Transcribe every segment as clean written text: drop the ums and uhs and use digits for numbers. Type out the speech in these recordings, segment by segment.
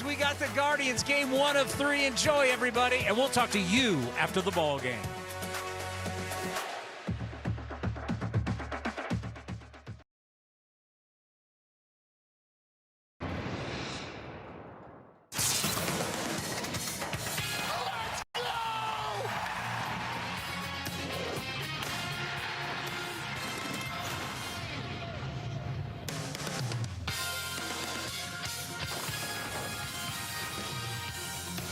We got the Guardians game 1 of 3. Enjoy, everybody, and we'll talk to you after the ball game.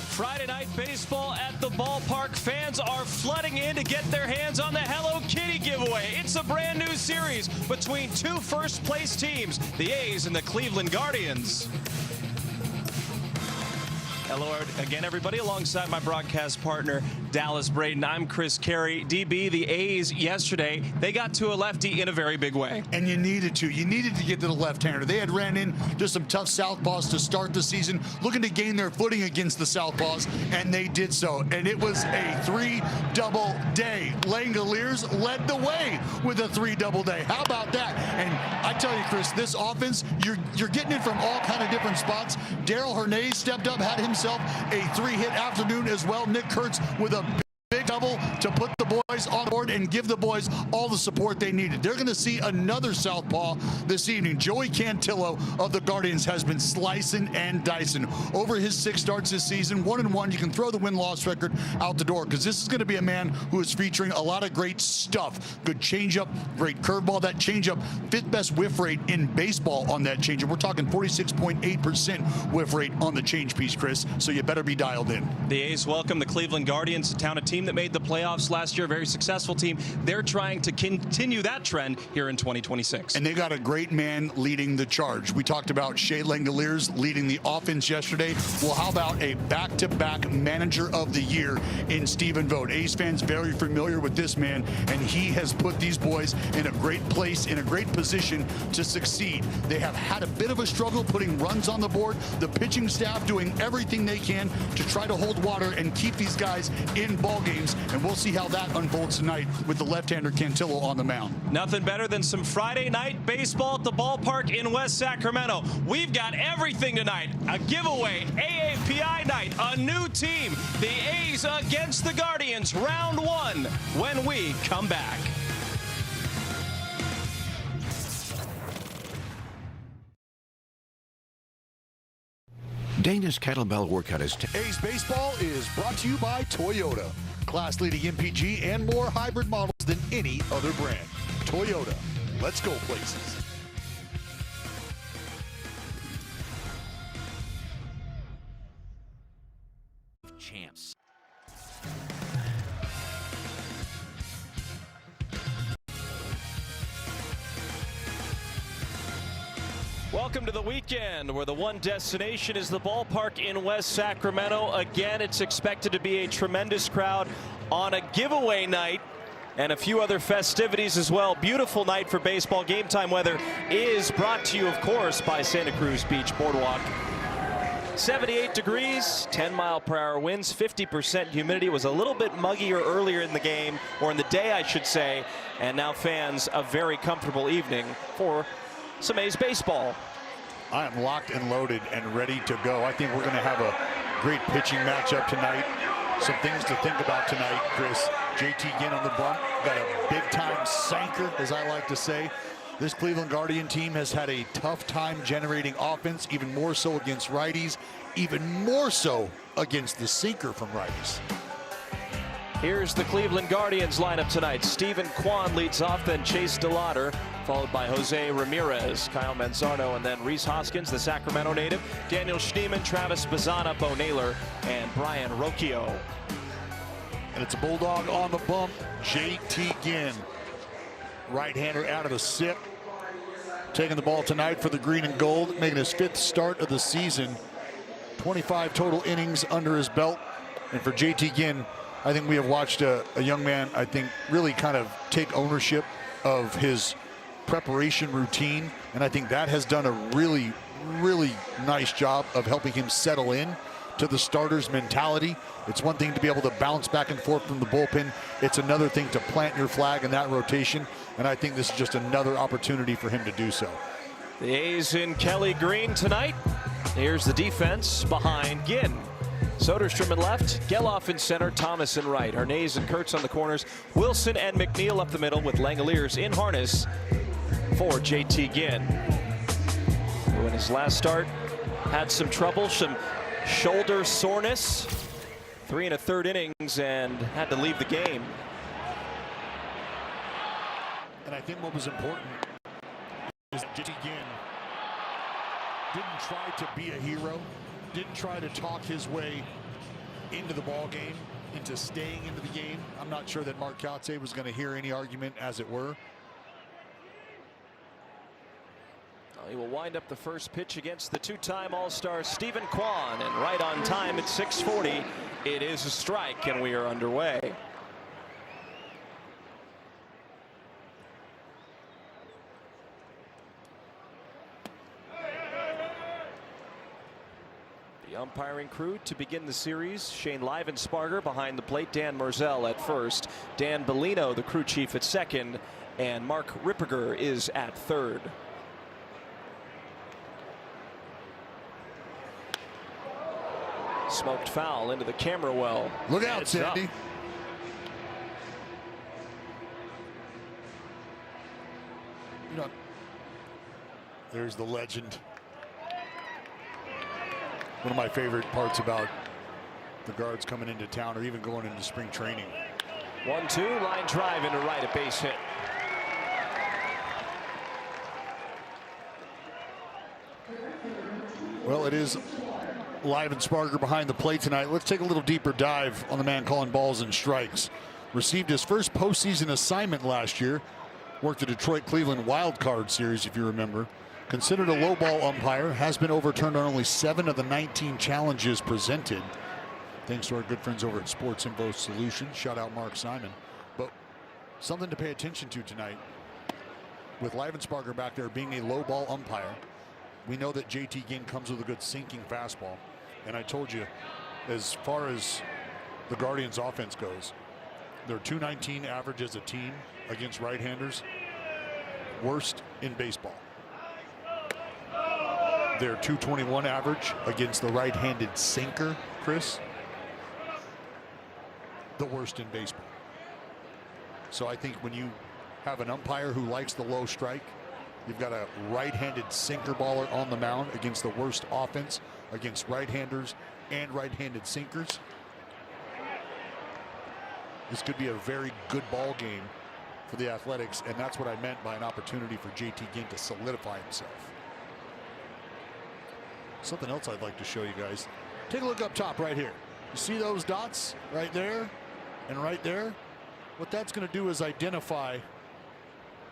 Friday night baseball at the ballpark. Fans are flooding in to get their hands on the Hello Kitty giveaway. It's a brand new series between two first-place teams, the A's and the Cleveland Guardians. Hello again, everybody. Alongside my broadcast partner, Dallas Braden, I'm Chris Carey. DB, the A's yesterday, they got to a lefty in a very big way. And you needed to. You needed to get to the left-hander. They had ran into some tough southpaws to start the season, looking to gain their footing against the southpaws, and they did so. And it was a 3-double day. Langoliers led the way with a 3-double day. How about that? And I tell you, Chris, this offense, you're getting it from all kind of different spots. Darrell Hernandez stepped up, had himself a 3-hit afternoon as well. Nick Kurtz with a big double to put the boys on board and give the boys all the support they needed. They're going to see another southpaw this evening. Joey Cantillo of the Guardians has been slicing and dicing over his 6 starts this season. 1-1. You can throw the win-loss record out the door because this is going to be a man who is featuring a lot of great stuff. Good changeup, great curveball. That changeup, 5th best whiff rate in baseball on that changeup. We're talking 46.8% whiff rate on the change piece, Chris, so you better be dialed in. The A's welcome the Cleveland Guardians to town, a team that made the playoffs last year, a very successful team. They're trying to continue that trend here in 2026. And they got a great man leading the charge. We talked about Shea Langoliers leading the offense yesterday. Well, how about a back-to-back manager of the year in Stephen Vogt? A's fans very familiar with this man, and he has put these boys in a great place, in a great position to succeed. They have had a bit of a struggle putting runs on the board. The pitching staff doing everything they can to try to hold water and keep these guys in ball games, and we'll see how that unfolds tonight with the left-hander Cantillo on the mound. Nothing better than some Friday night baseball at the ballpark in West Sacramento. We've got everything tonight. A giveaway, AAPI night, a new team, the A's against the Guardians, round 1, when we come back. Dana's Kettlebell Workout is... A's Baseball is brought to you by Toyota. Class-leading MPG and more hybrid models than any other brand. Toyota. Let's go places. Champs. Welcome to the weekend, where the one destination is the ballpark in West Sacramento. Again, it's expected to be a tremendous crowd on a giveaway night and a few other festivities as well. Beautiful night for baseball. Game time weather is brought to you, of course, by Santa Cruz Beach Boardwalk. 78 degrees, 10-mile-per-hour winds, 50% humidity. It was a little bit muggier earlier in the game, or in the day, I should say, and now fans a very comfortable evening for some A's baseball. I am locked and loaded and ready to go. I think we're going to have a great pitching matchup tonight. Some things to think about tonight, Chris. JT Ginn on the bump, got a big-time sinker, as I like to say. This Cleveland Guardian team has had a tough time generating offense, even more so against righties, even more so against the sinker from righties. Here's the Cleveland Guardians lineup tonight. Steven Kwan leads off, then Chase DeLauder, followed by Jose Ramirez, Kyle Manzano, and then Rhys Hoskins, the Sacramento native, Daniel Schneemann, Travis Bazzana, Bo Naylor, and Brian Rocchio. And it's a Bulldog on the bump, JT Ginn. Right-hander out of the SIP. Taking the ball tonight for the green and gold, making his 5th start of the season. 25 total innings under his belt. And for JT Ginn, I think we have watched a young man, I think, really kind of take ownership of his preparation routine. And I think that has done a really, really nice job of helping him settle in to the starter's mentality. It's one thing to be able to bounce back and forth from the bullpen. It's another thing to plant your flag in that rotation. And I think this is just another opportunity for him to do so. The A's in Kelly Green tonight. Here's the defense behind Ginn. Soderstrom in left, Geloff in center, Thomas in right. Hernandez and Kurtz on the corners. Wilson and McNeil up the middle with Langoliers in harness for JT Ginn, who in his last start had some trouble, some shoulder soreness. 3 1/3 innings and had to leave the game. And I think what was important is JT Ginn didn't try to be a hero, didn't try to talk his way into the ball game, into staying into the game. I'm not sure that Mark Kotsay was going to hear any argument, as it were. He will wind up the first pitch against the two-time All-Star Stephen Kwan, and right on time at 6:40. It is a strike, and we are underway. The umpiring crew to begin the series: Shane Livensparger behind the plate, Dan Merzel at first, Dan Bellino, the crew chief, at second, and Mark Ripperger is at third. Smoked foul into the camera well. Look out, Sandy. You know, there's the legend. One of my favorite parts about the guards coming into town or even going into spring training. 1-2, line drive into right, a base hit. Well, it is Livensparger behind the plate tonight. Let's take a little deeper dive on the man calling balls and strikes. Received his first postseason assignment last year. Worked the Detroit-Cleveland wild card series, if you remember. Considered a low ball umpire. Has been overturned on only 7 of the 19 challenges presented. Thanks to our good friends over at Sports Info Solutions. Shout out Mark Simon. But something to pay attention to tonight. With Livensparger back there being a low ball umpire, we know that JT Ginn comes with a good sinking fastball. And I told you, as far as the Guardians offense goes, they're .219 average as a team against right-handers. Worst in baseball. They're .221 average against the right-handed sinker, Chris. The worst in baseball. So I think when you have an umpire who likes the low strike, you've got a right-handed sinker baller on the mound against the worst offense against right-handers and right-handed sinkers. This could be a very good ball game for the Athletics, and that's what I meant by an opportunity for JT Ginn to solidify himself. Something else I'd like to show you guys. Take a look up top right here. You see those dots right there and right there? What that's going to do is identify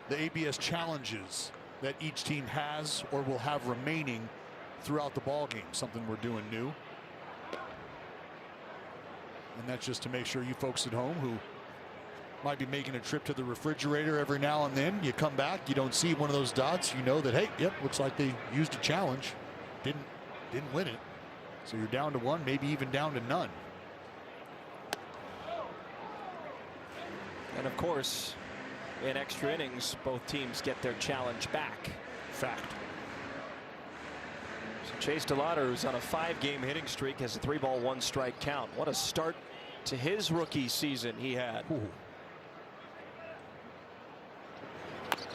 the ABS challenges that each team has or will have remaining throughout the ball game. Something we're doing new. And that's just to make sure you folks at home who might be making a trip to the refrigerator every now and then, you come back, you don't see one of those dots, you know that, hey, yep, looks like they used a challenge. Didn't win it. So you're down to 1, maybe even down to none. And of course, in extra innings, both teams get their challenge back. Fact. So Chase DeLauder, who's on a 5-game hitting streak, has a 3-ball 1-strike count. What a start to his rookie season he had.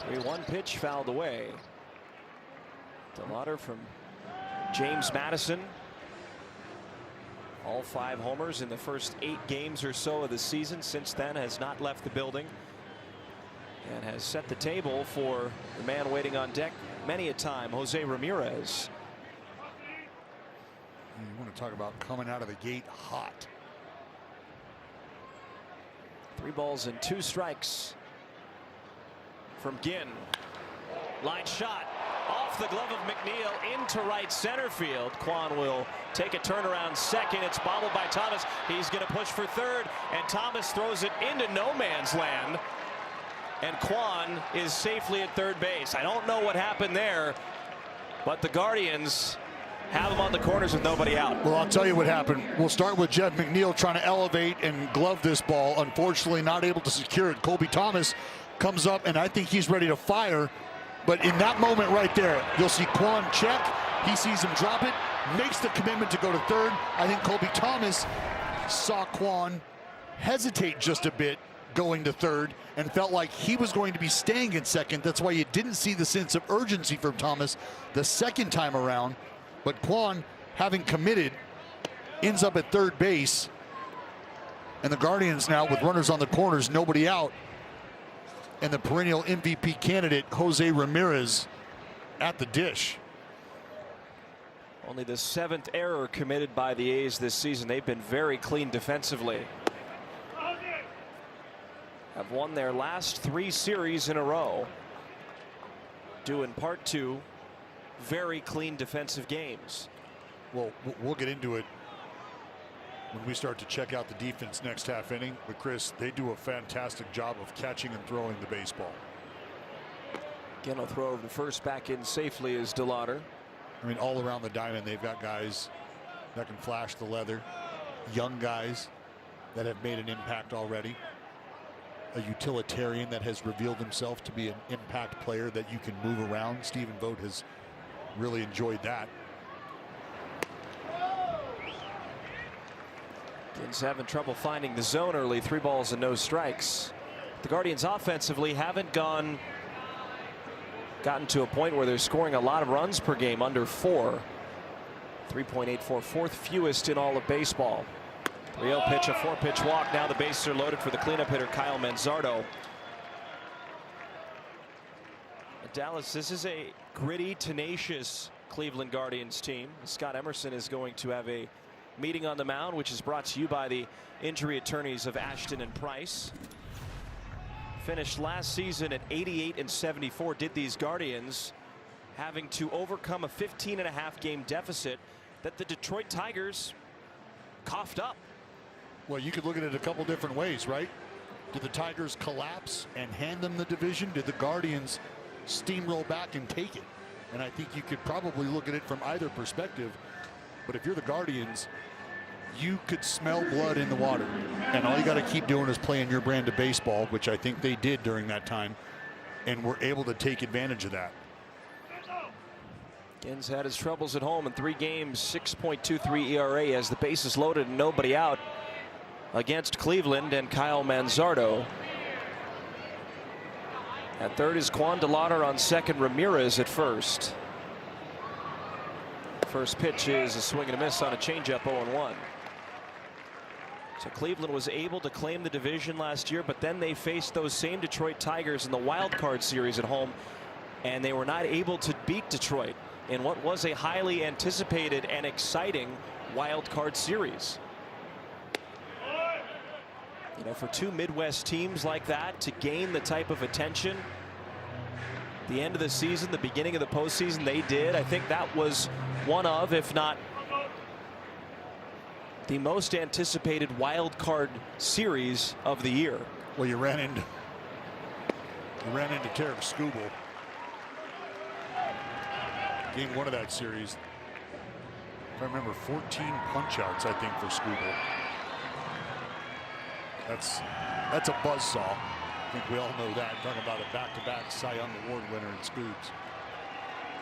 3-1 pitch fouled away. DeLauder from James Madison. All 5 homers in the first 8 games or so of the season. Since then has not left the building and has set the table for the man waiting on deck many a time, Jose Ramirez. You want to talk about coming out of the gate hot. 3 balls and 2 strikes from Ginn. Line shot off the glove of McNeil into right center field. Kwan will take a turnaround second. It's bobbled by Thomas. He's going to push for third, and Thomas throws it into no man's land. And Kwan is safely at third base. I don't know what happened there, but the Guardians have him on the corners with nobody out. Well, I'll tell you what happened. We'll start with Jeff McNeil trying to elevate and glove this ball. Unfortunately, not able to secure it. Colby Thomas comes up, and I think he's ready to fire. But in that moment right there, you'll see Kwan check. He sees him drop it. makes the commitment to go to third. I think Colby Thomas saw Kwon hesitate just a bit going to third and felt like he was going to be staying in second. That's why you didn't see the sense of urgency from Thomas the second time around. But Kwon, having committed, ends up at third base. And the Guardians now, with runners on the corners, nobody out, and the perennial MVP candidate, Jose Ramirez, at the dish. Only the 7th error committed by the A's this season. They've been very clean defensively. Have won their last 3 series in a row, due in part to very clean defensive games. Well, we'll get into it when we start to check out the defense next half inning. But Chris, they do a fantastic job of catching and throwing the baseball. Again, a throw over to first, back in safely is DeLauder. I mean, all around the diamond, they've got guys that can flash the leather, young guys that have made an impact already, a utilitarian that has revealed himself to be an impact player that you can move around. Stephen Vogt has really enjoyed that. Guardians having trouble finding the zone early. 3 balls and no strikes. The Guardians offensively haven't gotten to a point where they're scoring a lot of runs per game, under 4. 3.84, 4th fewest in all of baseball. 3-0 pitch, a 4-pitch walk. Now the bases are loaded for the cleanup hitter, Kyle Manzardo. Dallas, this is a gritty, tenacious Cleveland Guardians team. Scott Emerson is going to have a meeting on the mound, which is brought to you by the injury attorneys of Ashton and Price. Finished last season at 88-74. Did these Guardians, having to overcome a 15.5 game deficit that the Detroit Tigers coughed up. Well, you could look at it a couple different ways, right? Did the Tigers collapse and hand them the division? Did the Guardians steamroll back and take it? And I think you could probably look at it from either perspective. But if you're the Guardians, you could smell blood in the water, and all you got to keep doing is playing your brand of baseball, which I think they did during that time, and were able to take advantage of that. Gins had his troubles at home in 3 games, 6.23 ERA as the bases loaded and nobody out against Cleveland and Kyle Manzardo. At third is Kwon DeLauder, on second Ramirez at first. First pitch is a swing and a miss on a changeup, 0-1. So Cleveland was able to claim the division last year, but then they faced those same Detroit Tigers in the wild card series at home, and they were not able to beat Detroit in what was a highly anticipated and exciting wild card series. You know, for 2 Midwest teams like that to gain the type of attention the end of the season, the beginning of the postseason they did, I think that was one of, if not the most anticipated wild card series of the year. Well, you ran into Tarek Skubal. Game 1 of that series, if I remember, 14 punch-outs, I think, for Skubal. That's a buzzsaw. I think we all know that. Talking about a back-to-back Cy Young Award winner in Scoobs.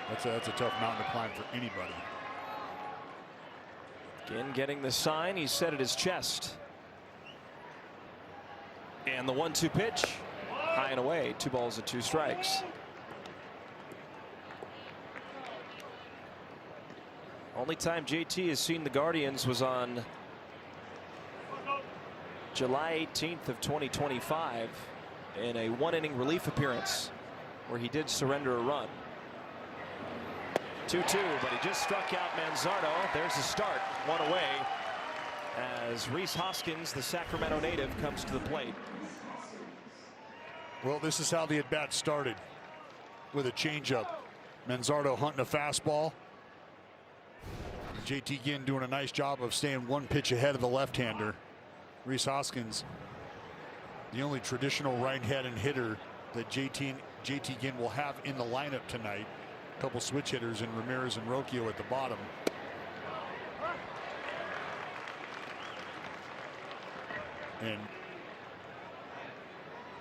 That's a tough mountain to climb for anybody. Again, getting the sign, he's set at his chest. And the 1-2 pitch, high and away, 2 balls and 2 strikes. Only time JT has seen the Guardians was on July 18th of 2025 in a 1-inning relief appearance where he did surrender a run. 2-2, but he just struck out Manzardo. There's the start, 1 away, as Rhys Hoskins, the Sacramento native, comes to the plate. Well, this is how the at-bat started, with a changeup. Manzardo hunting a fastball. JT Ginn doing a nice job of staying 1 pitch ahead of the left-hander. Rhys Hoskins, the only traditional right-handed hitter that JT Ginn will have in the lineup tonight. A couple switch hitters in Ramirez and Rocchio at the bottom. And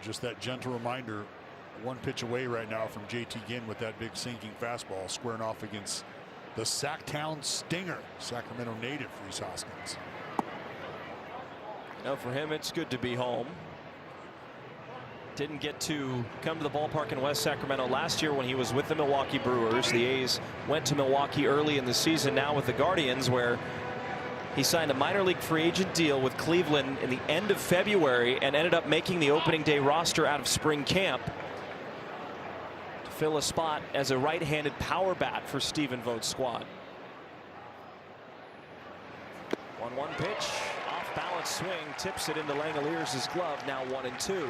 just that gentle reminder, 1 pitch away right now from JT Ginn with that big sinking fastball squaring off against the Sacktown Stinger, Sacramento native Rhys Hoskins. No, for him, it's good to be home. Didn't get to come to the ballpark in West Sacramento last year when he was with the Milwaukee Brewers. The A's went to Milwaukee early in the season, now with the Guardians, where he signed a minor league free agent deal with Cleveland in the end of February and ended up making the opening day roster out of spring camp to fill a spot as a right-handed power bat for Stephen Vogt's squad. 1-1 pitch, off balance swing, tips it into Langoliers' glove, now 1-2.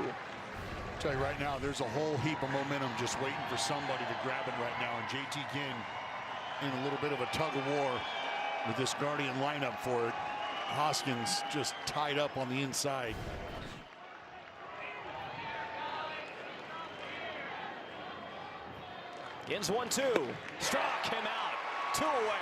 Tell you right now, there's a whole heap of momentum just waiting for somebody to grab it right now, and JT Ginn in a little bit of a tug of war with this Guardian lineup for it. Hoskins just tied up on the inside. Ginn's 1-2, struck him out, 2 away.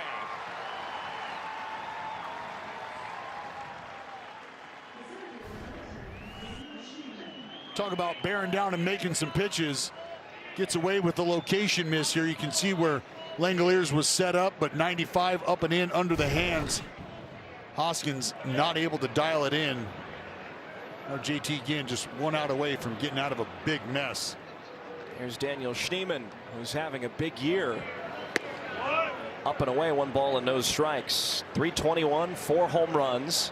Talk about bearing down and making some pitches. Gets away with the location miss here. You can see where Langoliers was set up, but 95 up and in under the hands. Hoskins not able to dial it in. Now JT Ginn just 1 out away from getting out of a big mess. Here's Daniel Schneemann, who's having a big year. Up and away, 1 ball and no strikes. 321, 4 home runs.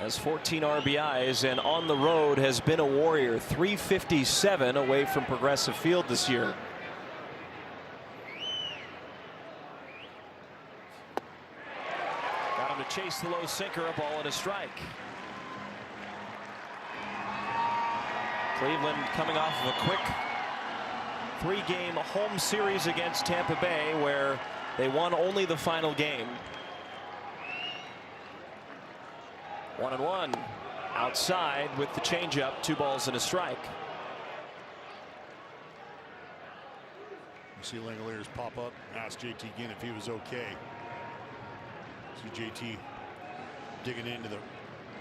Has 14 RBIs and on the road has been a warrior. 357 away from Progressive Field this year. Got him to chase the low sinker, a ball and a strike. Cleveland coming off of a quick 3-game home series against Tampa Bay where they won only the final game. 1-1 outside with the changeup, 2 balls and a strike. You see Langoliers pop up, ask JT Ginn if he was okay. See JT digging into the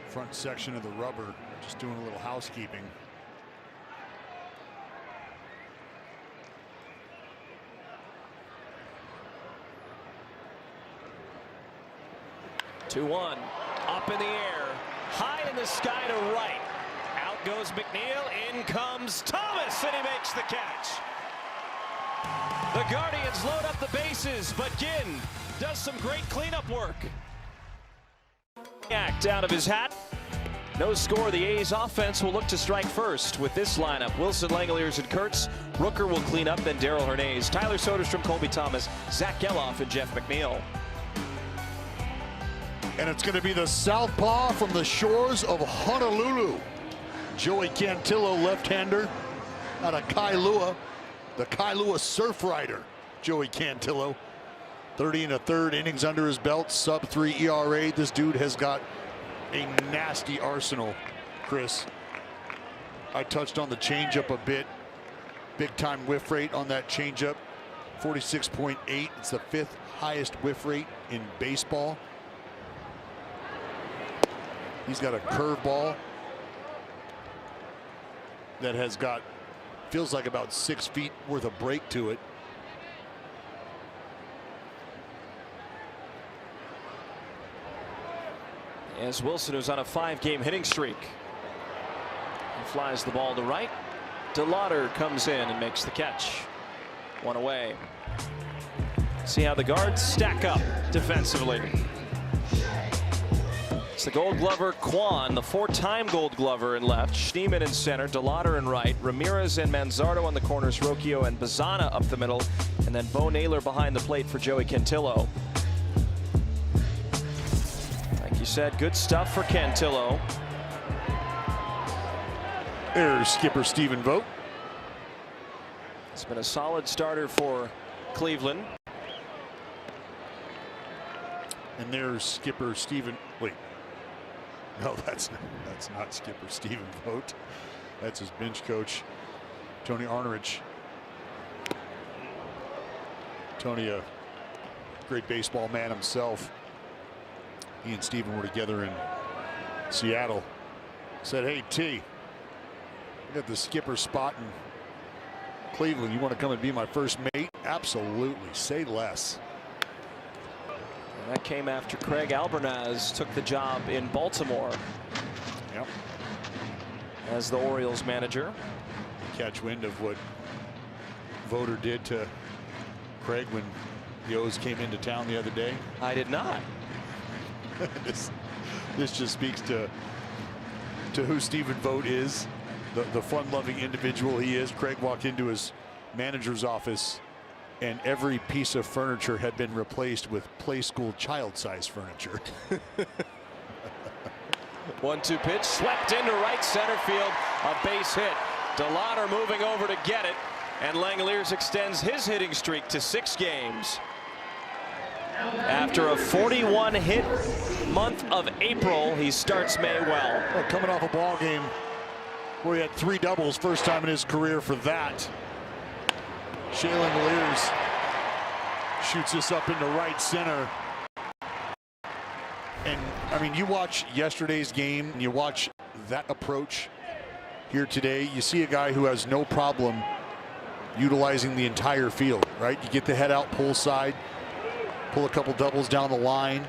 front section of the rubber, just doing a little housekeeping. Two-one, up in the air, high in the sky to right. Out goes McNeil, in comes Thomas, and he makes the catch. The Guardians load up the bases, but Ginn does some great cleanup work. Act out of his hat. No score. The A's offense will look to strike first with this lineup. Wilson, Langoliers, and Kurtz. Rooker will clean up, then Darrell Hernandez, Tyler Soderstrom, Colby Thomas, Zach Geloff, and Jeff McNeil. And it's going to be the southpaw from the shores of Honolulu. Joey Cantillo, left-hander out of Kailua. The Kailua Surf Rider, Joey Cantillo. 30 1/3 innings under his belt, sub-3 ERA. This dude has got a nasty arsenal, Chris. I touched on the changeup a bit. Big-time whiff rate on that changeup, 46.8. It's the 5th highest whiff rate in baseball. He's got a curveball that has got, feels like about 6 feet worth of break to it. As Wilson, who's on a 5-game hitting streak. He flies the ball to right. DeLauder comes in and makes the catch. 1 away. See how the guards stack up defensively. It's the Gold Glover Kwan, the 4-time Gold Glover in left. Schneemann in center, DeLauder in right. Ramirez and Manzardo on the corners, Rocchio and Bazana up the middle. And then Bo Naylor behind the plate for Joey Cantillo. Like you said, good stuff for Cantillo. There's skipper Stephen Vogt. It's been a solid starter for Cleveland. And there's skipper Stephen. Wait. No, that's not skipper Stephen Vogt. That's his bench coach, Tony Arnerich. Tony, a great baseball man himself. He and Stephen were together in Seattle. Said, hey, T, I got the skipper spot, and Cleveland, you want to come and be my first mate? Absolutely. Say less. And that came after Craig Albernaz took the job in Baltimore. Yep. As the Orioles manager. Catch wind of what Voter did to Craig when the O's came into town the other day? I did not. this just speaks to who Stephen Vogt is, the fun-loving individual he is. Craig walked into his manager's office and every piece of furniture had been replaced with play school child-size furniture. 1-2 pitch swept into right center field, a base hit. DeLauder moving over to get it, and Langeliers extends his hitting streak to 6 games. After a 41 hit month of April, he starts May well. Coming off a ball game where he had 3 doubles, first time in his career for that. Shea Langeliers shoots this up into right center. And I mean, you watch yesterday's game and you watch that approach here today, you see a guy who has no problem utilizing the entire field, right? You get the head out, pull side, pull a couple doubles down the line.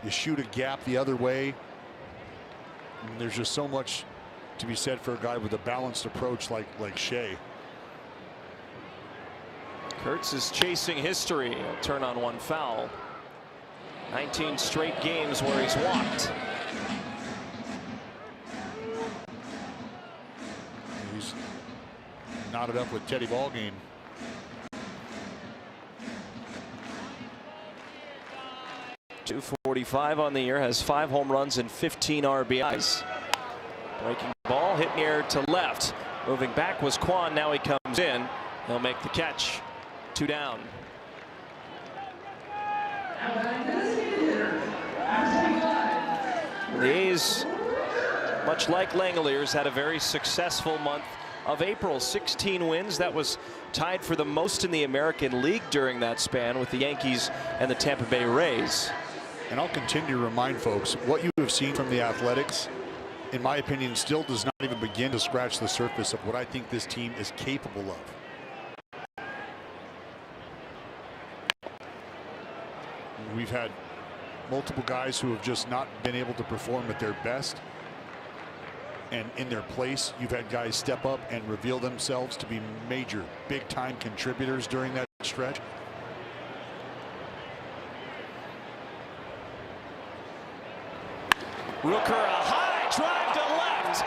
You shoot a gap the other way. And there's just so much to be said for a guy with a balanced approach like Shea. Kurtz is chasing history. A turn on 1 foul. 19 straight games where he's walked. He's knotted up with Teddy Ballgame. .245 on the year, has 5 home runs and 15 RBIs. Breaking ball hit near to left. Moving back was Quan. Now he comes in. He'll make the catch. 2 down. The A's, much like Langeliers, had a very successful month of April. 16 wins. That was tied for the most in the American League during that span with the Yankees and the Tampa Bay Rays. And I'll continue to remind folks, what you have seen from the Athletics, in my opinion, still does not even begin to scratch the surface of what I think this team is capable of. We've had multiple guys who have just not been able to perform at their best. And in their place, you've had guys step up and reveal themselves to be major, big-time contributors during that stretch. Rooker, a high drive to left.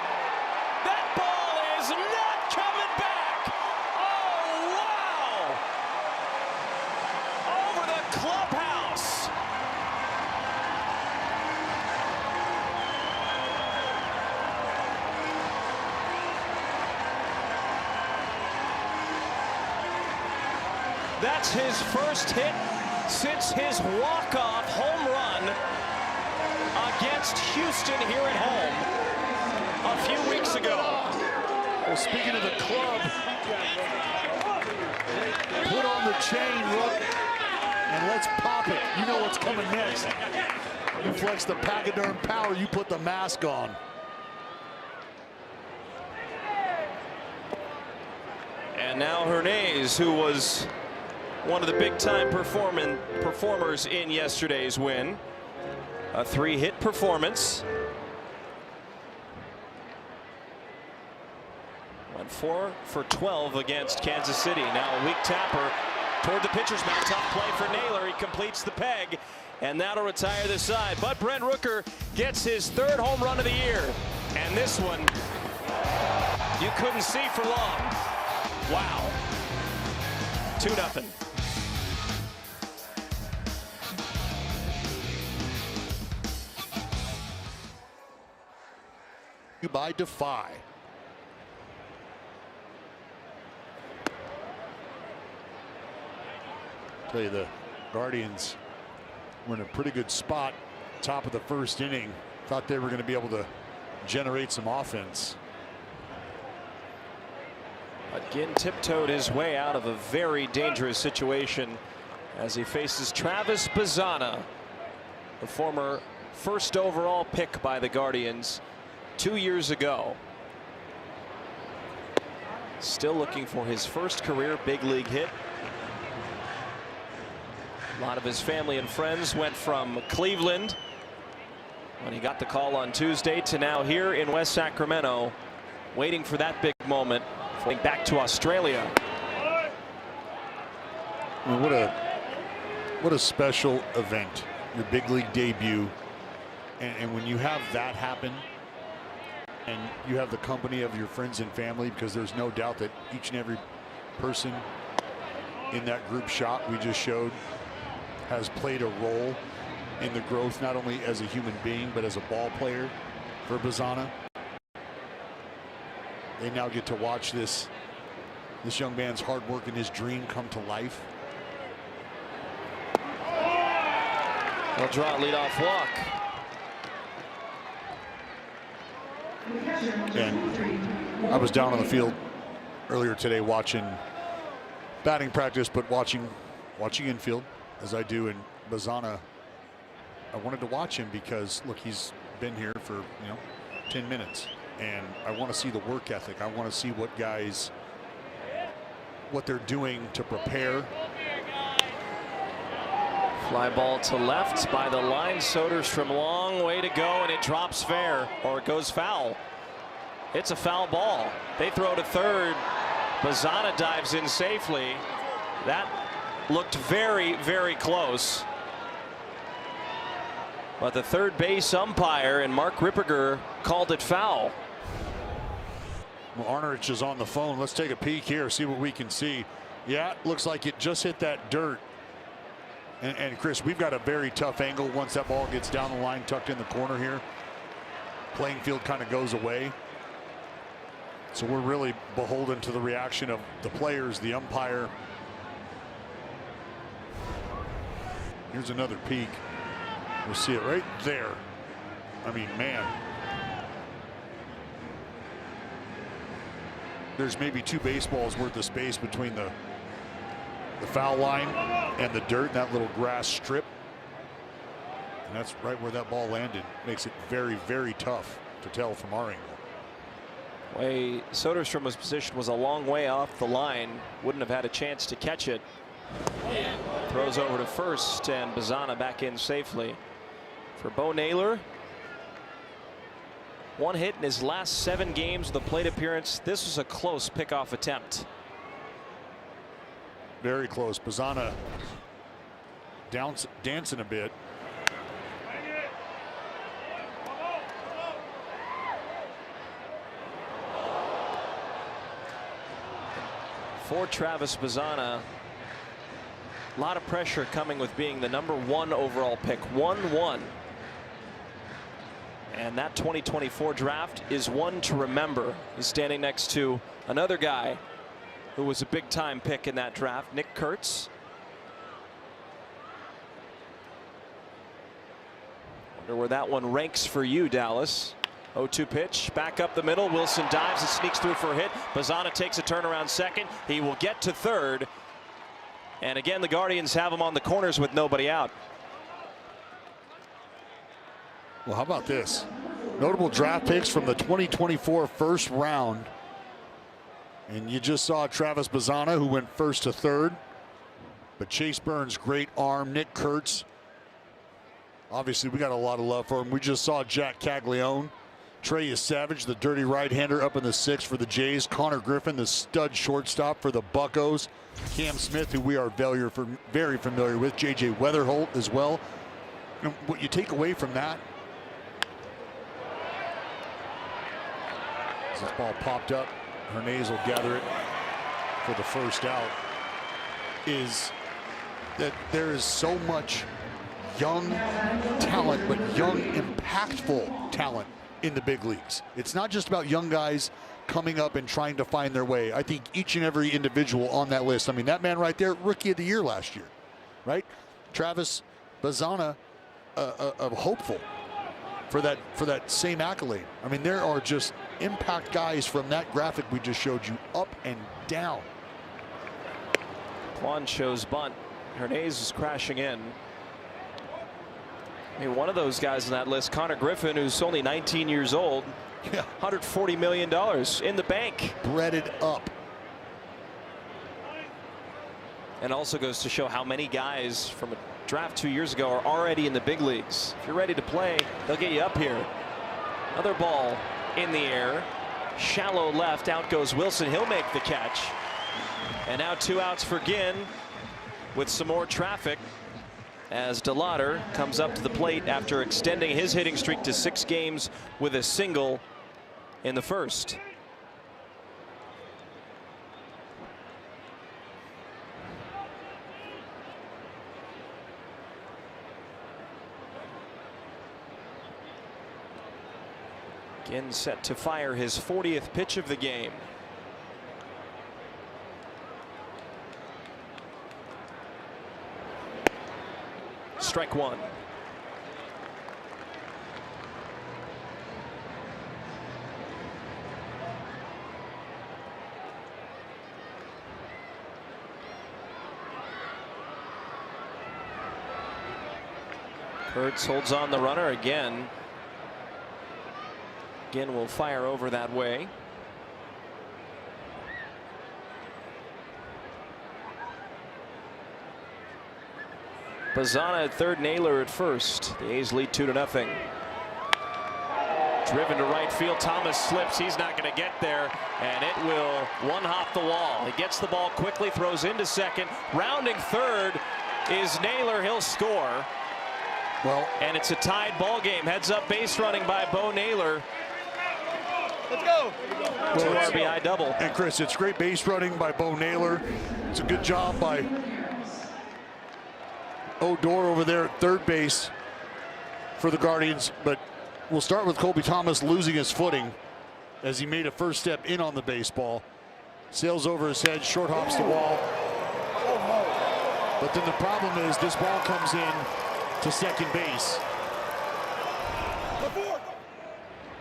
That ball is not coming back. Oh, wow. Over the clubhouse. That's his first hit since his walk-off home run against Houston here at home a few weeks ago. Well, speaking of the club, put on the chain, Rook, and let's pop it. You know what's coming next. You flex the pachyderm power, you put the mask on. And now Hernandez, who was one of the big-time performers in yesterday's win. A 3-hit performance. Went 4 for 12 against Kansas City. Now a weak tapper toward the pitcher's mound. Tough play for Naylor. He completes the peg, and that'll retire the side. But Brent Rooker gets his 3rd home run of the year. And this one, you couldn't see for long. Wow. 2-0. By Defy. Tell you, the Guardians were in a pretty good spot, top of the 1st inning. Thought they were going to be able to generate some offense. Again, tiptoed his way out of a very dangerous situation as he faces Travis Bazzana, the former 1st overall pick by the Guardians 2 years ago. Still looking for his first career big league hit. A lot of his family and friends went from Cleveland when he got the call on Tuesday to now here in West Sacramento, waiting for that big moment, going back to Australia. Well, what a special event, your big league debut, and when you have that happen and you have the company of your friends and family, because there's no doubt that each and every person in that group shot we just showed has played a role in the growth, not only as a human being but as a ball player for Bazana. They now get to watch this young man's hard work and his dream come to life. They'll draw a leadoff walk. And I was down on the field earlier today watching batting practice, but watching infield as I do. And Bazana, I wanted to watch him because look, he's been here for 10 minutes, and I want to see the work ethic. I want to see what they're doing to prepare. Fly ball to left by the line. Soderstrom, long way to go, and it drops fair, or it goes foul. It's a foul ball. They throw to third. Bazana dives in safely. That looked very, very close. But the third base umpire and Mark Ripperger called it foul. Well, Arnerich is on the phone. Let's take a peek here, see what we can see. Yeah, looks like it just hit that dirt. And Chris, we've got a very tough angle once that ball gets down the line, tucked in the corner here. Playing field kind of goes away. So we're really beholden to the reaction of the players, the umpire. Here's another peek. We'll see it right there. I mean, man. There's maybe 2 baseballs worth of space between the foul line and the dirt, that little grass strip. And that's right where that ball landed. Makes it very, very tough to tell from our angle. Way Soderstrom's position was a long way off the line. Wouldn't have had a chance to catch it. Throws over to first, and Bazana back in safely. For Bo Naylor, 1 hit in his last 7 games with a plate appearance. This was a close pickoff attempt. Very close. Bazana dancing a bit. For Travis Bazana, a lot of pressure coming with being the #1 overall pick, 1-1. And that 2024 draft is one to remember. He's standing next to another guy who was a big-time pick in that draft, Nick Kurtz. Wonder where that one ranks for you, Dallas. 0-2 pitch, back up the middle. Wilson dives and sneaks through for a hit. Bazana takes a turn around second. He will get to third. And again, the Guardians have him on the corners with nobody out. Well, how about this? Notable draft picks from the 2024 first round. And you just saw Travis Bazana, who went first to third. But Chase Burns, great arm. Nick Kurtz, obviously we got a lot of love for him. We just saw Jack Caglione. Trey Savage, the dirty right-hander, up in the 6th for the Jays. Connor Griffin, the stud shortstop for the Buccos. Cam Smith, who we are very familiar with. J.J. Weatherholt as well. And what you take away from that, as this ball popped up, Hernandez will gather it for the first out, is that there is so much young talent, but young, impactful talent in the big leagues. It's not just about young guys coming up and trying to find their way. I think each and every individual on that list, I mean, that man right there, Rookie of the Year last year, right? Travis Bazana, hopeful for that same accolade. I mean, there are just impact guys from that graphic we just showed you, up and down. Quan shows bunt. Hernandez is crashing in. I mean, one of those guys on that list, Connor Griffin, who's only 19 years old, Yeah. $140 million in the bank. Breaded up And also goes to show how many guys from a draft 2 years ago are already in the big leagues. If you're ready to play, they'll get you up here. Another ball in the air. Shallow left. Out goes Wilson. He'll make the catch. And now 2 outs for Ginn with some more traffic as DeLauder comes up to the plate after extending his hitting streak to 6 games with a single in the first. Ginn set to fire his 40th pitch of the game. Strike 1. Kurtz holds on the runner again. Ginn will fire over that way. Bazzana at third, Naylor at first. The A's lead 2-0. Driven to right field. Thomas slips. He's not going to get there, and it will one-hop the wall. He gets the ball quickly, throws into second. Rounding third is Naylor. He'll score. Well, and it's a tied ball game. Heads up base running by Bo Naylor. Let's go. 2 RBI double. And Chris, it's great base running by Bo Naylor. It's a good job by Odor over there at third base for the Guardians. But we'll start with Colby Thomas losing his footing as he made a first step in on the baseball. Sails over his head, short hops the wall. But then the problem is this ball comes in to second base.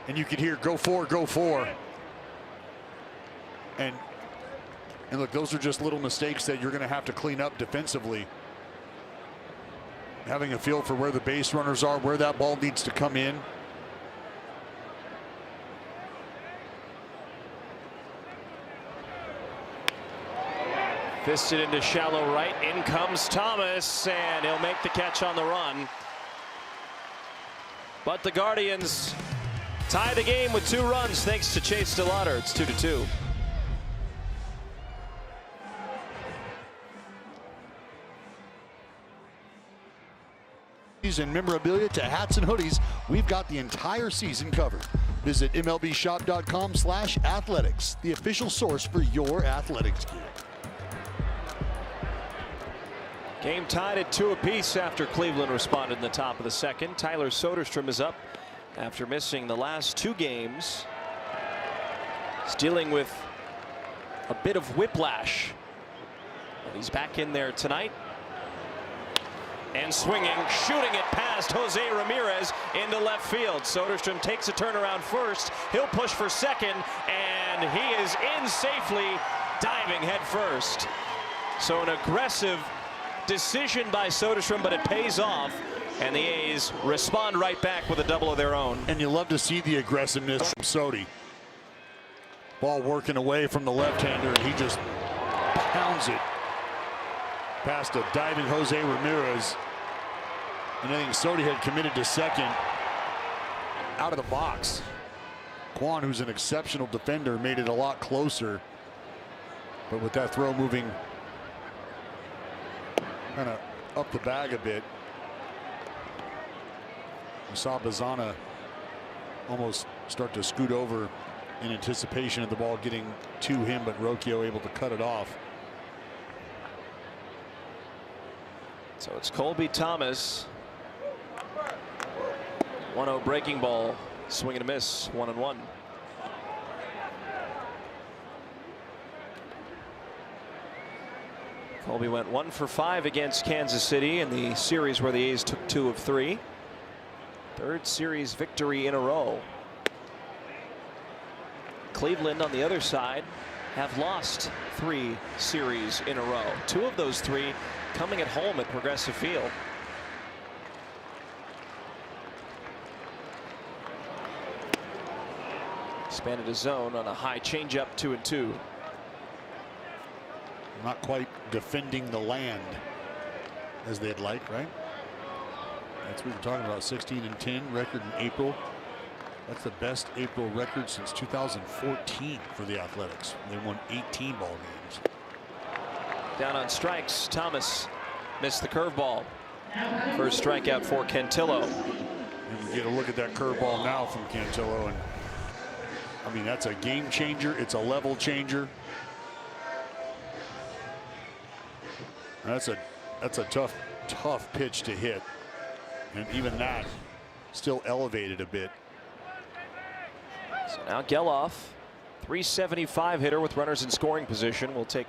And you could hear go for, go for. And look, those are just little mistakes that you're going to have to clean up defensively. Having a feel for where the base runners are, where that ball needs to come in. Fisted into shallow right. In comes Thomas, and he'll make the catch on the run. But the Guardians tie the game with 2 runs thanks to Chase DeLauder. It's 2-2. And memorabilia to hats and hoodies, we've got the entire season covered. Visit MLBshop.com/athletics, the official source for your athletics gear. Game tied at 2 apiece after Cleveland responded in the top of the second. Tyler Soderstrom is up after missing the last 2 games. He's dealing with a bit of whiplash. But he's back in there tonight. And swinging, shooting it past Jose Ramirez into left field. Soderstrom takes a turnaround first. He'll push for second, and he is in safely, diving head first. So an aggressive decision by Soderstrom, but it pays off, and the A's respond right back with a double of their own. And you love to see the aggressiveness from Sodi. Ball working away from the left-hander, and he just pounds it past a diving Jose Ramirez. And I think Sodi had committed to second out of the box. Kwan, who's an exceptional defender, made it a lot closer. But with that throw moving kind of up the bag a bit, we saw Bazzana almost start to scoot over in anticipation of the ball getting to him, but Rocchio able to cut it off. So it's Colby Thomas. 1-0 breaking ball. Swing and a miss. 1-1. Colby went 1 for 5 against Kansas City in the series where the A's took 2 of 3. 3rd series victory in a row. Cleveland on the other side have lost 3 series in a row. 2 of those 3 coming at home at Progressive Field. Expanded his zone on a high changeup, 2-2. Not quite defending the land as they'd like, right? That's what we're talking about. 16-10 record in April. That's the best April record since 2014 for the Athletics. They won 18 ball games. Down on strikes, Thomas missed the curveball. First strikeout for Cantillo. And we get a look at that curveball now from Cantillo, and I mean, that's a game changer. It's a level changer. That's a tough pitch to hit, and even that still elevated a bit. So now Geloff, 375 hitter with runners in scoring position, will take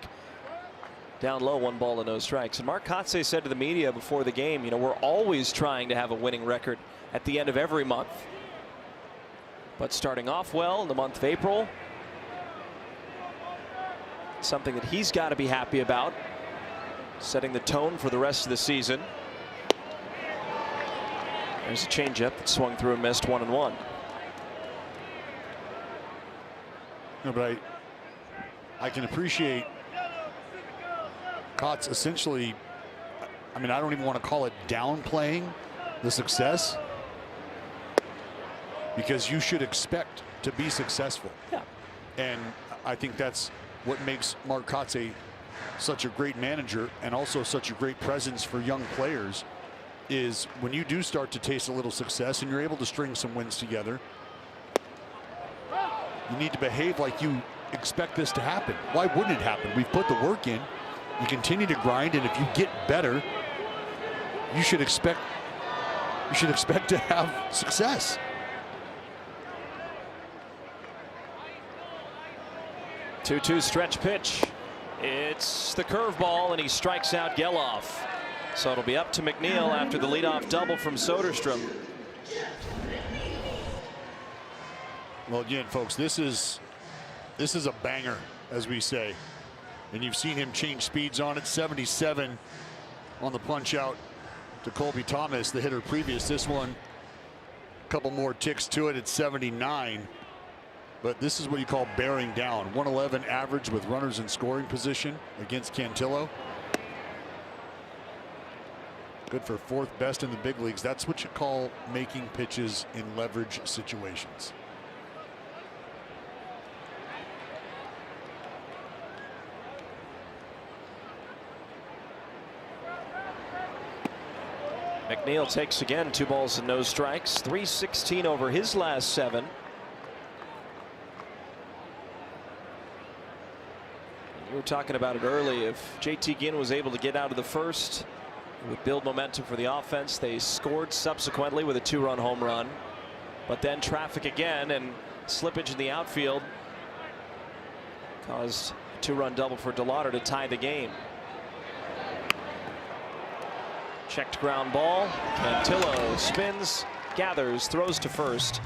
down low, 1 ball and no strikes. And Mark Kotsay said to the media before the game, you know, we're always trying to have a winning record at the end of every month. But starting off well in the month of April, something that he's got to be happy about, setting the tone for the rest of the season. There's a changeup that swung through and missed, 1-1. No, but I can appreciate Kotz essentially, I mean, I don't even want to call it downplaying the success, because you should expect to be successful. Yeah. And I think that's what makes Mark Kotsay such a great manager and also such a great presence for young players, is when you do start to taste a little success and you're able to string some wins together, you need to behave like you expect this to happen. Why wouldn't it happen? We've put the work in. You continue to grind, and if you get better, you should expect to have success. Two-two stretch pitch. It's the curveball, and he strikes out Geloff. So it'll be up to McNeil after the leadoff double from Soderstrom. Well, again, folks, this is a banger, as we say, and you've seen him change speeds on it. 77 on the punch out to Colby Thomas, the hitter previous. This one, a couple more ticks to it at 79. But this is what you call bearing down. 111 average with runners in scoring position against Cantillo. Good for 4th best in the big leagues. That's what you call making pitches in leverage situations. McNeil takes again, 2 balls and no strikes. 316 over his last 7. We were talking about it early. If JT Ginn was able to get out of the first, it would build momentum for the offense. They scored subsequently with a 2-run home run, but then traffic again and slippage in the outfield caused a 2-run double for DeLauder to tie the game. Checked ground ball. Cantillo spins, gathers, throws to first,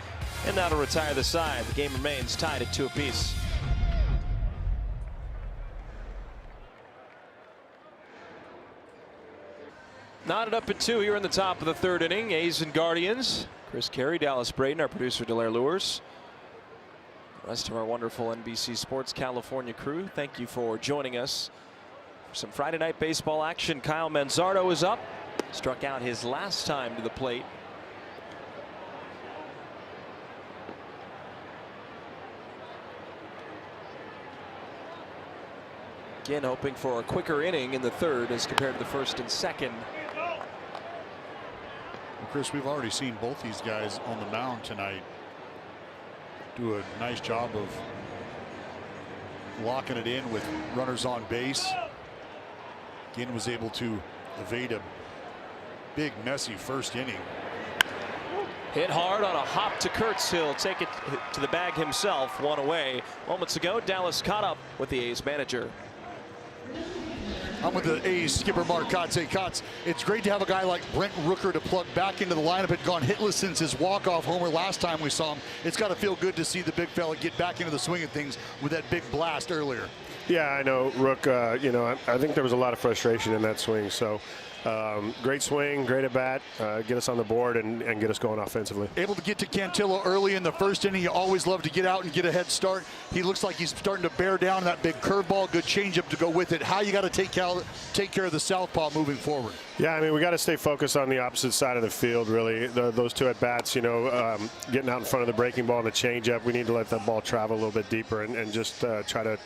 and now to retire the side. The game remains tied at 2 apiece. Knotted up at 2 here in the top of the 3rd inning. A's and Guardians. Chris Carey, Dallas Braden, our producer Delaire Lewis. The rest of our wonderful NBC Sports California crew, thank you for joining us for some Friday night baseball action. Kyle Manzardo is up. Struck out his last time to the plate. Again, hoping for a quicker inning in the 3rd as compared to the 1st and 2nd. Well, Chris, we've already seen both these guys on the mound tonight do a nice job of locking it in with runners on base. Ginn was able to evade a big, messy 1st inning. Hit hard on a hop to Kurtz. He'll take it to the bag himself. 1 away. Moments ago, Dallas caught up with the A's manager. I'm with the A's skipper Mark Kotsay. Kotz, it's great to have a guy like Brent Rooker to plug back into the lineup. Had gone hitless since his walk-off homer last time we saw him. It's got to feel good to see the big fella get back into the swing of things with that big blast earlier. Yeah, I know, Rook. You know, I think there was a lot of frustration in that swing. So Great swing, great at bat, get us on the board and get us going offensively. Able to get to Cantillo early in the first inning. You always love to get out and get a head start. He looks like he's starting to bear down that big curveball. Good changeup to go with it. How you got to take care of the southpaw moving forward? Yeah, I mean, we got to stay focused on the opposite side of the field, really. Those two at bats, you know, getting out in front of the breaking ball and the changeup. We need to let that ball travel a little bit deeper and just try to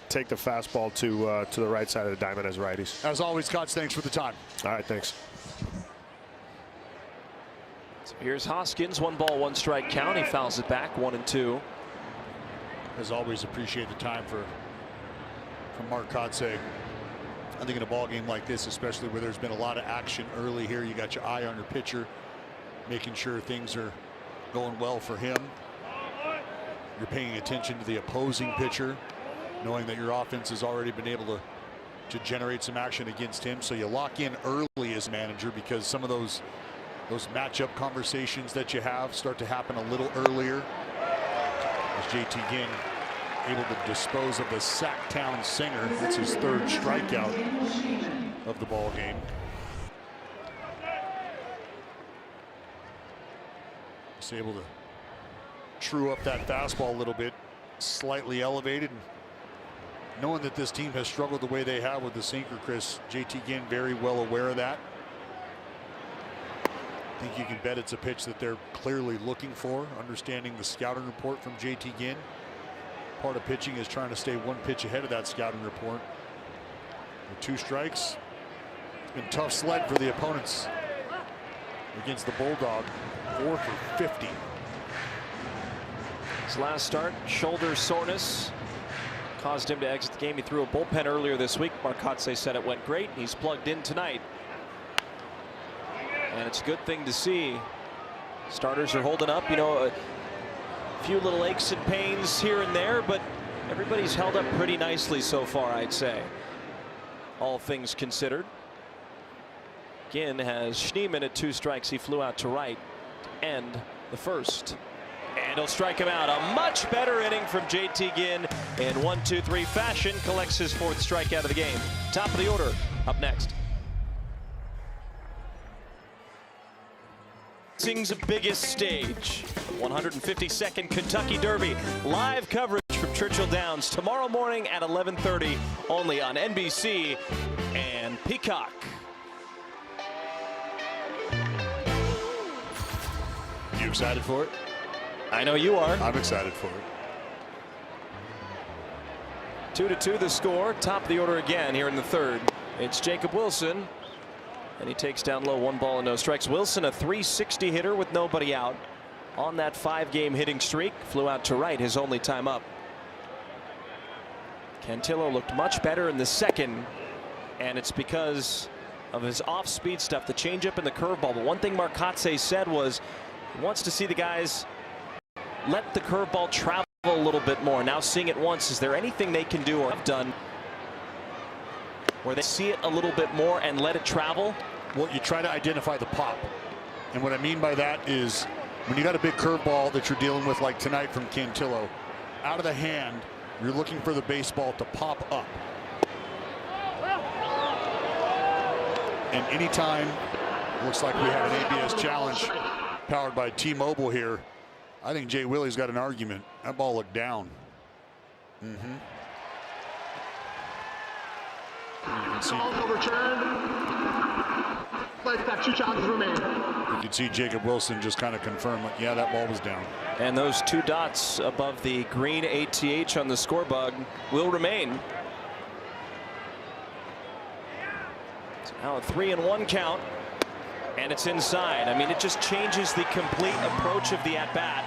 take the fastball to the right side of the diamond as righties. As always, Coach, thanks for the time. All right, thanks. So here's Hoskins, 1 ball, 1 strike count. He fouls it back, 1-2. As always, appreciate the time from Mark Kotsay. I think in a ball game like this, especially where there's been a lot of action early here, you got your eye on your pitcher, making sure things are going well for him. You're paying attention to the opposing pitcher, knowing that your offense has already been able to generate some action against him. So you lock in early as manager, because some of those matchup conversations that you have start to happen a little earlier. As JT Ginn able to dispose of the Sacktown Singer. That's his 3rd strikeout of the ball game. Just able to true up that fastball a little bit, slightly elevated. Knowing that this team has struggled the way they have with the sinker, Chris, JT Ginn very well aware of that. I think you can bet it's a pitch that they're clearly looking for, understanding the scouting report from JT Ginn. Part of pitching is trying to stay 1 pitch ahead of that scouting report. With 2 strikes, it's been tough sled for the opponents against the Bulldog. 4 for 50. His last start, shoulder soreness caused him to exit the game. He threw a bullpen earlier this week. Mark Kotsay said it went great. He's plugged in tonight. And it's a good thing to see. Starters are holding up. You know, a few little aches and pains here and there, but everybody's held up pretty nicely so far, I'd say, all things considered. Ginn has Schneemann at 2 strikes. He flew out to right to end the first. And he'll strike him out. A much better inning from JT Ginn in 1-2-3 fashion. Collects his 4th strikeout of the game. Top of the order up next. Racing's biggest stage, 152nd Kentucky Derby. Live coverage from Churchill Downs tomorrow morning at 11:30, only on NBC and Peacock. You excited for it? I know you are. I'm excited for it. 2-2 the score. Top of the order again here in the 3rd. It's Jacob Wilson. And he takes down low, 1 ball and no strikes. Wilson, a .360 hitter with nobody out on that 5-game hitting streak. Flew out to right, his only time up. Cantillo looked much better in the 2nd, and it's because of his off-speed stuff, the changeup and the curveball. But one thing Mark Kotsay said was he wants to see the guys let the curveball travel a little bit more. Now seeing it once, is there anything they can do or have done where they see it a little bit more and let it travel? Well, you try to identify the pop. And what I mean by that is when you got a big curveball that you're dealing with like tonight from Cantillo, out of the hand, you're looking for the baseball to pop up. And anytime, looks like we have an ABS challenge powered by T-Mobile here, I think Jay Willie's got an argument. That ball looked down. You can see, you can see Jacob Wilson just kind of confirm, like, yeah, that ball was down. And those 2 dots above the green ATH on the scorebug will remain. So now a 3-1 count, and it's inside. I mean, it just changes the complete approach of the at-bat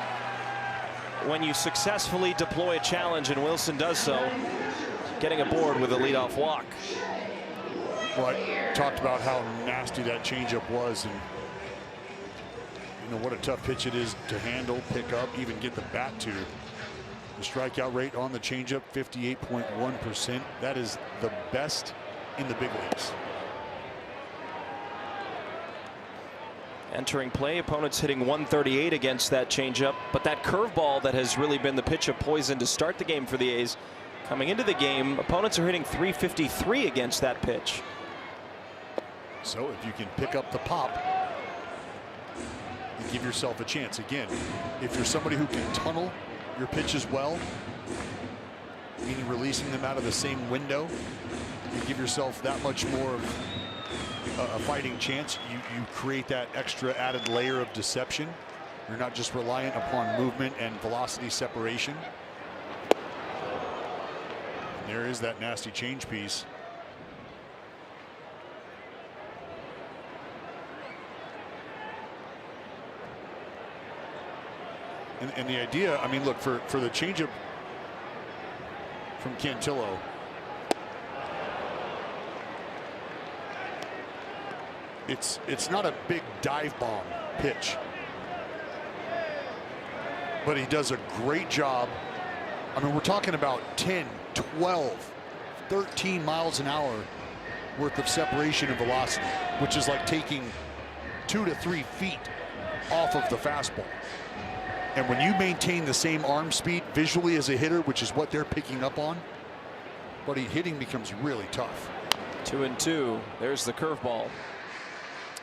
when you successfully deploy a challenge, and Wilson does so, getting aboard with a leadoff walk. Well, I talked about how nasty that changeup was, and you know what a tough pitch it is to handle, pick up, even get the bat to. The strikeout rate on the changeup, 58.1%. That is the best in the big leagues. Entering play, opponents hitting 138 against that changeup, but that curveball that has really been the pitch of poison to start the game for the A's. Coming into the game, opponents are hitting 353 against that pitch. So if you can pick up the pop, you give yourself a chance. Again, if you're somebody who can tunnel your pitches well, meaning releasing them out of the same window, you give yourself that much more of a fighting chance. You create that extra added layer of deception. You're not just reliant upon movement and velocity separation. And there is that nasty change piece. And the idea, I mean, look, for the changeup from Cantillo, it's not a big dive bomb pitch, but he does a great job. I mean, we're talking about 10, 12, 13 miles an hour worth of separation and velocity, which is like taking 2 to 3 feet off of the fastball. And when you maintain the same arm speed visually as a hitter, which is what they're picking up on, but hitting becomes really tough. 2-2. There's the curveball.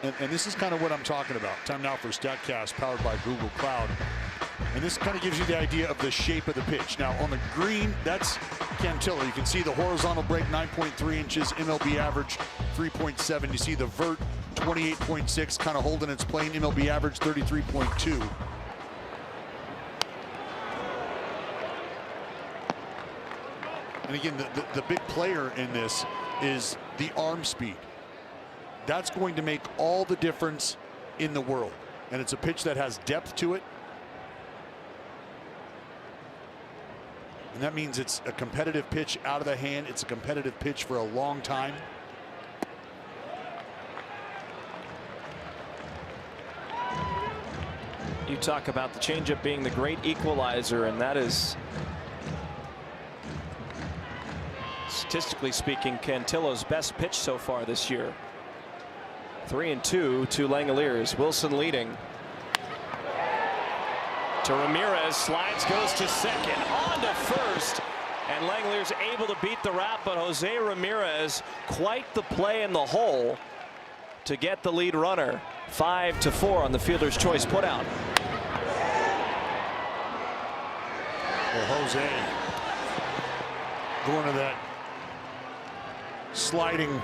And this is kind of what I'm talking about. Time now for StatCast, powered by Google Cloud. And this kind of gives you the idea of the shape of the pitch. Now on the green, that's Cantillo. You can see the horizontal break 9.3 inches, MLB average 3.7. You see the vert 28.6, kind of holding its plane. MLB average 33.2. And again, the big player in this is the arm speed. That's going to make all the difference in the world. And it's a pitch that has depth to it. And that means it's a competitive pitch out of the hand. It's a competitive pitch for a long time. You talk about the changeup being the great equalizer, and that is, statistically speaking, Cantillo's best pitch so far this year. 3-2 to Langoliers. Wilson leading. To Ramirez, slides, goes to second, on to first, and Langoliers able to beat the wrap, but Jose Ramirez, quite the play in the hole to get the lead runner. 5-4 on the fielder's choice put out. Well, Jose going to that sliding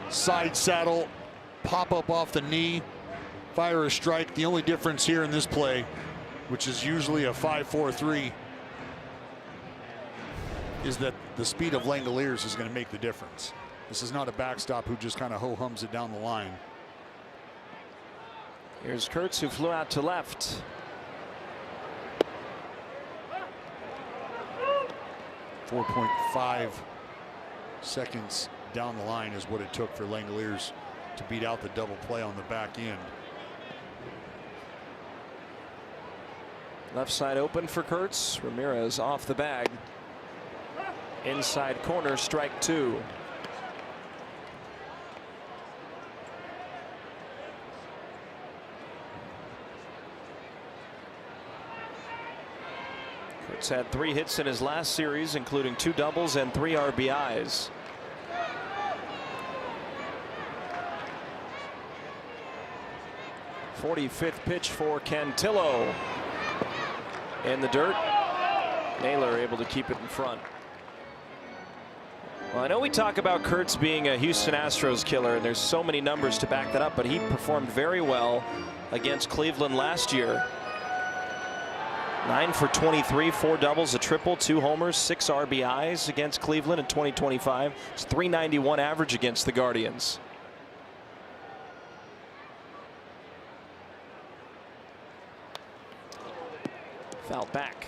side saddle, pop up off the knee, fire a strike. The only difference here in this play, which is usually a 5-4-3, is that the speed of Langoliers is going to make the difference. This is not a backstop who just kind of ho-hums it down the line. Here's Kurtz, who flew out to left. 4.5 seconds down the line is what it took for Langoliers to beat out the double play on the back end. Left side open for Kurtz. Ramirez off the bag. Inside corner, strike 2. Kurtz had 3 hits in his last series, including 2 doubles and 3 RBIs. .45th pitch for Cantillo. In the dirt. Naylor able to keep it in front. Well, I know we talk about Kurtz being a Houston Astros killer, and there's so many numbers to back that up, but he performed very well against Cleveland last year. 9 for 23, 4 doubles, a triple, 2 homers, 6 RBIs against Cleveland in 2025. It's .391 average against the Guardians. Foul back.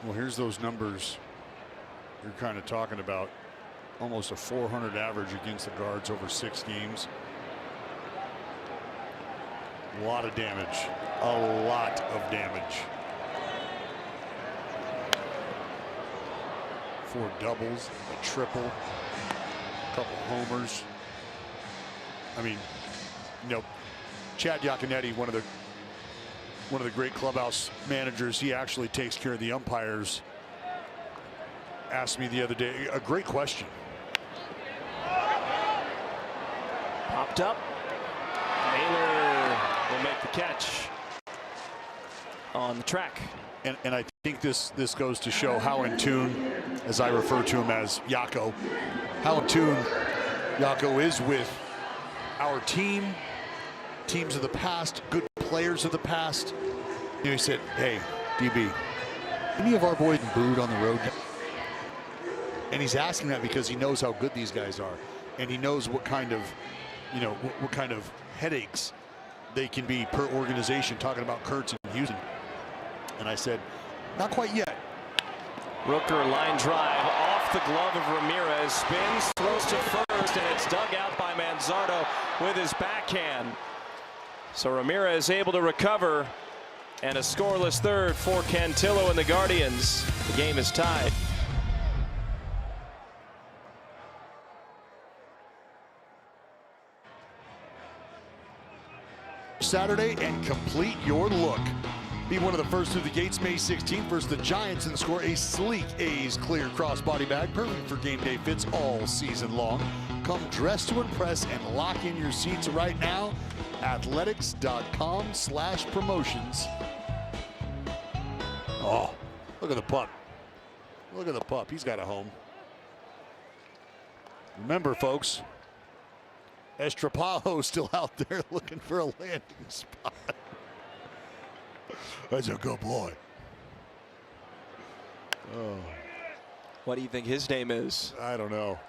Well, here's those numbers you're kind of talking about. Almost a .400 average against the Guards over 6 games. A lot of damage. A lot of damage. 4 doubles, a triple, a couple homers. I mean, you know, Chad Iaconetti, one of the great clubhouse managers, he actually takes care of the umpires, asked me the other day a great question. Popped up. Naylor will make the catch on the track. And I think this goes to show how in tune, as I refer to him as Yako, how in tune Yako is with our team, teams of the past, good players of the past. You know, he said, hey, DB, any of our boys booed on the road? And he's asking that because he knows how good these guys are. And he knows what kind of, you know, what kind of headaches they can be per organization, talking about Kurtz and Houston. And I said, not quite yet. Rooker line drive off the glove of Ramirez, spins, throws to first, and it's dug out by Manzardo with his backhand. So Ramirez able to recover, and a scoreless third for Cantillo and the Guardians. The game is tied. Saturday and complete your look. Be one of the first through the gates May 16th versus the Giants and score a sleek A's clear crossbody bag, perfect for game day fits all season long. Come dressed to impress and lock in your seats right now. Athletics.com/promotions. Oh, look at the pup. Look at the pup. He's got a home. Remember, folks, Estrapajo still out there looking for a landing spot. That's a good boy. Oh. What do you think his name is? I don't know.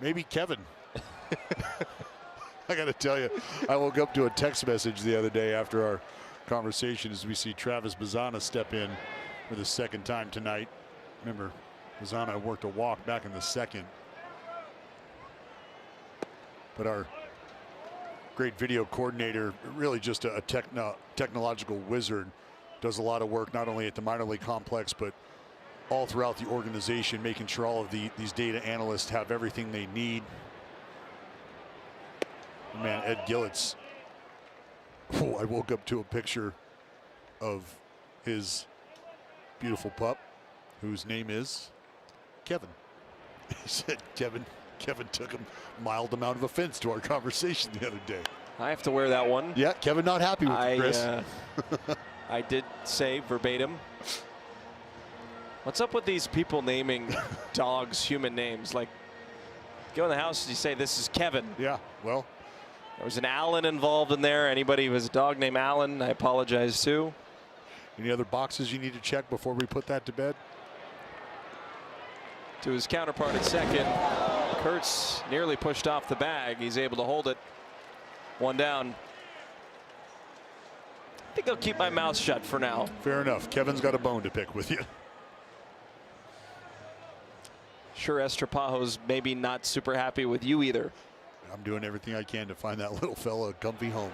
Maybe Kevin. I got to tell you, I woke up to a text message the other day after our conversation as we see Travis Bazzana step in for the second time tonight. Remember, Bazzana worked a walk back in the second. But our great video coordinator, really just a technological wizard, does a lot of work not only at the minor league complex but all throughout the organization, making sure all of these data analysts have everything they need. Man, Ed Gillett's, oh, I woke up to a picture of his beautiful pup whose name is Kevin. He said Kevin took a mild amount of offense to our conversation the other day. I have to wear that one. Yeah, Kevin not happy with you, Chris. I did say verbatim. What's up with these people naming dogs human names? Like, go in the house and you say, this is Kevin. Yeah, well. There was an Alan involved in there. Anybody who has a dog named Alan, I apologize too. Any other boxes you need to check before we put that to bed? To his counterpart at second. Kurtz nearly pushed off the bag. He's able to hold it. One down. I think I'll keep my mouth shut for now. Fair enough. Kevin's got a bone to pick with you. Sure, Estrapajo's maybe not super happy with you either. I'm doing everything I can to find that little fella a comfy home.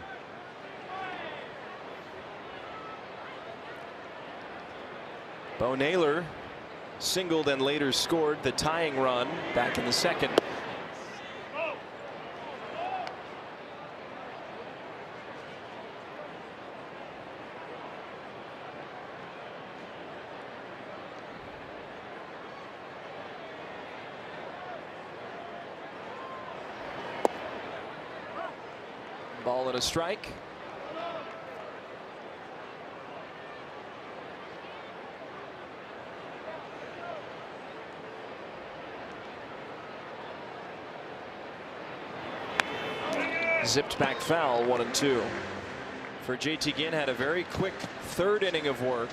Bo Naylor singled and later scored the tying run back in the second. Ball and a strike. Zipped back foul, 1-2. For JT Ginn, had a very quick third inning of work.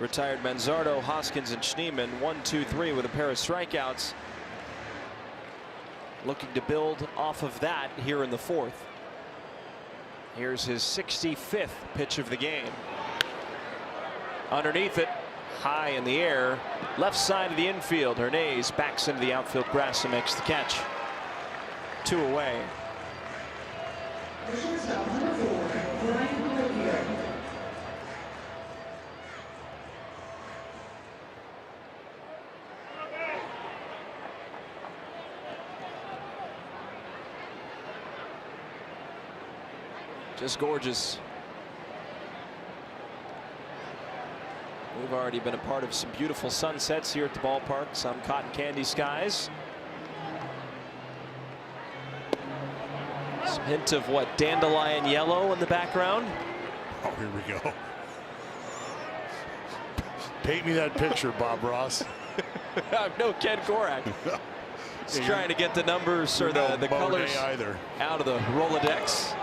Retired Manzardo, Hoskins, and Schneemann. 1-2-3 with a pair of strikeouts. Looking to build off of that here in the fourth. Here's his 65th pitch of the game. Underneath it, high in the air, left side of the infield. Hernandez backs into the outfield grass and makes the catch. 2 away. Just gorgeous. We've already been a part of some beautiful sunsets here at the ballpark, some cotton candy skies. Some hint of what, dandelion yellow in the background. Oh, here we go. Paint me that picture, Bob Ross. No Ken Korak. He's trying to get the numbers or the colors either. out of the Rolodex.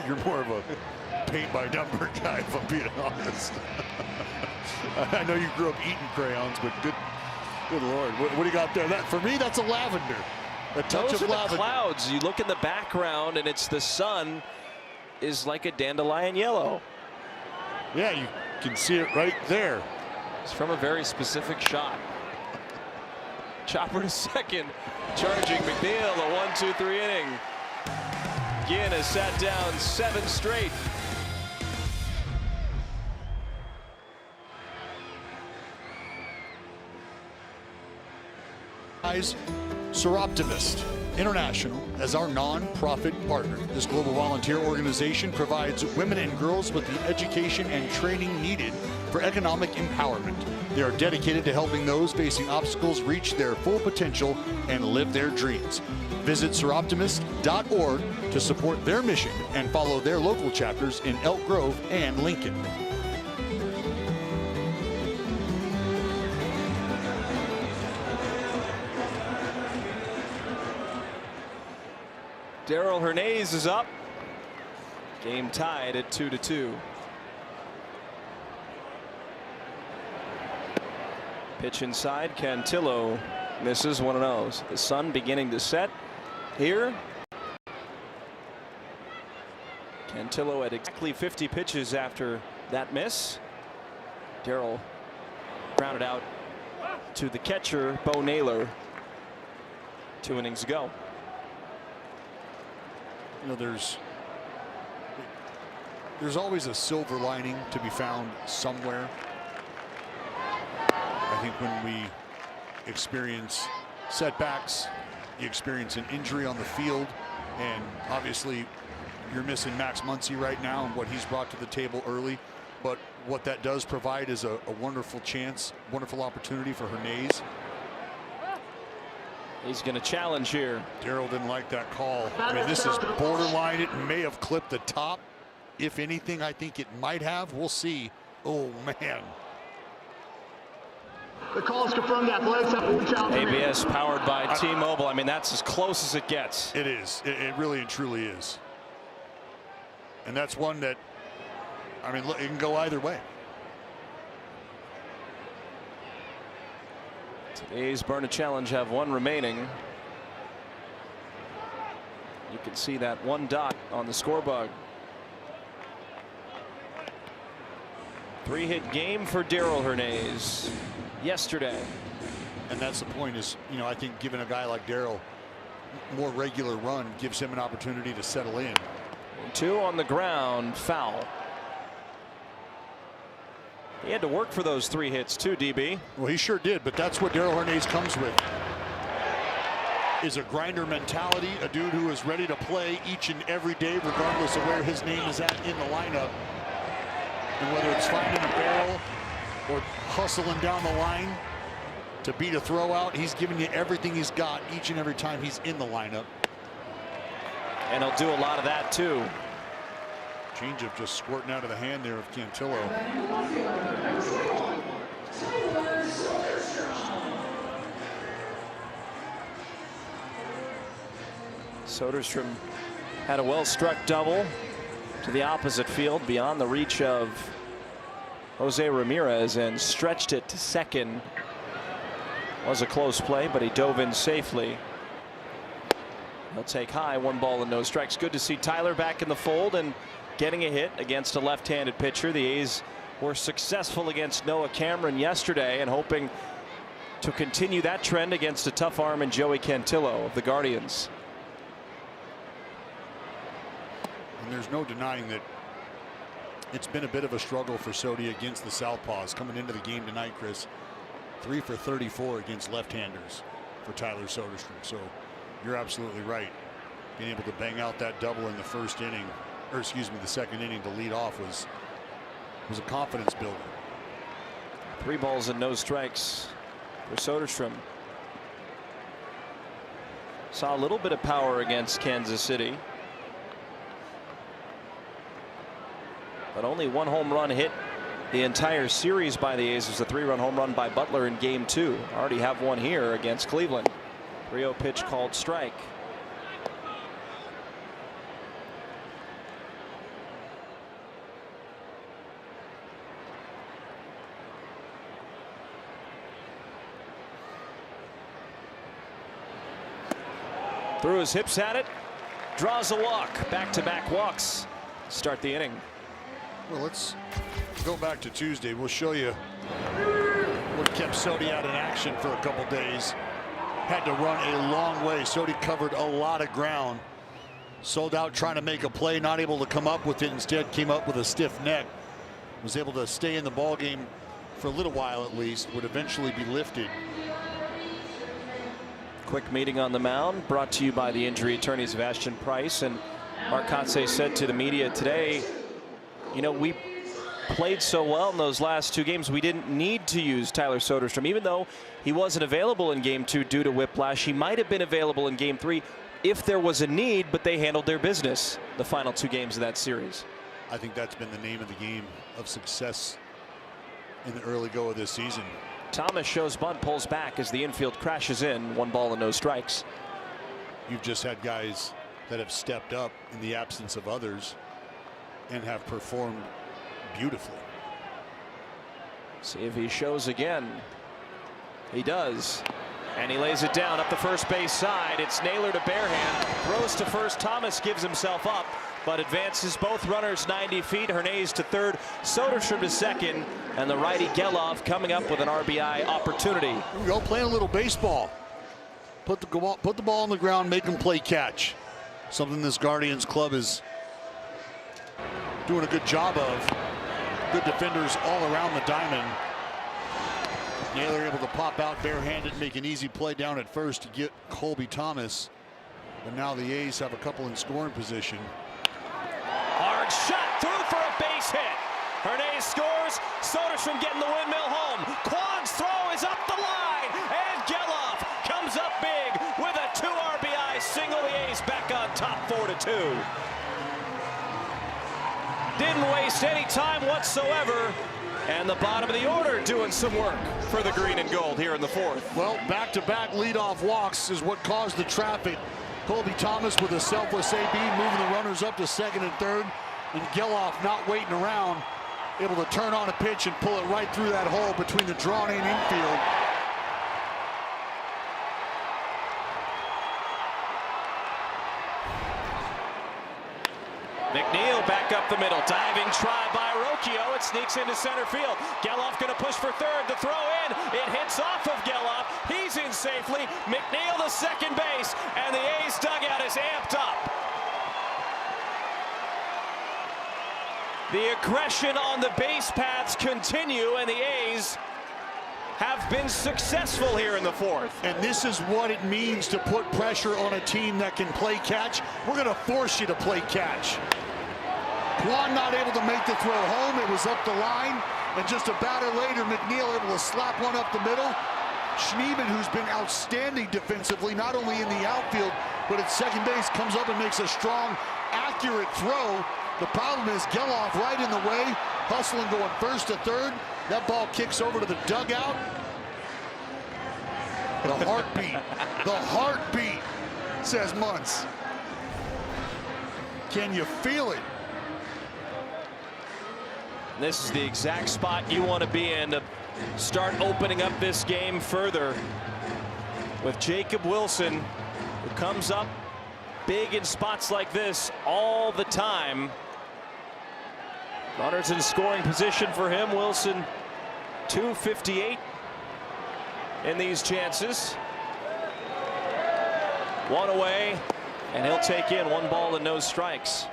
You're more of a paint by number guy, if I'm being honest. I know you grew up eating crayons, but good Lord, what do you got there? That for me, that's a lavender. A touch Those of are lavender. the clouds. You look in the background, and it's the sun is like a dandelion yellow. Yeah, you can see it right there. It's from a very specific shot. Chopper to second, charging McNeil, a 1-2-3 inning. Ginn has sat down 7 straight. Seroptimist International as our non-profit partner. This global volunteer organization provides women and girls with the education and training needed for economic empowerment. They are dedicated to helping those facing obstacles reach their full potential and live their dreams. Visit seroptimist.org to support their mission and follow their local chapters in Elk Grove and Lincoln. Darrell Hernandez is up. Game tied at 2-2. Pitch inside. Cantillo misses 1-0. The sun beginning to set here. Cantillo at exactly 50 pitches after that miss. Darrell grounded out to the catcher, Bo Naylor. 2 innings ago. You know, there's always a silver lining to be found somewhere. I think when we experience setbacks, you experience an injury on the field, and obviously you're missing Max Muncy right now and what he's brought to the table early. But what that does provide is a wonderful chance, wonderful opportunity for Hernandez. He's going to challenge here. Darrell didn't like that call. I mean, this is borderline. It may have clipped the top. If anything, I think it might have. We'll see. Oh, man. The call is confirmed. Athletics have to reach out. ABS powered by T-Mobile. I mean, that's as close as it gets. It is. It really and truly is. And that's one that, I mean, look, it can go either way. Today's Burn a Challenge have 1 remaining. You can see that 1 dot on the scoreboard. 3-hit game for Darrell Hernandez yesterday. And that's the point is, you know, I think giving a guy like Darrell more regular run gives him an opportunity to settle in. 2 on the ground, foul. He had to work for those 3 hits too, DB. Well, he sure did, but that's what Darrell Hernandez comes with. Is a grinder mentality, a dude who is ready to play each and every day, regardless of where his name is at in the lineup. And whether it's finding a barrel or hustling down the line to beat a throw out, he's giving you everything he's got each and every time he's in the lineup. And he'll do a lot of that too. Changeup just squirting out of the hand there of Cantillo. Soderstrom had a well-struck double to the opposite field beyond the reach of Jose Ramirez and stretched it to second. Was a close play, but he dove in safely. He'll take high, 1 ball and no strikes. Good to see Tyler back in the fold and getting a hit against a left-handed pitcher. The A's were successful against Noah Cameron yesterday and hoping to continue that trend against a tough arm in Joey Cantillo of the Guardians. And there's no denying that it's been a bit of a struggle for Sodi against the Southpaws coming into the game tonight, Chris. 3 for 34 against left-handers for Tyler Soderstrom. So you're absolutely right. Being able to bang out that double in the first inning, or excuse me, the second inning to lead off was a confidence builder. 3 balls and no strikes for Soderstrom. Saw a little bit of power against Kansas City, but only one home run hit the entire series by the A's. Was a 3-run home run by Butler in game 2. Already have one here against Cleveland. 3-0 pitch called strike. Through his hips at it, draws a walk. Back-to-back walks start the inning. Well, let's go back to Tuesday. We'll show you what kept Sodi out in action for a couple days. Had to run a long way. Sodi covered a lot of ground. Sold out trying to make a play, not able to come up with it. Instead came up with a stiff neck. Was able to stay in the ball game for a little while at least. Would eventually be lifted. Quick meeting on the mound brought to you by the injury attorneys of Ashton Price. And Mark Kotsay said to the media today, you know, we played so well in those last 2 games, we didn't need to use Tyler Soderstrom. Even though he wasn't available in game 2 due to whiplash, he might have been available in game 3 if there was a need, but they handled their business the final 2 games of that series. I think that's been the name of the game of success in the early go of this season. Thomas shows bunt, pulls back as the infield crashes in. 1 ball and no strikes. You've just had guys that have stepped up in the absence of others and have performed beautifully. See if he shows again. He does. And he lays it down up the first base side. It's Naylor to Barehand. Throws to first. Thomas gives himself up, but advances both runners 90 feet. Hernandez to third. Soderstrom to second. And the righty Geloff coming up with an RBI opportunity. Here we go, playing a little baseball. Put the ball on the ground, make them play catch. Something this Guardians club is doing a good job of. Good defenders all around the diamond. Naylor able to pop out barehanded, make an easy play down at first to get Colby Thomas. But now the A's have a couple in scoring position. Hard shot through for a base hit. Hernandez scores. Soderstrom getting the windmill home. Kwan's throw is up the line, and Geloff comes up big with a 2 RBI single. The A's back on top 4-2. Didn't waste any time whatsoever. And the bottom of the order doing some work for the green and gold here in the 4th. Well, back-to-back leadoff walks is what caused the traffic. Colby Thomas with a selfless AB, moving the runners up to second and third. And Geloff not waiting around, able to turn on a pitch and pull it right through that hole between the drawn-in infield. McNeil back up the middle. Diving try by Rocchio. It sneaks into center field. Geloff going to push for third. The throw in. It hits off of Geloff. He's in safely. McNeil to second base. And the A's dugout is amped up. The aggression on the base paths continue, and the A's have been successful here in the 4th. And this is what it means to put pressure on a team that can play catch. We're going to force you to play catch. Kwan not able to make the throw home. It was up the line. And just a batter later, McNeil able to slap one up the middle. Schneeman, who's been outstanding defensively, not only in the outfield, but at second base, comes up and makes a strong, accurate throw. The problem is Geloff right in the way, hustling going first to third. That ball kicks over to the dugout. The heartbeat, says Muntz. Can you feel it? This is the exact spot you want to be in to start opening up this game further with Jacob Wilson, who comes up big in spots like this all the time. Runners in scoring position for him. Wilson, 258 in these chances. 1 away, and he'll take in 1 ball and no strikes.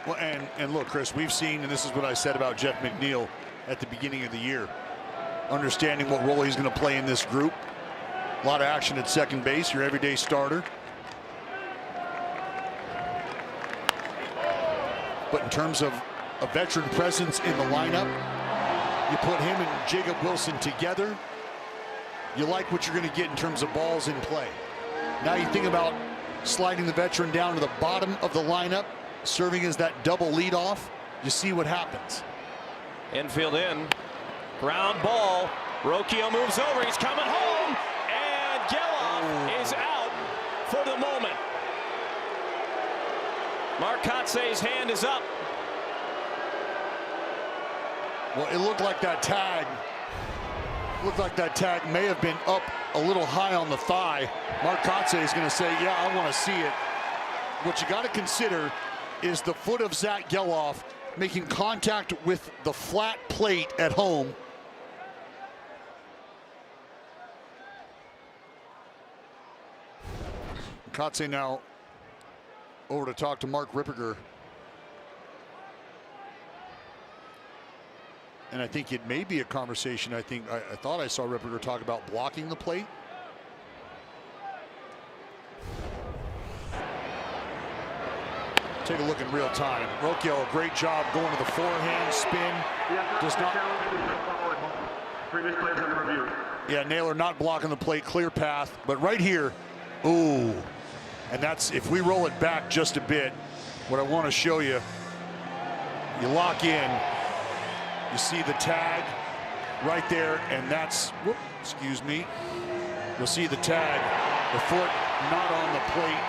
Well, and look, Chris, we've seen, and this is what I said about Jeff McNeil at the beginning of the year, understanding what role he's going to play in this group. A lot of action at second base, your everyday starter. But in terms of a veteran presence in the lineup, you put him and Jacob Wilson together, you like what you're going to get in terms of balls in play. Now you think about sliding the veteran down to the bottom of the lineup, serving as that double leadoff. You see what happens. Infield in. Ground ball. Rocchio moves over. He's coming home. And Geloff is out for the moment. Marcotze's hand is up. Well, it looked like that tag. May have been up a little high on the thigh. Marcotze is going to say, yeah, I want to see it. What you got to consider is the foot of Zach Geloff making contact with the flat plate at home. Marcotze now over to talk to Mark Ripperger. And I think it may be a conversation. I thought I saw Ripperger talk about blocking the plate. Take a look in real time. Rocchio, a great job going to the forehand spin. Does not. Previous players under review. Yeah, Naylor not blocking the plate, clear path. But right here, ooh. And that's, if we roll it back just a bit, what I want to show you, you lock in. You see the tag right there, and that's, whoop, excuse me. You'll see the tag, the foot not on the plate.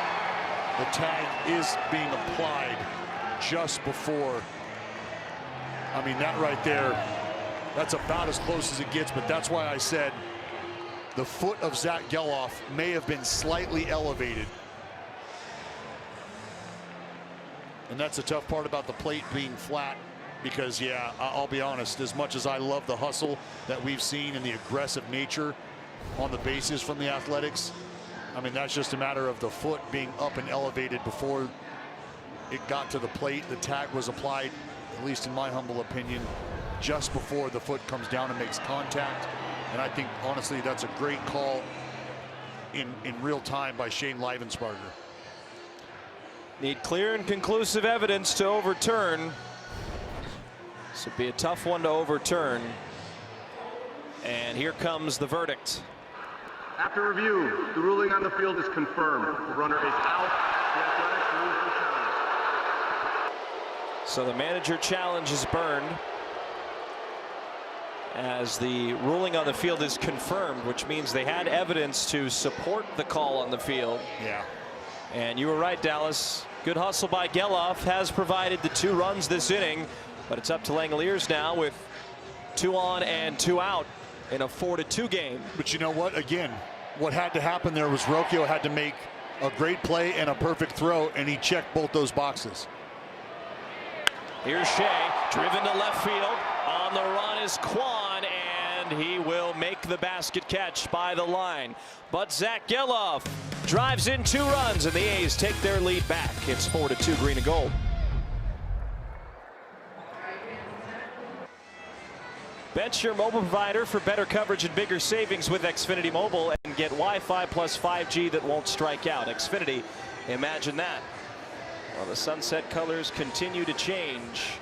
The tag is being applied just before. I mean, that right there, that's about as close as it gets, but that's why I said the foot of Zach Geloff may have been slightly elevated. And that's the tough part about the plate being flat. Because, yeah, I'll be honest, as much as I love the hustle that we've seen and the aggressive nature on the bases from the Athletics, I mean, that's just a matter of the foot being up and elevated before it got to the plate. The tag was applied, at least in my humble opinion, just before the foot comes down and makes contact. And I think, honestly, that's a great call in real time by Shane Livensparger. Need clear and conclusive evidence to overturn. This would be a tough one to overturn. And here comes the verdict. After review, the ruling on the field is confirmed. The runner is out. The Athletics lose the challenge. So the manager challenge is burned as the ruling on the field is confirmed, which means they had evidence to support the call on the field. Yeah. And you were right, Dallas. Good hustle by Geloff has provided the 2 runs this inning. But it's up to Langoliers now with 2 on and 2 out in a 4-2 game. But you know what? Again, what had to happen there was Rocchio had to make a great play and a perfect throw, and he checked both those boxes. Here's Shea, driven to left field. On the run is Quan, and he will make the basket catch by the line. But Zach Geloff drives in 2 runs, and the A's take their lead back. It's 4-2 green and gold. Bench your mobile provider for better coverage and bigger savings with Xfinity Mobile and get Wi-Fi plus 5G that won't strike out. Xfinity, imagine that. Well, the sunset colors continue to change.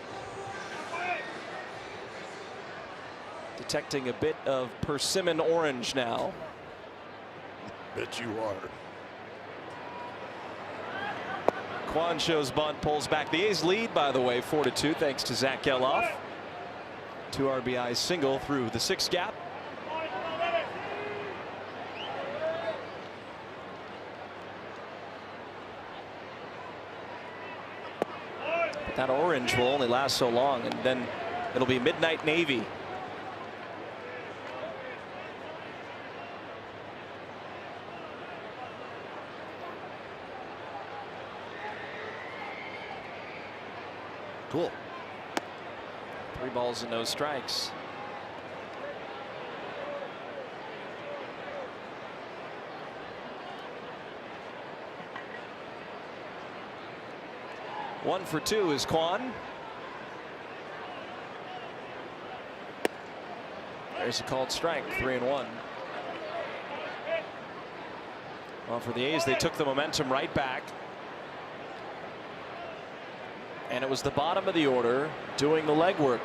Detecting a bit of persimmon orange now. Bet you are. Quan shows bunt, pulls back. The A's lead, by the way, 4-2, thanks to Zach Geloff. 2 RBI single through the 6th gap. But that orange will only last so long, and then it'll be midnight navy. Cool. 3 balls and no strikes. One for 2 is Quan. There's a called strike, 3-1. Well, for the A's, they took the momentum right back. And it was the bottom of the order doing the legwork.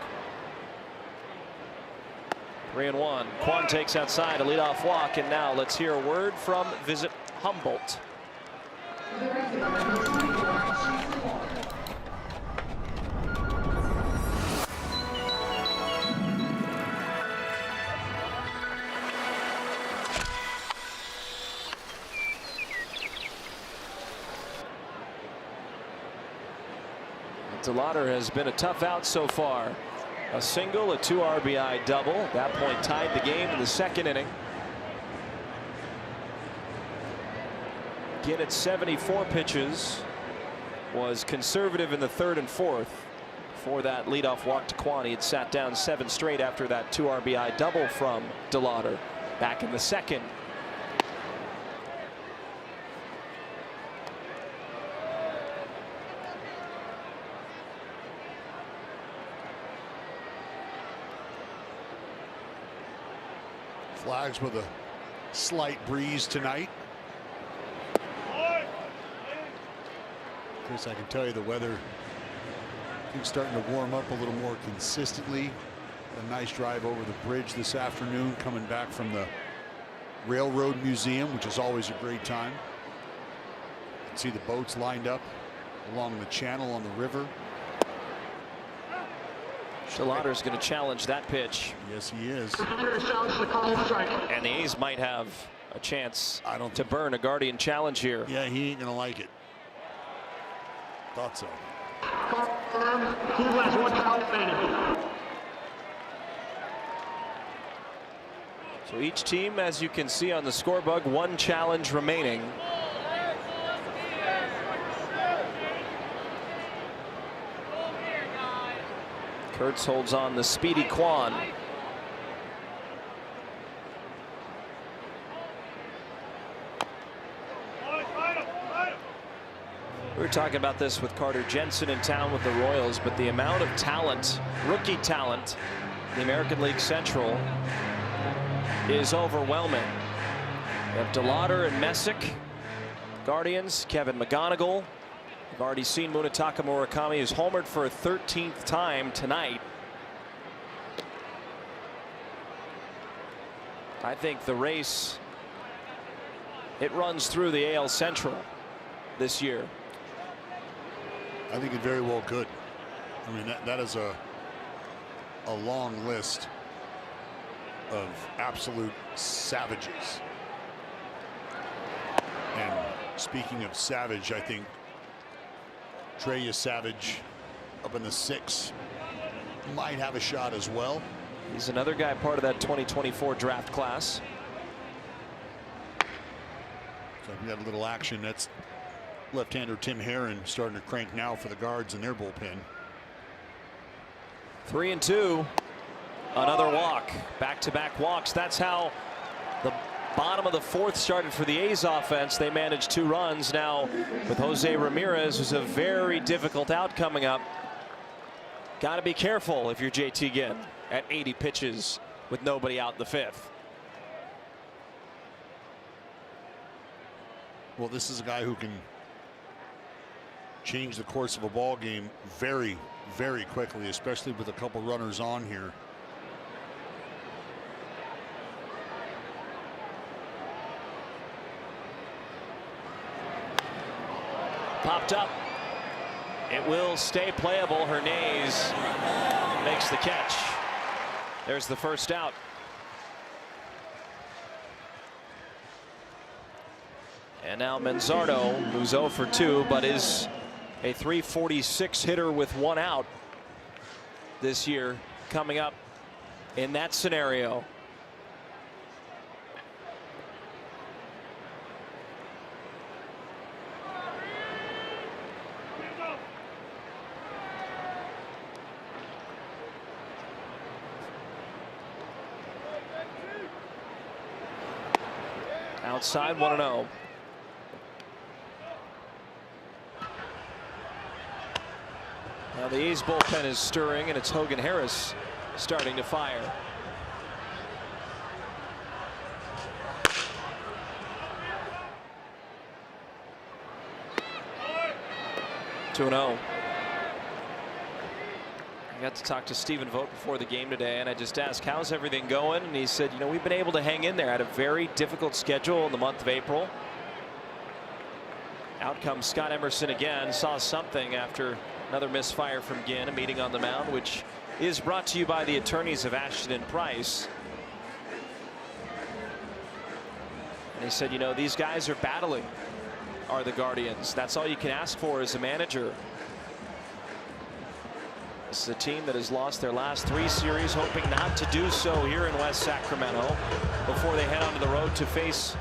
3-1. Quan takes outside a leadoff walk, and now let's hear a word from Visit Humboldt. DeLauder has been a tough out so far. A single, a 2 RBI double. That point tied the game in the second inning. Ginn at 74 pitches was conservative in the third and fourth. For that leadoff walk to Quan, he had sat down 7 straight after that 2 RBI double from DeLauder back in the second. Flags with a slight breeze tonight. Chris, I can tell you the weather is starting to warm up a little more consistently. A nice drive over the bridge this afternoon coming back from the Railroad Museum, which is always a great time. You can see the boats lined up along the channel on the river. DeLauder's going to challenge that pitch. Yes, he is. And the A's might have a chance to burn a Guardian challenge here. Yeah, he ain't going to like it. Thought so. So each team, as you can see on the scoreboard, 1 challenge remaining. Kurtz holds on the speedy Quan. We were talking about this with Carter Jensen in town with the Royals, but the amount of talent, rookie talent, the American League Central is overwhelming. We have DeLauder and Messick, Guardians, Kevin McGonigal. We've already seen Munetaka Murakami is homered for a 13th time tonight. I think the race, it runs through the AL Central this year. I think it very well could. I mean, that is a long list of absolute savages. And speaking of savage, I think Treya Savage up in the 6 might have a shot as well. He's another guy part of that 2024 draft class. So we got a little action. That's left-hander Tim Herron starting to crank now for the Guards in their bullpen. 3-2. Another walk. Back-to-back walks. That's how the bottom of the 4th started for the A's offense. They managed 2 runs. Now with Jose Ramirez, who's a very difficult out coming up. Got to be careful if you're JT Ginn at 80 pitches with nobody out in the 5th. Well, this is a guy who can change the course of a ball game very, very quickly, especially with a couple runners on here. Popped up. It will stay playable. Hernandez makes the catch. There's the first out. And now Manzardo, who's 0 for 2, but is a .346 hitter with 1 out this year, coming up in that scenario. Outside, 1-0. Now the A's bullpen is stirring, and it's Hogan Harris starting to fire. (2-0). I got to talk to Stephen Vogt before the game today, and I just asked, how's everything going? And he said, you know, we've been able to hang in there. Had a very difficult schedule in the month of April. Out comes Scott Emerson again. Saw something after another misfire from Ginn. A meeting on the mound, which is brought to you by the attorneys of Ashton and Price. And he said, you know, these guys are battling, are the Guardians. That's all you can ask for as a manager. This is a team that has lost their last 3 series, hoping not to do so here in West Sacramento before they head onto the road to face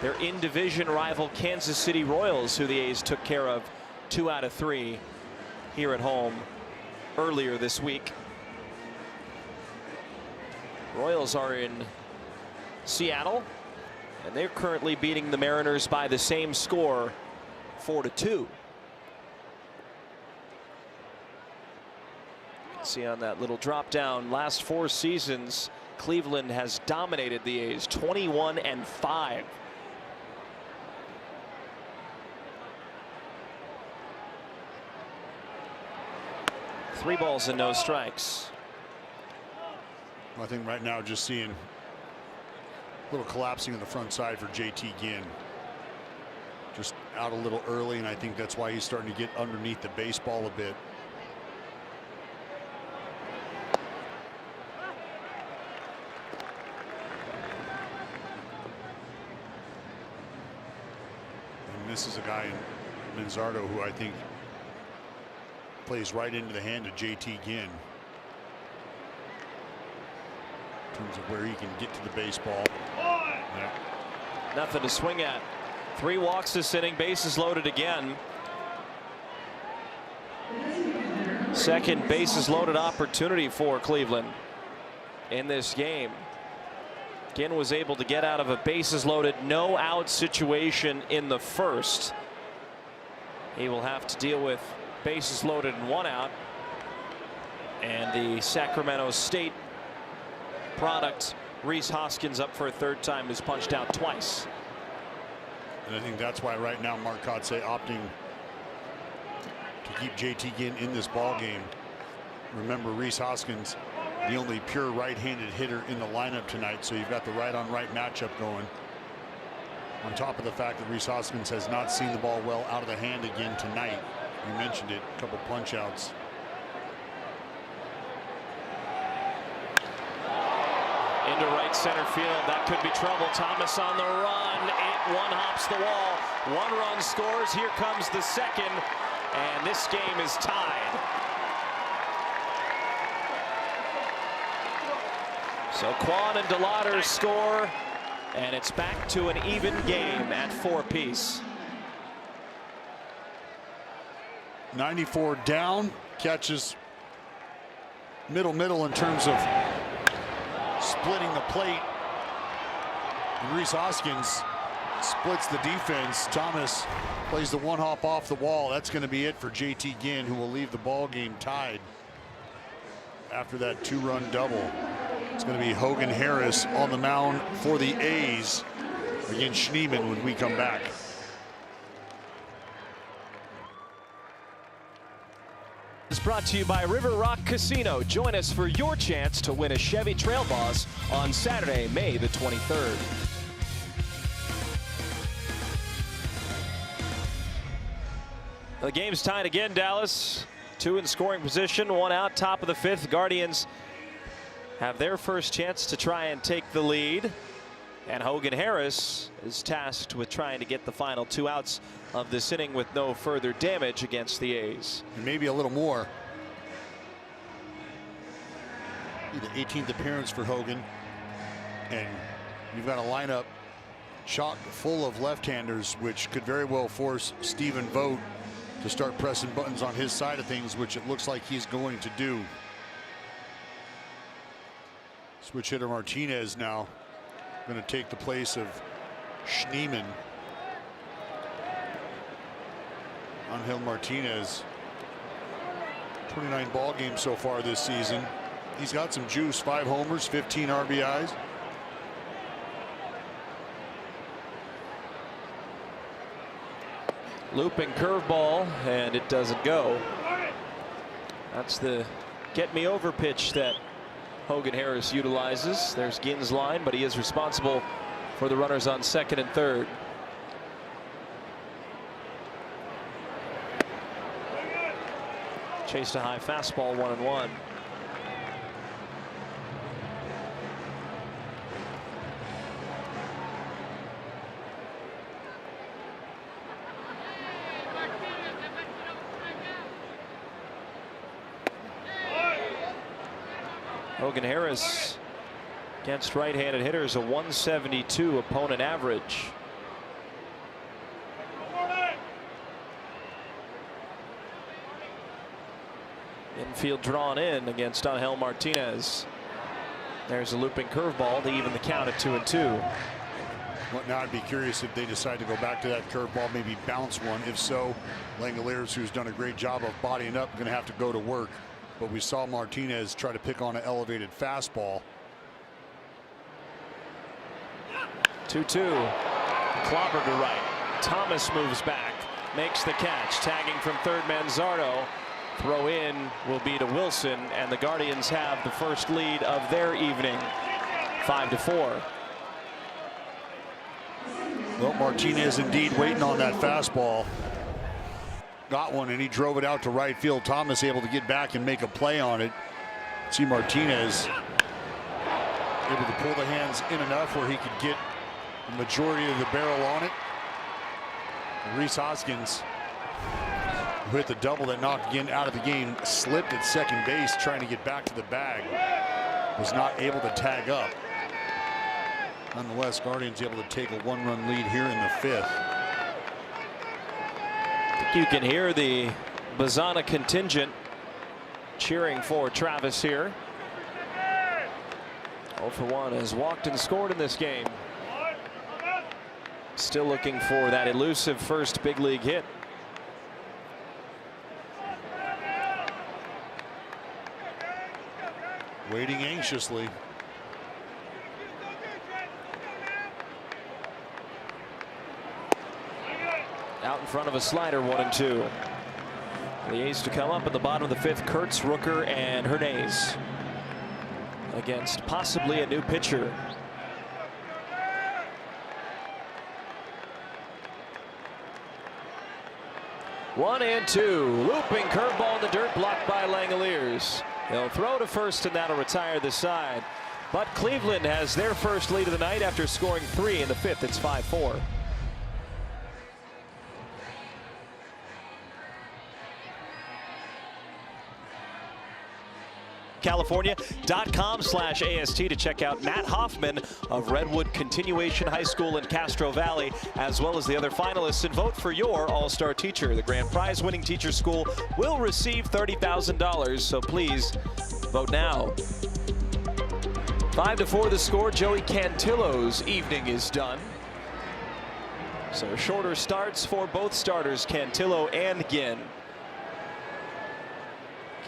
their in-division rival Kansas City Royals, who the A's took care of 2 out of 3 here at home earlier this week. Royals are in Seattle, and they're currently beating the Mariners by the same score, 4-2. See on that little drop down, last 4 seasons Cleveland has dominated the A's 21-5. Three balls and no strikes. I think right now just seeing a little collapsing on the front side for JT Ginn. Just out a little early, and I think that's why he's starting to get underneath the baseball a bit. This is a guy in Manzardo who I think plays right into the hand of JT Ginn in terms of where he can get to the baseball. Yeah. Nothing to swing at. 3 walks this inning, bases loaded again. Second bases loaded opportunity for Cleveland in this game. Ginn was able to get out of a bases loaded, no out situation in the first. He will have to deal with bases loaded and 1 out. And the Sacramento State product, Rhys Hoskins, up for a 3rd time, has punched out twice. And I think that's why right now Mark Kotsay opting to keep JT Ginn in this ball game. Remember, Rhys Hoskins, the only pure right-handed hitter in the lineup tonight, so you've got the right-on-right matchup going. On top of the fact that Rhys Hoskins has not seen the ball well out of the hand again tonight. You mentioned it, a couple punch outs. Into right center field, that could be trouble. Thomas on the run, 8-1 hops the wall. 1 run scores, here comes the second, and this game is tied. So Quan and DeLauder score, and it's back to an even game at 4 apiece. 94 down, catches middle in terms of splitting the plate. And Rhys Hoskins splits the defense. Thomas plays the 1 hop off the wall. That's going to be it for JT Ginn, who will leave the ball game tied after that 2-run double. It's going to be Hogan Harris on the mound for the A's against Schneemann when we come back. It's brought to you by River Rock Casino. Join us for your chance to win a Chevy Trail Boss on Saturday, May the 23rd. The game's tied again, Dallas. 2 in scoring position, 1 out, top of the 5th. Guardians have their first chance to try and take the lead. And Hogan Harris is tasked with trying to get the final 2 outs of this inning with no further damage against the A's. And maybe a little more. The 18th appearance for Hogan. And you've got a lineup chock full of left-handers, which could very well force Stephen Vogt to start pressing buttons on his side of things, which it looks like he's going to do. Switch hitter Martinez now going to take the place of Schneemann. Angel Martinez, 29 ball games so far this season. He's got some juice, 5 homers, 15 RBIs. Looping curveball, and it doesn't go. That's the get me over pitch that Hogan Harris utilizes. There's Ginn's line, but he is responsible for the runners on 2nd and 3rd. Chased a high fastball, 1-1. Hogan Harris against right-handed hitters, a 172 opponent average. Infield drawn in against Angel Martinez. There's a looping curveball to even the count at 2-2. Well, now I'd be curious if they decide to go back to that curveball, maybe bounce one. If so, Langoliers, who's done a great job of bodying up, going to have to go to work. But we saw Martinez try to pick on an elevated fastball. 2-2. Clobber to right. Thomas moves back, makes the catch, tagging from third Manzardo. Throw in will be to Wilson, and the Guardians have the first lead of their evening, 5-4. Well, Martinez indeed waiting on that fastball. Got one, and he drove it out to right field. Thomas able to get back and make a play on it. See Martinez able to pull the hands in enough where he could get the majority of the barrel on it. Rhys Hoskins, who hit the double that knocked again out of the game, slipped at second base trying to get back to the bag. Was not able to tag up. Nonetheless, Guardians able to take a one-run lead here in the fifth. You can hear the Bazana contingent cheering for Travis here. 0 for 1 has walked and scored in this game. Still looking for that elusive first big league hit. Waiting anxiously. Out in front of a slider, 1-2. The A's to come up at the bottom of the fifth. Kurtz, Rooker, and Hernandez against possibly a new pitcher. One and two. Looping curveball in the dirt, blocked by Langoliers. They'll throw to first, and that'll retire this side. But Cleveland has their first lead of the night after scoring 3 in the fifth. It's 5-4. California.com/AST to check out Matt Hoffman of Redwood Continuation High School in Castro Valley, as well as the other finalists, and vote for your all-star teacher. The grand prize winning teacher school will receive $30,000, so please vote now. 5-4 the score. Joey Cantillo's evening is done. So shorter starts for both starters, Cantillo and Ginn.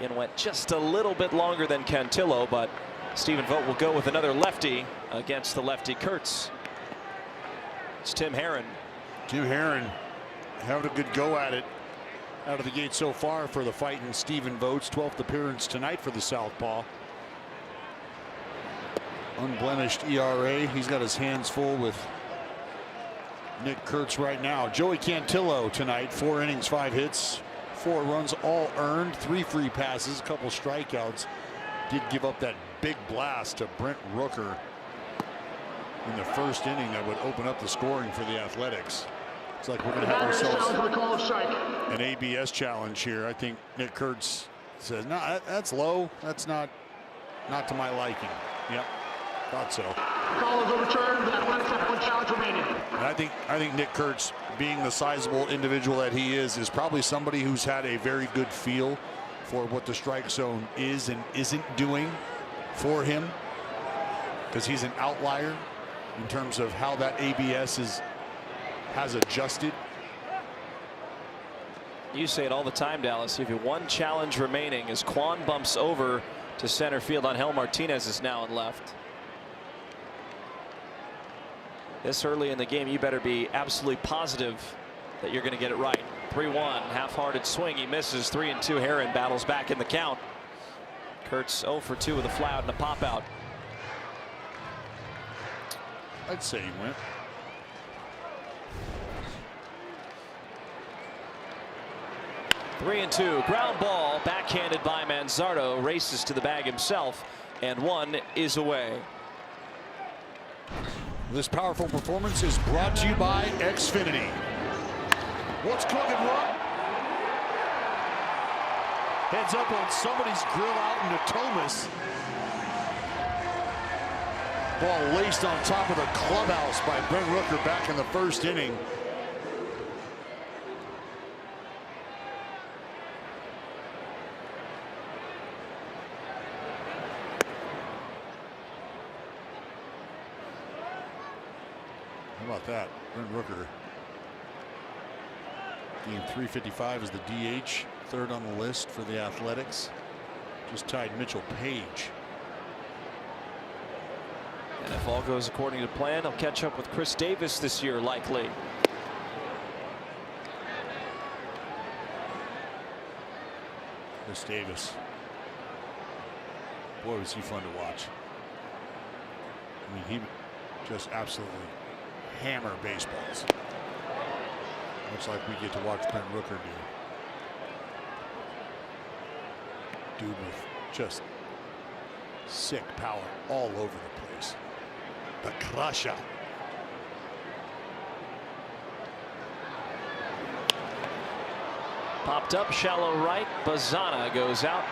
Ginn went just a little bit longer than Cantillo, but Stephen Vogt will go with another lefty against the lefty Kurtz. It's Tim Herron. Tim Herron having a good go at it out of the gate so far for the fighting Stephen Vogt's 12th appearance tonight for the Southpaw. Unblemished ERA. He's got his hands full with Nick Kurtz right now. Joey Cantillo tonight, 4 innings, 5 hits, 4 runs, all earned, 3 free passes, a couple strikeouts. Did give up that big blast to Brent Rooker in the first inning that would open up the scoring for the Athletics. It's like we're going to have ourselves an ABS challenge here. I think Nick Kurtz says, no, that's low. That's not to my liking. Yep, thought so. Call is overturned. The Athletics have 1 challenge remaining. And I think Nick Kurtz, being the sizable individual that he is probably somebody who's had a very good feel for what the strike zone is and isn't doing for him, because he's an outlier in terms of how that ABS has adjusted. You say it all the time, Dallas. You have 1 challenge remaining as Quan bumps over to center field. Angel Martinez is now in left. This early in the game, you better be absolutely positive that you're going to get it right. 3-1, half-hearted swing. He misses. 3-2. Herron battles back in the count. Kurtz 0 for 2 with a fly out and a pop out. I'd say he went. 3-2. Ground ball, backhanded by Manzardo. Races to the bag himself, and one is away. This powerful performance is brought to you by Xfinity. What's cooking, what? Heads up on somebody's grill out in Natomas. Ball laced on top of the clubhouse by Brent Rooker back in the first inning. How about that? Brent Rooker. Game 355 is the DH, third on the list for the Athletics. Just tied Mitchell Page. And if all goes according to plan, he'll catch up with Chris Davis this year, likely. Chris Davis. Boy, was he fun to watch. I mean, he just absolutely hammer baseballs. Looks like we get to watch Brent Rooker do. Dude with just sick power all over the place. The crusher. Popped up, shallow right. Bazana goes out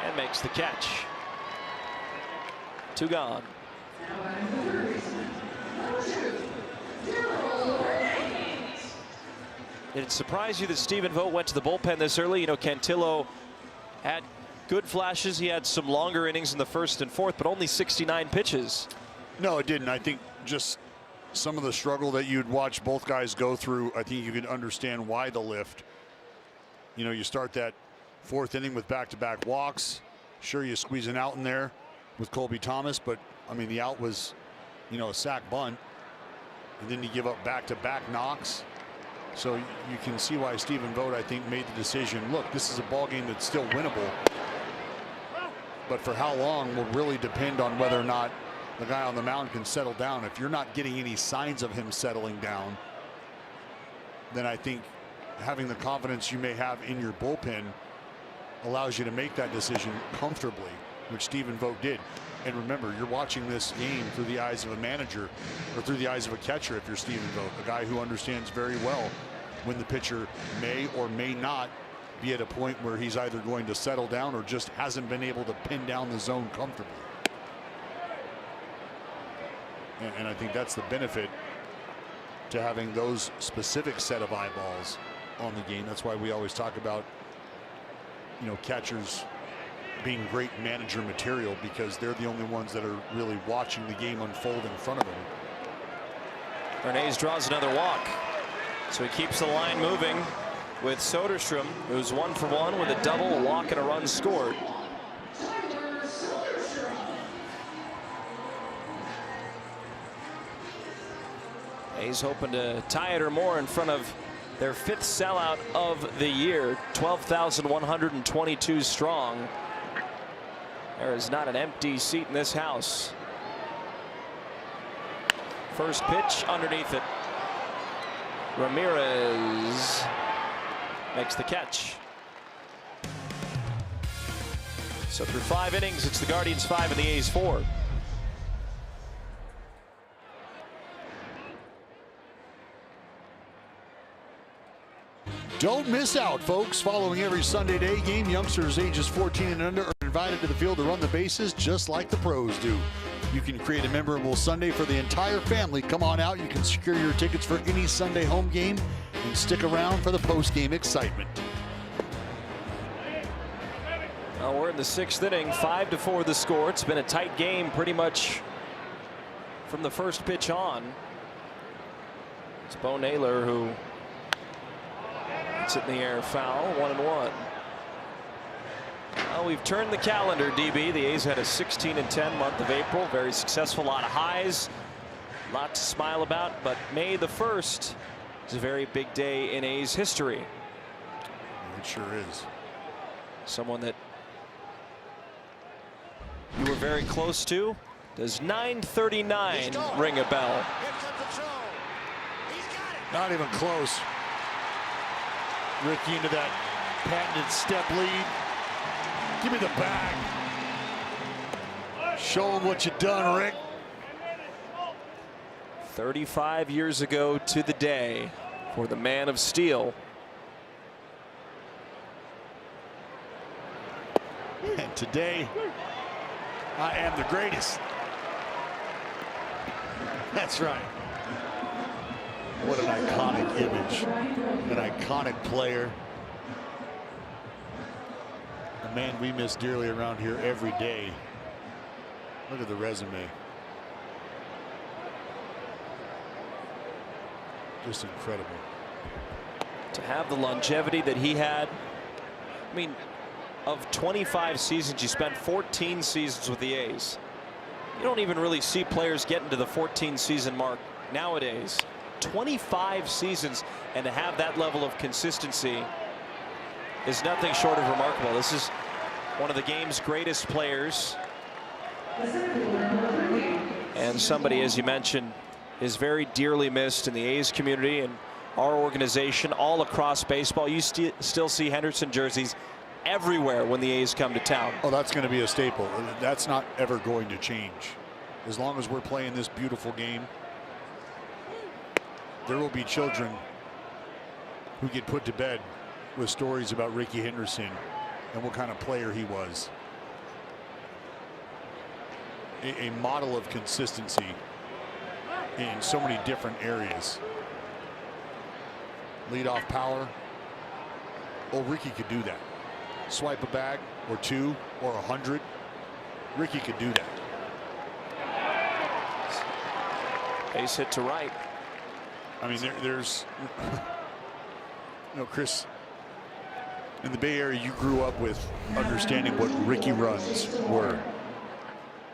and makes the catch. 2 gone. Did it surprise you that Stephen Vogt went to the bullpen this early? You know, Cantillo had good flashes. He had some longer innings in the first and fourth, but only 69 pitches. No, it didn't. I think just some of the struggle that you'd watch both guys go through, I think you could understand why the lift. You know, you start that fourth inning with back-to-back walks. Sure, you squeeze an out in there with Colby Thomas, but I mean, the out was, you know, a sac bunt. And then you give up back-to-back knocks. So you can see why Stephen Vogt, I think, made the decision. Look, this is a ball game that's still winnable, but for how long will really depend on whether or not the guy on the mound can settle down. If you're not getting any signs of him settling down, then I think having the confidence you may have in your bullpen allows you to make that decision comfortably, which Stephen Vogt did. And remember, you're watching this game through the eyes of a manager or through the eyes of a catcher if you're Stephen Vogt, a guy who understands very well when the pitcher may or may not be at a point where he's either going to settle down or just hasn't been able to pin down the zone comfortably. And I think that's the benefit to having those specific set of eyeballs on the game. That's why we always talk about, you know, catchers being great manager material, because they're the only ones that are really watching the game unfold in front of them. Bernays draws another walk, so he keeps the line moving with Soderstrom, who's 1 for 1 with a double, a walk, and a run scored. A's hoping to tie it or more in front of their 5th sellout of the year, 12,122 strong. There is not an empty seat in this house. First pitch underneath it. Ramirez makes the catch. So through 5 innings, it's the Guardians 5 and the A's 4. Don't miss out, folks. Following every Sunday day game, youngsters ages 14 and under are invited to the field to run the bases just like the pros do. You can create a memorable Sunday for the entire family. Come on out. You can secure your tickets for any Sunday home game and stick around for the post-game excitement. Well, we're in the 6th inning, 5-4 the score. It's been a tight game pretty much from the first pitch on. It's Bo Naylor who hits it in the air, foul, 1-1. Well, we've turned the calendar, DB. The A's had a 16-10 month of April. Very successful, a lot of highs, a lot to smile about. But May the 1st is a very big day in A's history. It sure is. Someone that you were very close to. Does 939 ring a bell? Not even close. Ricky into that patented step lead. Give me the bag. Show them what you done, Rick. 35 years ago to the day for the man of steel. And today, I am the greatest. That's right. What an iconic image. An iconic player. A man we miss dearly around here every day. Look at the resume. Just incredible. To have the longevity that he had. I mean, of 25 seasons, you spent 14 seasons with the A's. You don't even really see players getting to the 14-season mark nowadays. 25 seasons, and to have that level of consistency is nothing short of remarkable. This is one of the game's greatest players. And somebody, as you mentioned, is very dearly missed in the A's community and our organization all across baseball. You still see Henderson jerseys everywhere when the A's come to town. Oh, that's going to be a staple. That's not ever going to change. As long as we're playing this beautiful game, there will be children who get put to bed with stories about Rickey Henderson and what kind of player he was. A model of consistency in so many different areas. Leadoff power. Oh, Rickey could do that. Swipe a bag or two or 100. Rickey could do that. Base hit to right. I mean, there's, you know, Chris, in the Bay Area, you grew up with understanding what Rickey runs were.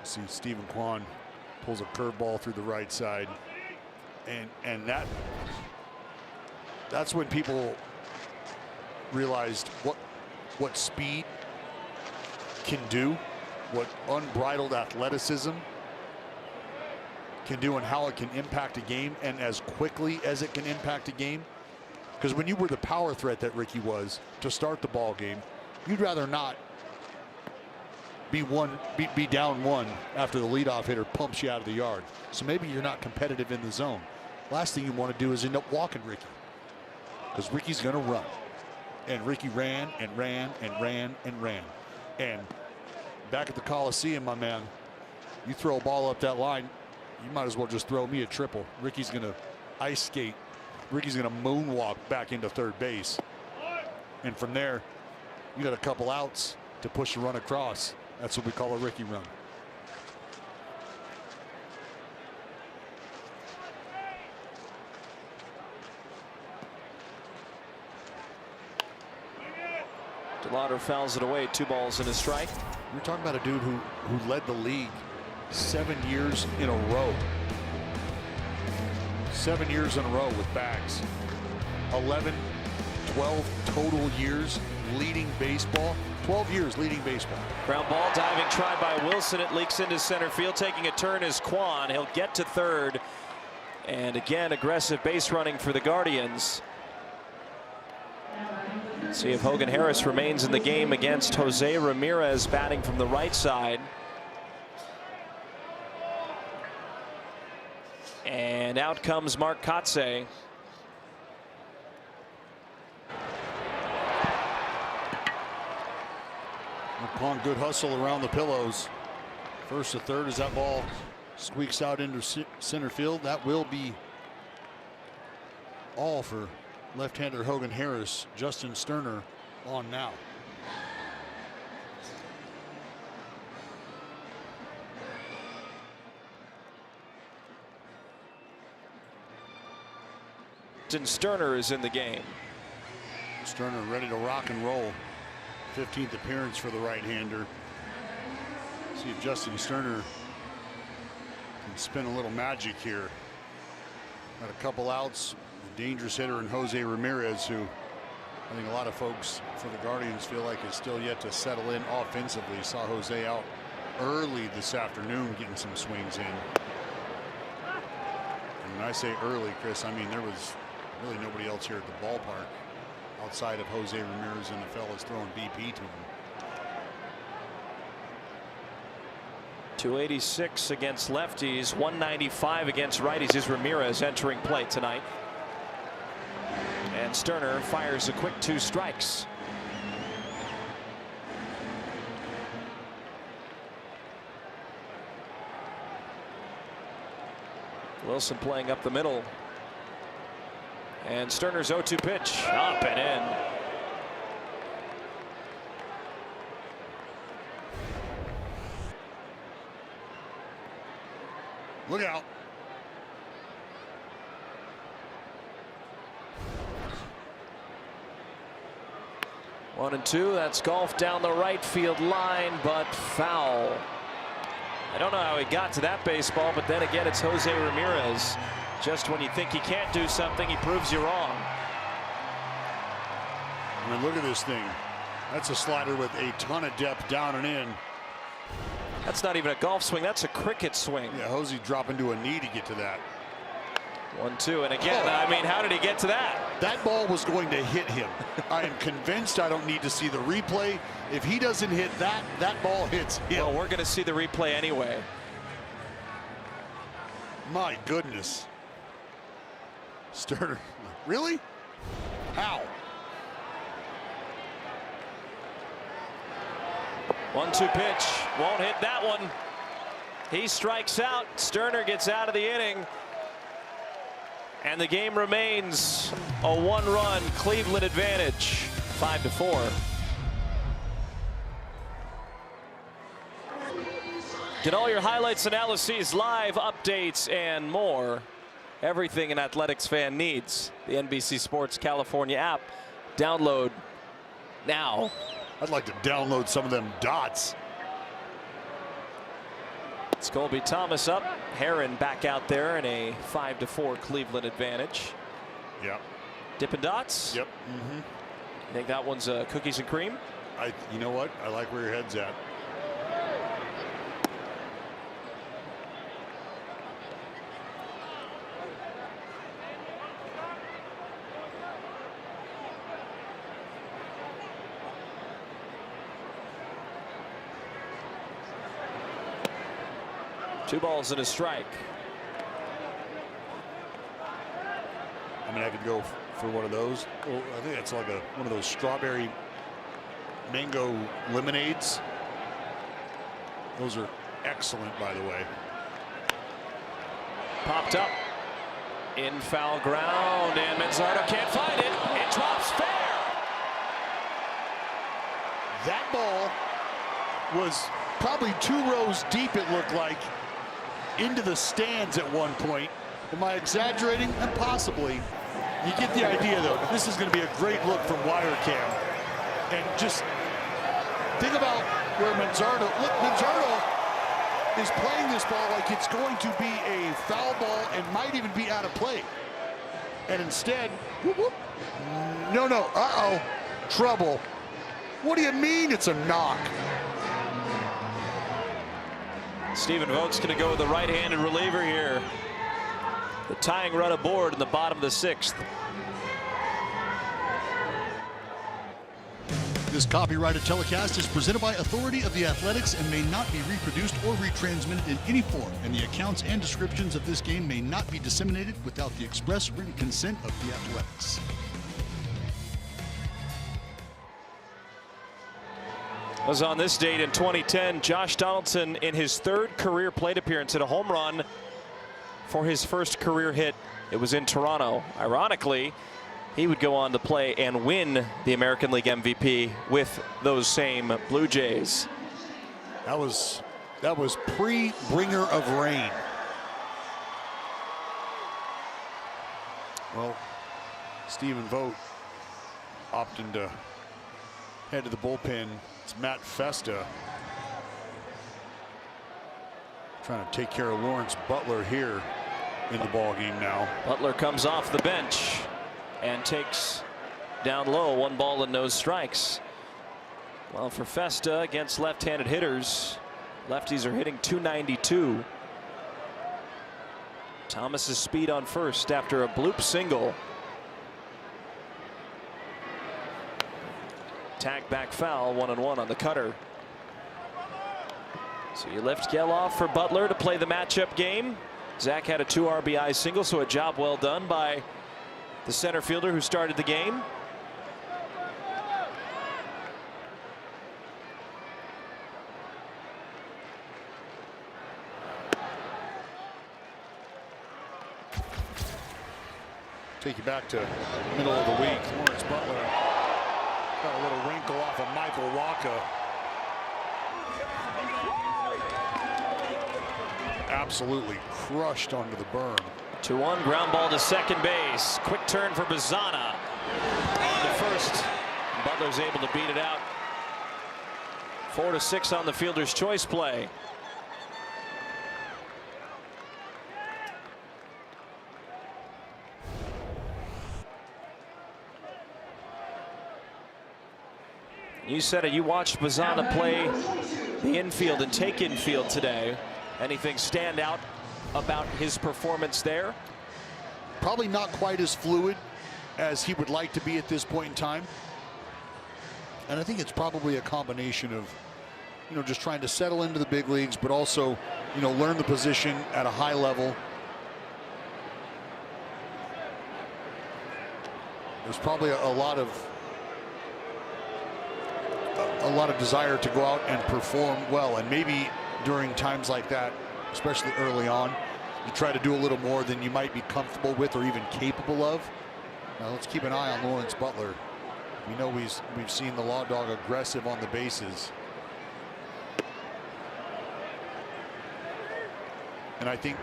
See, Stephen Kwan pulls a curveball through the right side, and that's when people realized what speed can do, what unbridled athleticism can do, and how it can impact a game, and as quickly as it can impact a game. Because when you were the power threat that Rickey was to start the ball game, you'd rather not be down one after the leadoff hitter pumps you out of the yard. So maybe you're not competitive in the zone. Last thing you want to do is end up walking Rickey, because Rickey's going to run. And Rickey ran and ran and ran and ran. And back at the Coliseum, my man, you throw a ball up that line, you might as well just throw me a triple. Rickey's going to ice skate. Rickey's going to moonwalk back into third base. And from there, you got a couple outs to push a run across. That's what we call a Rickey run. DeLauder fouls it away. 2 balls and a strike. You're talking about a dude who led the league 7 years in a row. 7 years in a row with bags. 11, 12 total years leading baseball. 12 years leading baseball. Ground ball, diving try by Wilson. It leaks into center field. Taking a turn is Kwan. He'll get to third. And again, aggressive base running for the Guardians. See if Hogan Harris remains in the game against Jose Ramirez, batting from the right side. And out comes Mark Kotsay. Upon good hustle around the pillows. First to third as that ball squeaks out into center field. That will be all for left-hander Hogan Harris. Justin Sterner on now. Justin Sterner is in the game. Sterner ready to rock and roll. 15th appearance for the right-hander. See if Justin Sterner can spin a little magic here. Got a couple outs. A dangerous hitter in Jose Ramirez, who I think a lot of folks for the Guardians feel like is still yet to settle in offensively. Saw Jose out early this afternoon getting some swings in. And when I say early, Chris, I mean there was really nobody else here at the ballpark outside of Jose Ramirez and the fellas throwing BP to him. 286 against lefties, 195 against righties is Ramirez entering play tonight. And Sterner fires a quick 2 strikes. Wilson playing up the middle. And Sterner's 0-2 pitch up and in. Look out. One and two. That's golf down the right field line, but foul. I don't know how he got to that baseball, but then again, it's Jose Ramirez. Just when you think he can't do something, he proves you wrong. I mean, look at this thing. That's a slider with a ton of depth down and in. That's not even a golf swing. That's a cricket swing. Yeah, Jose dropping to a knee to get to that. 1-2, and again, I mean, how did he get to that? That ball was going to hit him. I am convinced. I don't need to see the replay. If he doesn't hit that, that ball hits him. Well, we're going to see the replay anyway. My goodness. Sterner, really? How? 1-2 pitch, won't hit that one. He strikes out. Sterner gets out of the inning. And the game remains a 1-run Cleveland advantage, 5-4. Get all your highlights, analyses, live updates, and more. Everything an athletics fan needs. The NBC Sports California app. Download now. I'd like to download some of them dots. It's Colby Thomas up. Herron back out there in a 5-4 Cleveland advantage. Yep. Dippin' Dots? Yep. I think that one's cookies and cream. You know what? I like where your head's at. Two balls and a strike. I mean, I could go for one of those. Well, I think that's like one of those strawberry mango lemonades. Those are excellent, by the way. Popped up in foul ground, and Manzardo can't find it. It drops fair. That ball was probably 2 rows deep, it looked like, into the stands at one point. Am I exaggerating? And possibly. You get the idea, though. This is going to be a great look from wire cam. And just think about where Manzardo. Look, Manzardo is playing this ball like it's going to be a foul ball and might even be out of play. And instead, whoop, whoop. No, uh-oh, trouble. What do you mean it's a knock? Stephen Vogt's going to go with the right-handed reliever here. The tying run aboard in the bottom of the 6th. This copyrighted telecast is presented by authority of the Athletics and may not be reproduced or retransmitted in any form, and the accounts and descriptions of this game may not be disseminated without the express written consent of the Athletics. Was on this date in 2010, Josh Donaldson in his 3rd career plate appearance hit a home run for his first career hit. It was in Toronto. Ironically, he would go on to play and win the American League MVP with those same Blue Jays. That was pre-bringer of rain. Well, Stephen Vogt opting to head to the bullpen. It's Matt Festa trying to take care of Lawrence Butler here in the ball game now. Butler comes off the bench and takes down low, 1 ball and no strikes. Well, for Festa against left-handed hitters, lefties are hitting .292. Thomas's speed on first after a bloop single. Tag back foul, 1-1 on the cutter. So you lift Geloff for Butler to play the matchup game. Zach had a 2 RBI single, so a job well done by the center fielder who started the game. Take you back to middle of the week. Lawrence Butler got a little wrinkle off of Michael Wacha. Absolutely crushed onto the berm. 2-1 ground ball to second base. Quick turn for Bazana. To first. Butler's able to beat it out. 4-6 on the fielder's choice play. You said it, you watched Bazana play the infield and take infield today. Anything stand out about his performance there? Probably not quite as fluid as he would like to be at this point in time. And I think it's probably a combination of, just trying to settle into the big leagues, but also, learn the position at a high level. There's probably a lot of desire to go out and perform well, and maybe during times like that, especially early on, you try to do a little more than you might be comfortable with or even capable of. Now let's keep an eye on Lawrence Butler. We know we've seen the Law Dog aggressive on the bases, and I think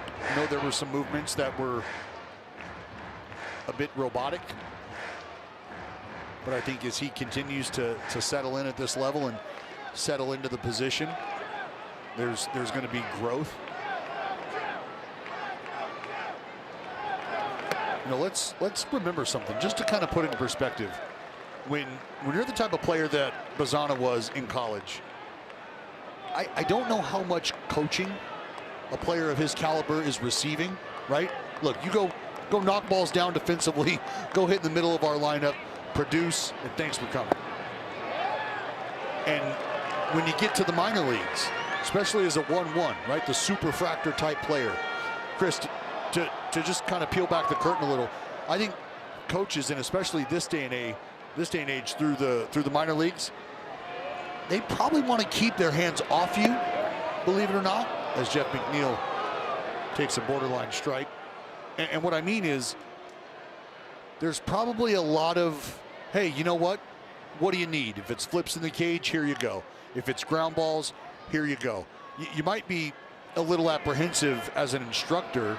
there were some movements that were a bit robotic. But I think as he continues to settle in at this level and settle into the position, there's going to be growth. Let's remember something, just to kind of put it in perspective. When you're the type of player that Bazana was in college, I don't know how much coaching a player of his caliber is receiving, right? Look, you go knock balls down defensively, go hit in the middle of our lineup, produce, and thanks for coming. And when you get to the minor leagues, especially as a 1-1, right, the superfractor type player, Chris, to just kind of peel back the curtain a little, I think coaches, and especially this day and age through the minor leagues, they probably want to keep their hands off you, believe it or not, as Jeff McNeil takes a borderline strike. And what I mean is, there's probably a lot of, hey, you know what? What do you need? If it's flips in the cage, here you go. If it's ground balls, here you go. You might be a little apprehensive as an instructor,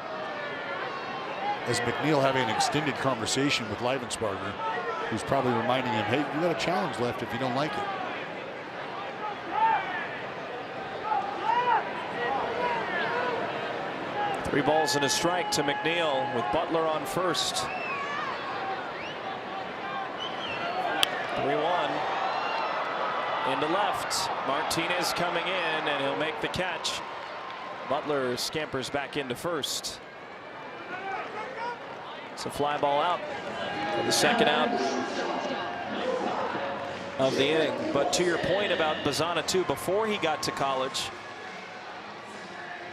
as McNeil having an extended conversation with Leivensparger, who's probably reminding him, hey, you got a challenge left if you don't like it. Three balls and a strike to McNeil with Butler on first. 3-1 into left. Martinez coming in, and he'll make the catch. Butler scampers back into first. It's a fly ball out for the second out of the inning. But to your point about Bazana too, before he got to college,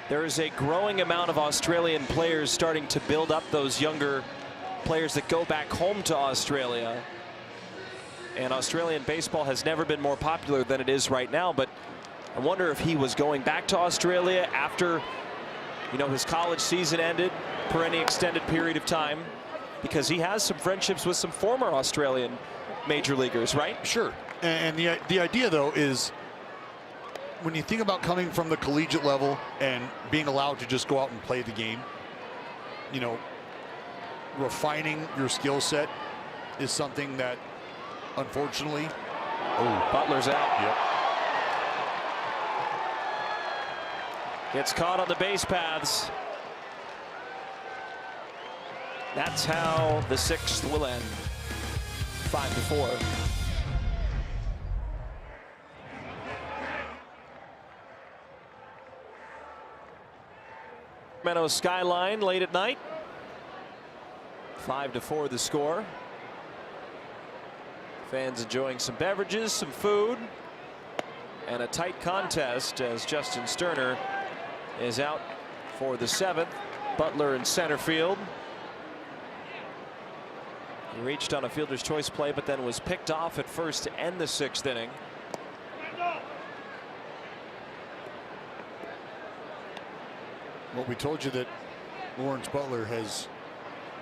there is a growing amount of Australian players starting to build up those younger players that go back home to Australia. And Australian baseball has never been more popular than it is right now. But I wonder if he was going back to Australia after, his college season ended for any extended period of time, because he has some friendships with some former Australian major leaguers, right? Sure. And the idea, though, is when you think about coming from the collegiate level and being allowed to just go out and play the game, refining your skill set is something that, unfortunately, Butler's out. Yep. Gets caught on the base paths. That's how the sixth will end. 5-4. Sacramento skyline late at night. 5-4 the score. Fans enjoying some beverages, some food, and a tight contest as Justin Sterner is out for the 7th. Butler in center field. He reached on a fielder's choice play, but then was picked off at first to end the 6th inning. Well, we told you that Lawrence Butler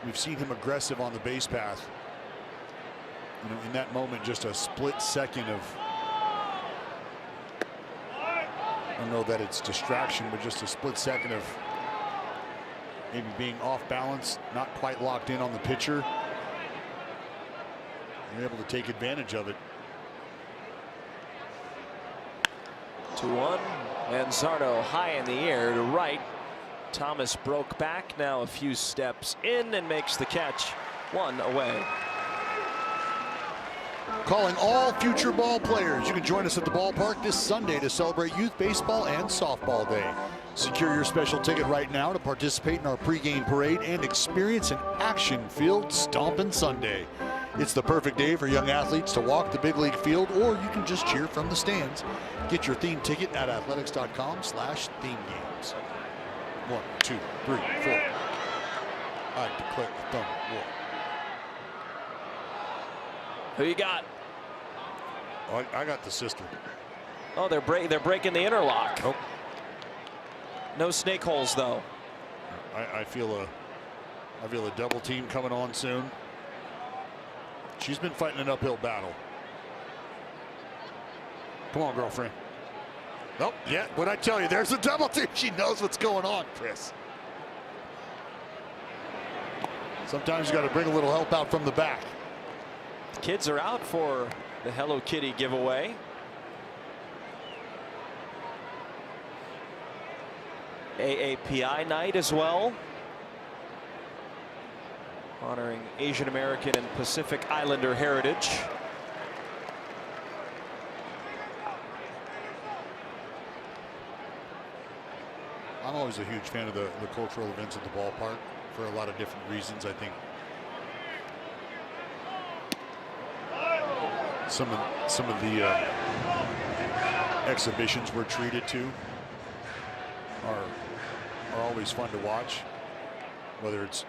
we've seen him aggressive on the base path. You know, in that moment, just a split second of, I don't know that it's distraction, but just a split second of maybe being off balance, not quite locked in on the pitcher. You're able to take advantage of it. 2-1. Manzardo high in the air to right. Thomas broke back, now a few steps in and makes the catch. 1 away. Calling all future ball players. You can join us at the ballpark this Sunday to celebrate Youth Baseball and Softball Day. Secure your special ticket right now to participate in our pregame parade and experience an action-filled Stompin' Sunday. It's the perfect day for young athletes to walk the big league field, or you can just cheer from the stands. Get your theme ticket at athletics.com/themegames. 1, 2, 3, 4. I declare the thumb war. Who you got? Oh, I got the sister. Oh, they're breaking the interlock. Nope. No snake holes though. I feel a double team coming on soon. She's been fighting an uphill battle. Come on, girlfriend. Nope. Yeah, what'd I tell you? There's a double team. She knows what's going on, Chris. Sometimes you got to bring a little help out from the back. Kids are out for the Hello Kitty giveaway. AAPI night as well, honoring Asian American and Pacific Islander heritage. I'm always a huge fan of the cultural events at the ballpark for a lot of different reasons. I think some of the exhibitions we're treated to are always fun to watch, whether it's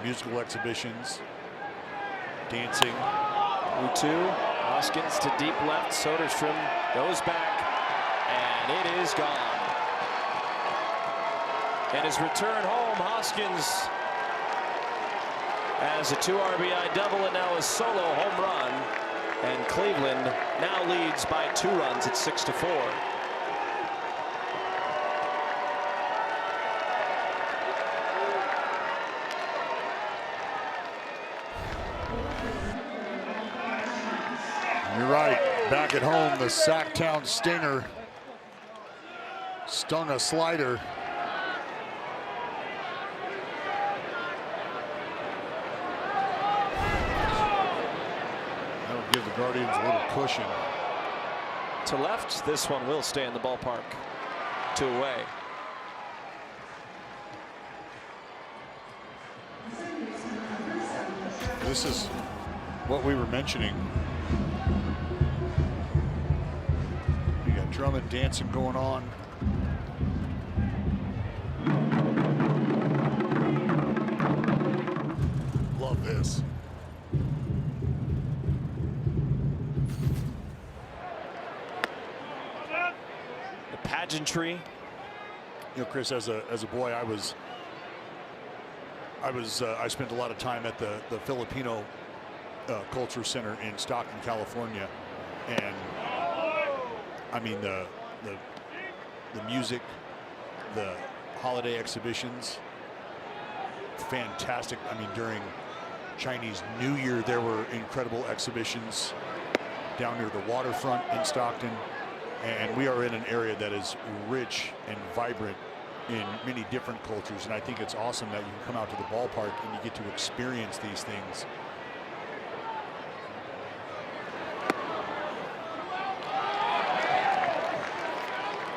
musical exhibitions, dancing. 2-2. Hoskins to deep left. Soderstrom goes back, and it is gone. And his return home, Hoskins has a 2 RBI double and now a solo home run. And Cleveland now leads by 2 runs at 6-4. You're right. Back at home, the Sacktown Stinger stung a slider. That'll give the Guardians a little cushion. To left, this one will stay in the ballpark. 2 away. This is what we were mentioning. You got Drummond dancing going on. Love this. The pageantry. Chris, as a boy, I spent a lot of time at the Filipino Culture Center in Stockton, California, and I mean the music, the holiday exhibitions, fantastic. I mean, during Chinese New Year there were incredible exhibitions down near the waterfront in Stockton, and we are in an area that is rich and vibrant in many different cultures, and I think it's awesome that you can come out to the ballpark and you get to experience these things.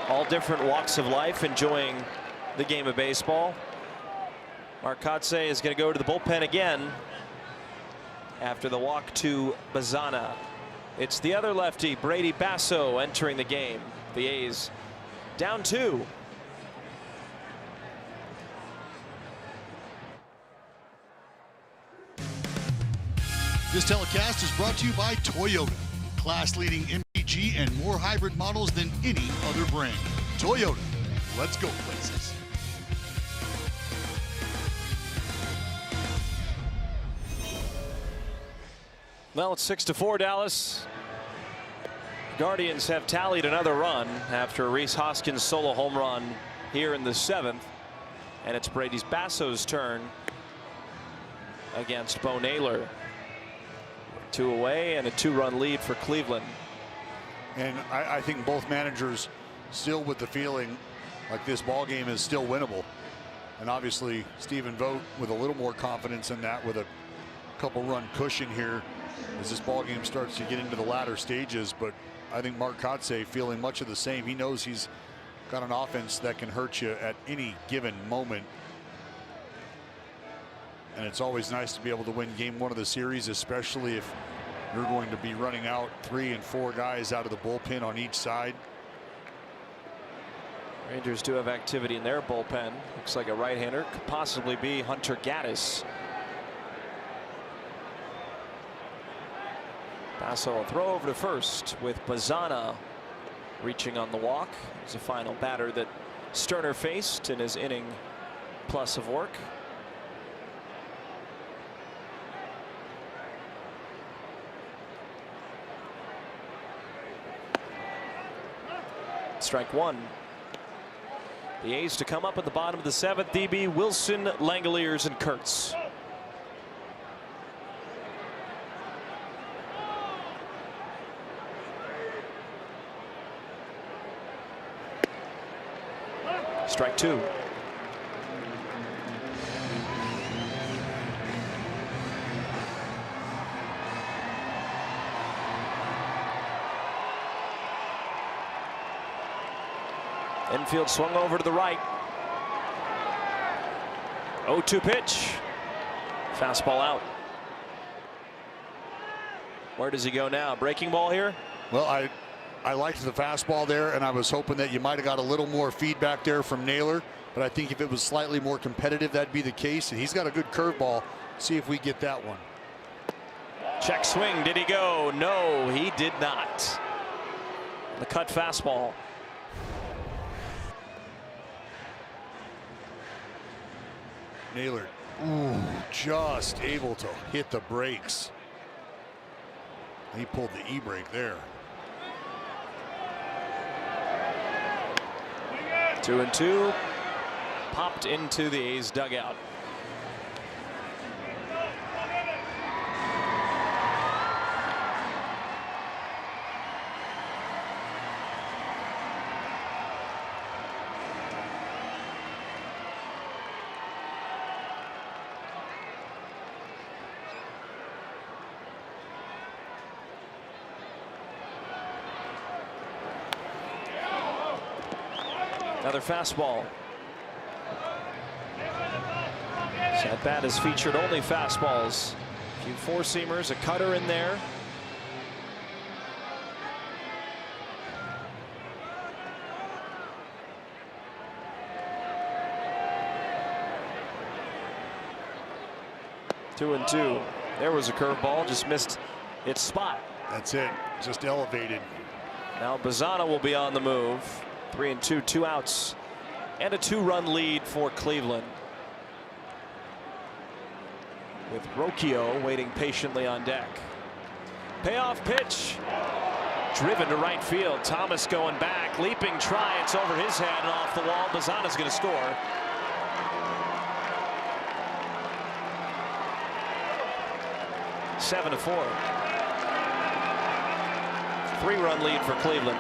All different walks of life enjoying the game of baseball. Mark Kotze is going to go to the bullpen again. after the walk to Bazana. It's the other lefty, Brady Basso, entering the game. The A's down 2. This telecast is brought to you by Toyota. Class-leading MPG and more hybrid models than any other brand. Toyota. Let's go places. Well, it's 6-4 Dallas. Guardians have tallied another run after Rhys Hoskins' solo home run here in the 7th. And it's Brady Basso's turn against Bo Naylor. 2 away and a 2-run lead for Cleveland. And I think both managers still with the feeling like this ball game is still winnable. And obviously Stephen Vogt with a little more confidence in that, with a couple run cushion here as this ball game starts to get into the latter stages. But I think Mark Kotsay feeling much of the same. He knows he's got an offense that can hurt you at any given moment. And it's always nice to be able to win game 1 of the series, especially if you're going to be running out 3 and 4 guys out of the bullpen on each side. Rangers do have activity in their bullpen. Looks like a right-hander, could possibly be Hunter Gaddis. Basso will throw over to first with Bazana reaching on the walk. He's a final batter that Sterner faced in his inning plus of work. Strike 1. The A's to come up at the bottom of the 7th. DB, Wilson, Langoliers, and Kurtz. Strike 2. Infield swung over to the right. 0-2 pitch. Fastball out. Where does he go now? Breaking ball here? Well, I liked the fastball there, and I was hoping that you might have got a little more feedback there from Naylor. But I think if it was slightly more competitive, that'd be the case. And he's got a good curveball. See if we get that one. Check swing. Did he go? No, he did not. The cut fastball. Naylor, just able to hit the brakes. He pulled the e-brake there. 2-2. Popped into the A's dugout. Another fastball. That bat has featured only fastballs. A few four-seamers, a cutter in there. Two and two. There was a curveball, just missed its spot. That's it, just elevated. Now Bazana will be on the move. 3-2, 2 outs, and a 2-run lead for Cleveland. With Rocchio waiting patiently on deck. Payoff pitch. Driven to right field. Thomas going back. Leaping try. It's over his head and off the wall. Bazana's going to score. Seven to 4. 3-run lead for Cleveland.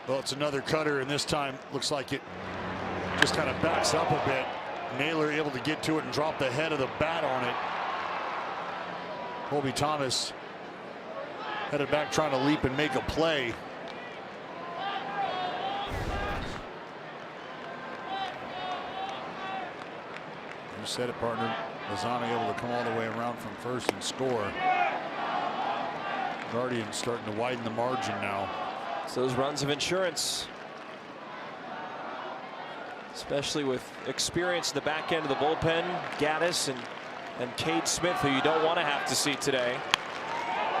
Well, it's another cutter, and this time looks like it just kind of backs up a bit. Naylor able to get to it and drop the head of the bat on it. Colby Thomas headed back trying to leap and make a play. You said it, partner. Lozano able to come all the way around from first and score. Guardians starting to widen the margin now. It's those runs of insurance, especially with experience in the back end of the bullpen. Gaddis and Cade Smith, who you don't want to have to see today.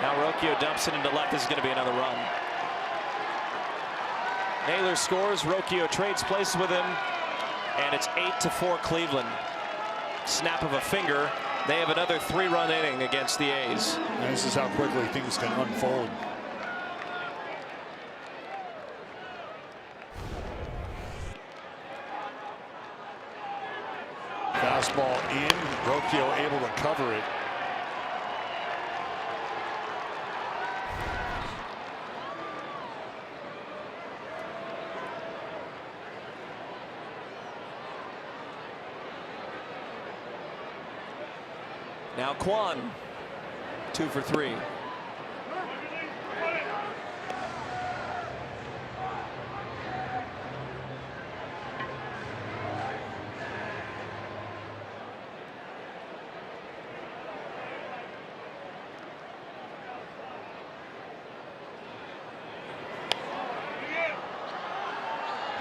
Now Rocchio dumps it into left. This is going to be another run. Naylor scores. Rocchio trades places with him, and it's 8-4 Cleveland. Snap of a finger. They have another 3-run inning against the A's. And this is how quickly things can unfold. Fastball in. Rocchio able to cover it. Now Kwan, 2 for 3.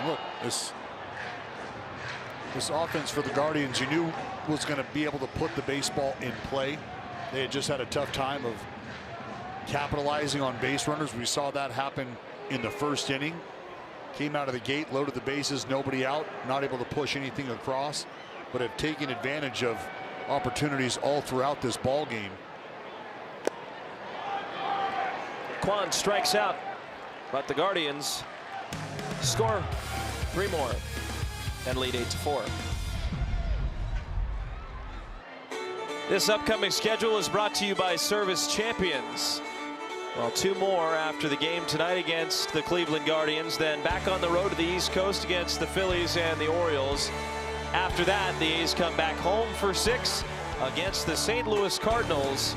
Look, this offense for the Guardians, you knew was going to be able to put the baseball in play. They had just had a tough time of capitalizing on base runners. We saw that happen in the first inning. Came out of the gate, loaded the bases, nobody out, not able to push anything across, but have taken advantage of opportunities all throughout this ball game. Kwan strikes out, but the Guardians score 3 more and lead 8-4. This upcoming schedule is brought to you by Service Champions. Well, 2 more after the game tonight against the Cleveland Guardians, then back on the road to the East Coast against the Phillies and the Orioles. After that, the A's come back home for 6 against the St. Louis Cardinals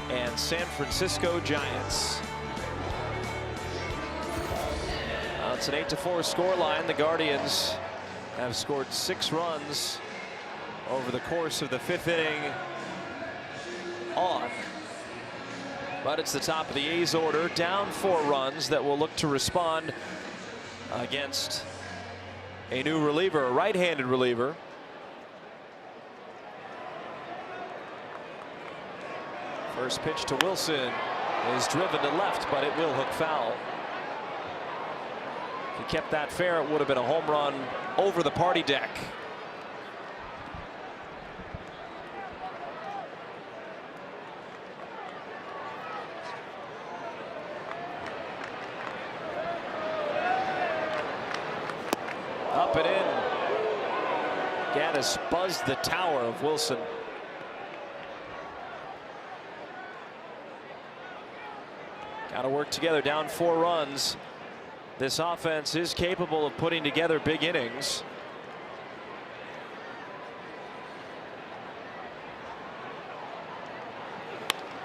and San Francisco Giants. It's an 8-4 scoreline. The Guardians have scored 6 runs over the course of the 5th inning on. But it's the top of the A's order, down 4 runs, that will look to respond against a new reliever, a right-handed reliever. First pitch to Wilson is driven to left, but it will hook foul. If he kept that fair, it would have been a home run over the party deck. Up and in. Gaddis buzzed the tower of Wilson. Got to work together, down 4 runs. This offense is capable of putting together big innings.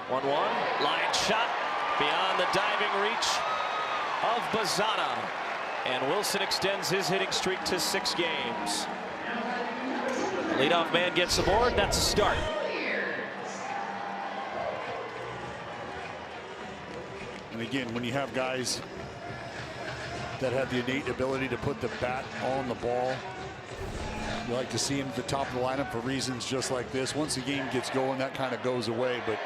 One line shot beyond the diving reach of Bazana, and Wilson extends his hitting streak to 6 games. Leadoff man gets aboard. That's a start. And again, when you have guys that have the innate ability to put the bat on the ball, you like to see him at the top of the lineup for reasons just like this. Once the game gets going, that kind of goes away, but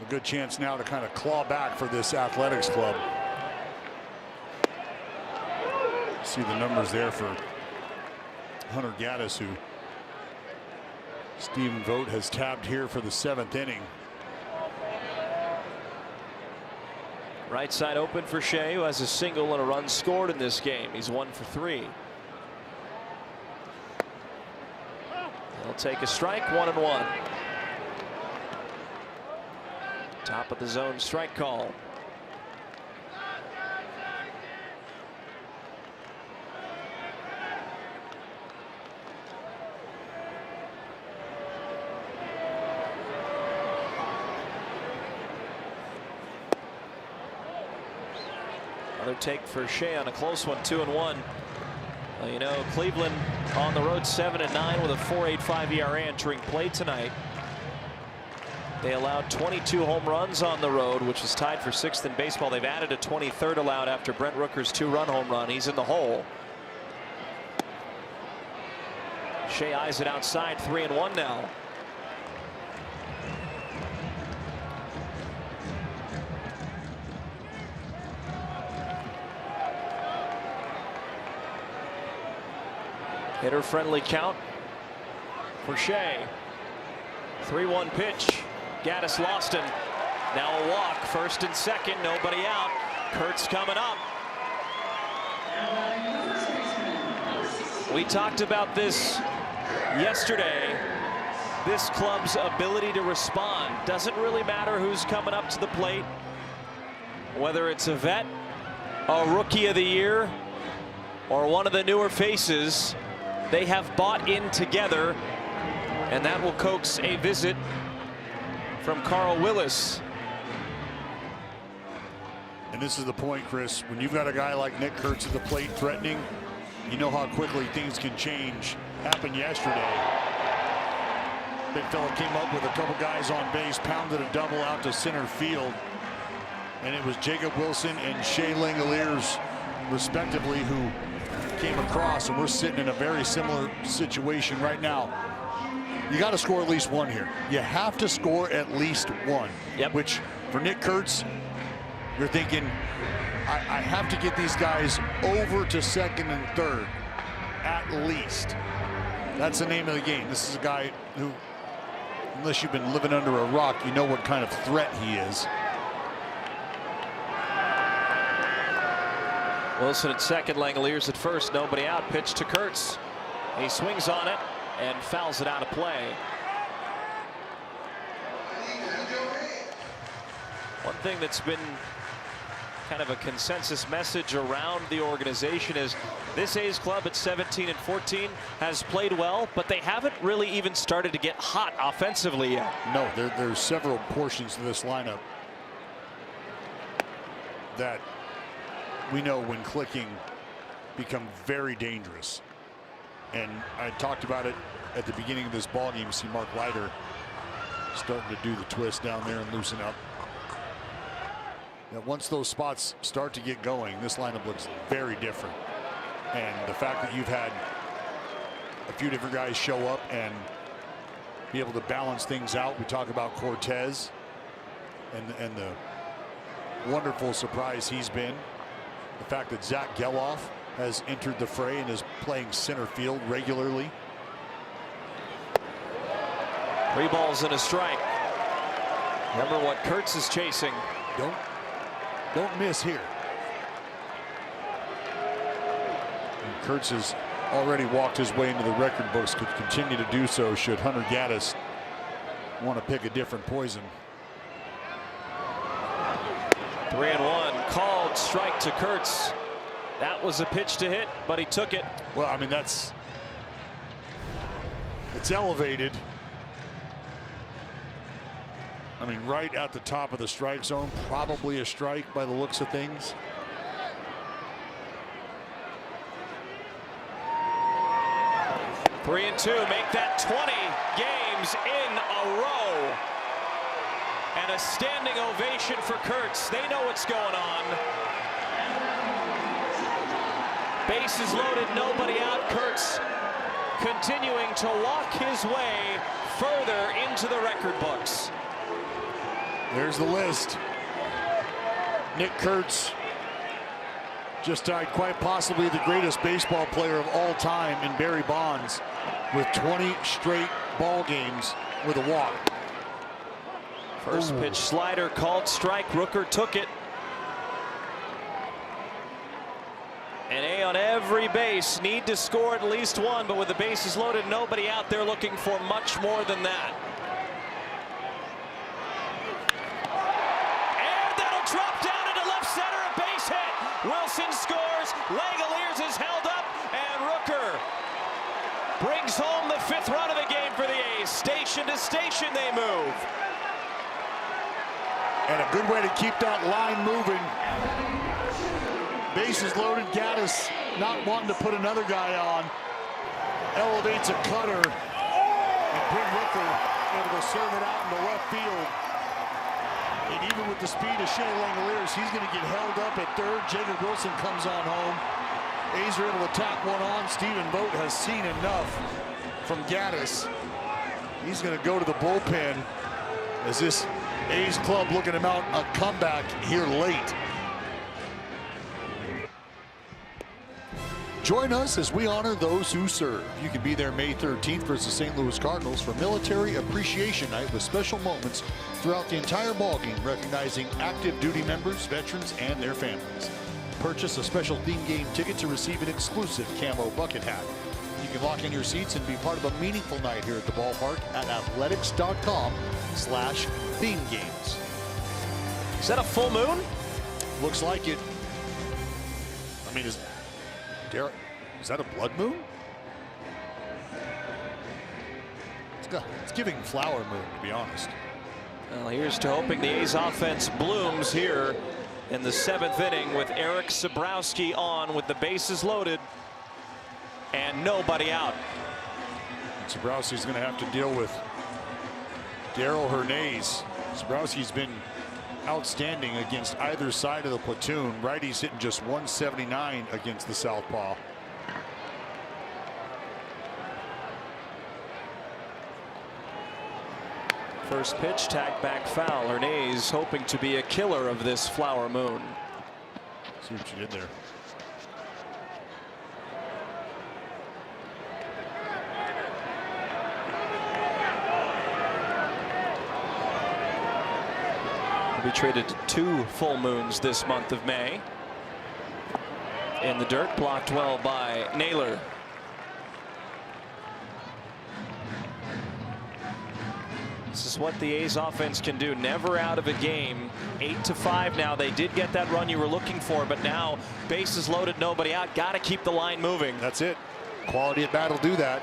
a good chance now to kind of claw back for this Athletics club. See the numbers there for Hunter Gaddis, who Stephen Vogt has tabbed here for the 7th inning. Right side open for Shea, who has a single and a run scored in this game. He's 1 for 3. He'll take a strike, 1-1. Top of the zone strike call. Another take for Shea on a close one, 2-1 Well, you know, Cleveland on the road 7-9 with a 4.85 ERA entering play tonight. They allowed 22 home runs on the road, which is tied for 6th in baseball. They've added a 23rd allowed after Brent Rooker's 2-run home run. He's in the hole. Shea eyes it outside, 3-1 now. Hitter friendly count for Shea. 3-1 pitch. Gaddis lost him. Now a walk. First and second. Nobody out. Kurtz coming up. We talked about this yesterday. This club's ability to respond. Doesn't really matter who's coming up to the plate. Whether it's a vet, a rookie of the year, or one of the newer faces. They have bought in together, and that will coax a visit from Carl Willis. And this is the point, Chris. When you've got a guy like Nick Kurtz at the plate threatening, you know how quickly things can change. Happened yesterday. Big fella came up with a couple guys on base, pounded a double out to center field. And it was Jacob Wilson and Shea Langoliers, respectively, who came across, and we're sitting in a very similar situation right now. You got to score at least one here. You have to score at least one. Yep. Which for Nick Kurtz, you're thinking, I have to get these guys over to second and third at least. That's the name of the game. This is a guy who, unless you've been living under a rock, you know what kind of threat he is. Wilson at second, Langoliers at first, nobody out. Pitch to Kurtz. He swings on it and fouls it out of play. One thing that's been kind of a consensus message around the organization is this A's club at 17-14 has played well, but they haven't really even started to get hot offensively yet. No, there's several portions to this lineup that we know when clicking become very dangerous. And I talked about it at the beginning of this ball game. You see Mark Leiter starting to do the twist down there and loosen up. Now, once those spots start to get going, this lineup looks very different. And the fact that you've had a few different guys show up and be able to balance things out. We talk about Cortez and the wonderful surprise he's been. The fact that Zach Geloff has entered the fray and is playing center field regularly. 3 balls and a strike. Remember what Kurtz is chasing. Don't miss here. And Kurtz has already walked his way into the record books, could continue to do so should Hunter Gaddis want to pick a different poison. 3-1, called strike to Kurtz. That was a pitch to hit, but he took it. Well, I mean, it's elevated. I mean, right at the top of the strike zone, probably a strike by the looks of things. Three and 2 make that 20 games in a row. And a standing ovation for Kurtz. They know what's going on. Bases loaded, nobody out. Kurtz continuing to walk his way further into the record books. There's the list. Nick Kurtz just tied quite possibly the greatest baseball player of all time in Barry Bonds with 20 straight ball games with a walk. First pitch slider called strike. Rooker took it. And A on every base, need to score at least one, but with the bases loaded, nobody out there looking for much more than that. And that'll drop down into left center, a base hit. Wilson scores, Langoliers is held up, and Rooker brings home the 5th run of the game for the A's. Station to station they move. And a good way to keep that line moving. Bases loaded. Gaddis not wanting to put another guy on. Elevates a cutter. And Bryn Rooker able to serve it out into left field. And even with the speed of Shea Langoliers, he's going to get held up at third. Jacob Wilson comes on home. A's are able to tap one on. Stephen Vogt has seen enough from Gaddis. He's going to go to the bullpen as this A's club looking to mount a comeback here late. Join us as we honor those who serve. You can be there May 13th versus St. Louis Cardinals for Military Appreciation Night with special moments throughout the entire ballgame, recognizing active duty members, veterans, and their families. Purchase a special theme game ticket to receive an exclusive camo bucket hat. You can lock in your seats and be part of a meaningful night here at the ballpark at athletics.com/theme games. Is that a full moon? Looks like it. I mean, is that a blood moon? It's giving flower moon, to be honest. Well, here's to hoping the A's offense blooms here in the 7th inning with Eric Sabrowski on with the bases loaded and nobody out. Sabrowski's going to have to deal with Darryl Hernandez. Sabrowski's been outstanding against either side of the platoon. Righty's hitting just 179 against the southpaw. First pitch, tagged back foul. Hernandez hoping to be a killer of this flower moon. See what you did there. Be traded to 2 full moons this month of May. In the dirt, blocked well by Naylor. This is what the A's offense can do. Never out of a game. 8-5 now. They did get that run you were looking for, but now bases loaded, nobody out. Got to keep the line moving. That's it. Quality at bat will do that.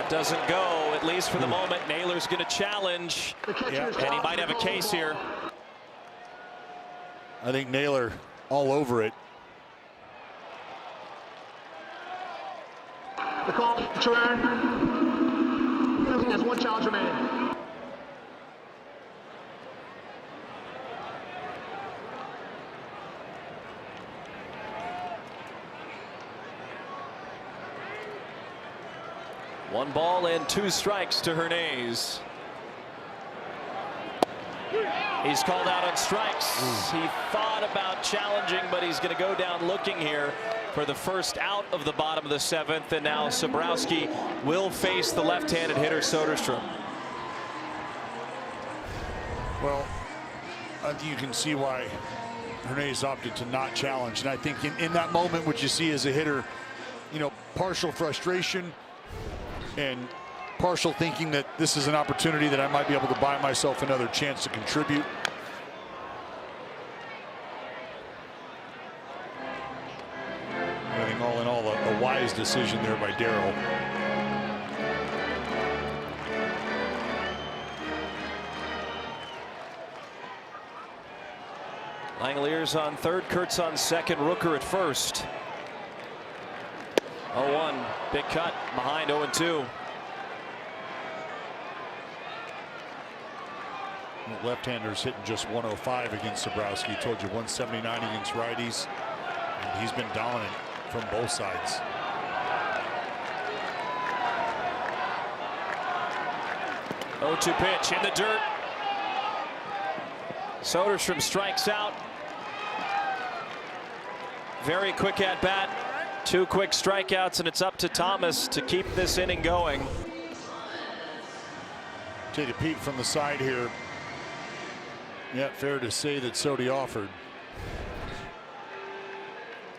Doesn't go, at least for the moment. Naylor's going to challenge, and he might have a case here. I think Naylor all over it. The call turn. There's one challenge remaining. One ball and 2 strikes to Hernandez. He's called out on strikes. He thought about challenging, but he's going to go down looking here for the first out of the bottom of the 7th. And now Sabrowski will face the left-handed hitter Soderstrom. Well, I think you can see why Hernandez opted to not challenge. And I think in that moment, what you see as a hitter, you know, partial frustration and partial thinking that this is an opportunity that I might be able to buy myself another chance to contribute. I think all in all, a wise decision there by Darryl. Langoliers on third, Kurtz on second, Rooker at first. 0-1, big cut behind 0-2. Left-handers hitting just 105 against Sabrowski. Told you 179 against righties. And he's been dominant from both sides. Oh, 0-2 pitch in the dirt. Soderstrom strikes out. Very quick at bat. 2 quick strikeouts, and it's up to Thomas to keep this inning going. Take a peek from the side here. Yeah, fair to say that Sodi offered.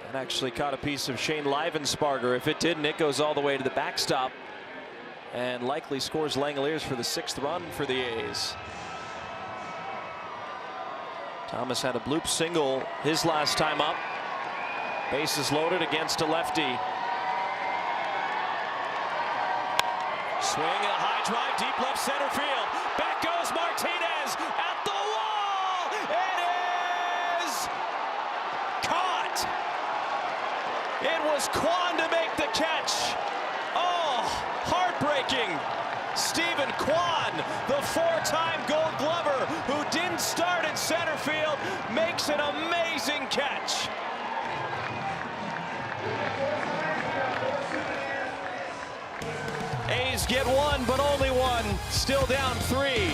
That actually caught a piece of Shane Livensparger. If it didn't, it goes all the way to the backstop and likely scores Langoliers for the 6th run for the A's. Thomas had a bloop single his last time up. Bases loaded against a lefty. drive deep left center field. Back goes Martinez at the wall. It is caught. It was Kwan to make the catch. Oh, heartbreaking. Stephen Kwan, the four-time Gold Glover who didn't start in center field, makes an amazing catch. A's get one, but only one. Still down 3.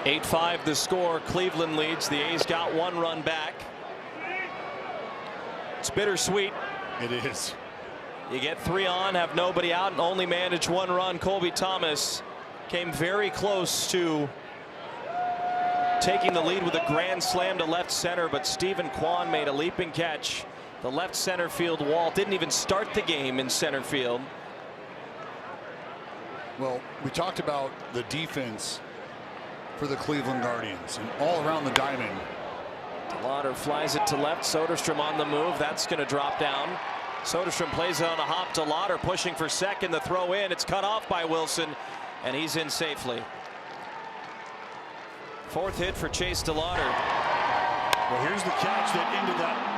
8-5 the score. Cleveland leads. The A's got 1 run back. It's bittersweet. It is. You get 3 on, have nobody out, and only manage 1 run. Colby Thomas came very close to taking the lead with a grand slam to left center, but Stephen Kwan made a leaping catch. The left center field wall. Didn't even start the game in center field. Well, we talked about the defense for the Cleveland Guardians, and all around the diamond. DeLauder flies it to left. Soderstrom on the move. That's going to drop down. Soderstrom plays it on a hop. DeLauder pushing for second. The throw in. It's cut off by Wilson, and he's in safely. 4th hit for Chase DeLauder. Well, here's the catch that ended that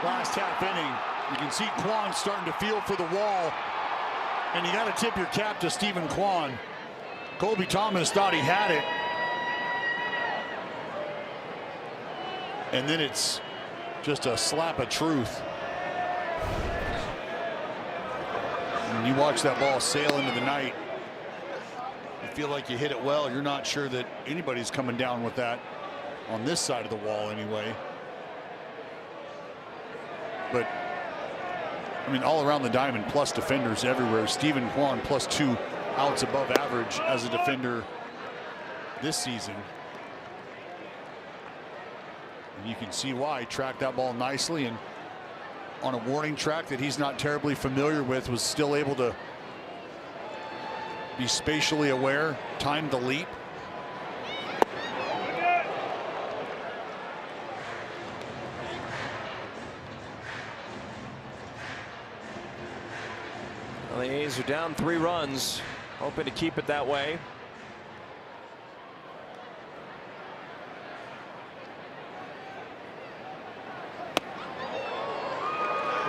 last half inning. You can see Kwan starting to feel for the wall, and you got to tip your cap to Stephen Kwan. Colby Thomas thought he had it, and then it's just a slap of truth. And you watch that ball sail into the night. You feel like you hit it well. You're not sure that anybody's coming down with that on this side of the wall anyway. But I mean, all around the diamond, plus defenders everywhere. Stephen Kwan plus 2 outs above average as a defender this season. And you can see why. Tracked that ball nicely, and on a warning track that he's not terribly familiar with, was still able to be spatially aware, time the leap. Well, the A's are down 3 runs, hoping to keep it that way.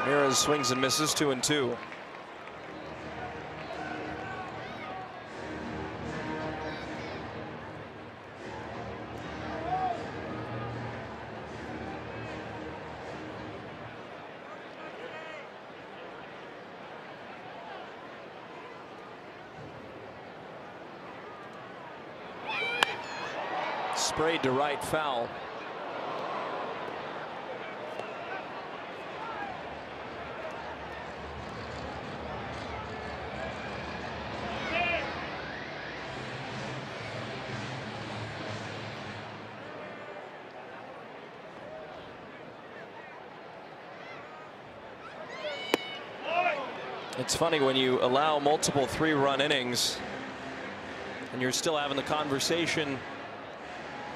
Ramirez swings and misses, 2-2. Sprayed to right, foul. It's funny when you allow multiple 3-run innings and you're still having the conversation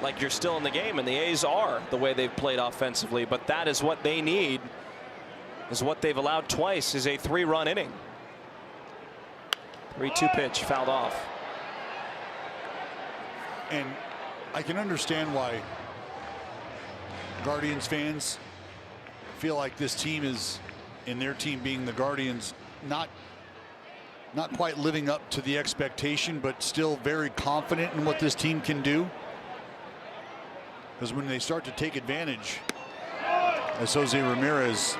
like you're still in the game, and the A's are, the way they've played offensively, but that is what they need, is what they've allowed twice, is a 3-run inning. 3-2 pitch, fouled off. And I can understand why Guardians fans feel like this team is, in their team being the Guardians, not quite living up to the expectation, but still very confident in what this team can do. Because when they start to take advantage, as Jose Ramirez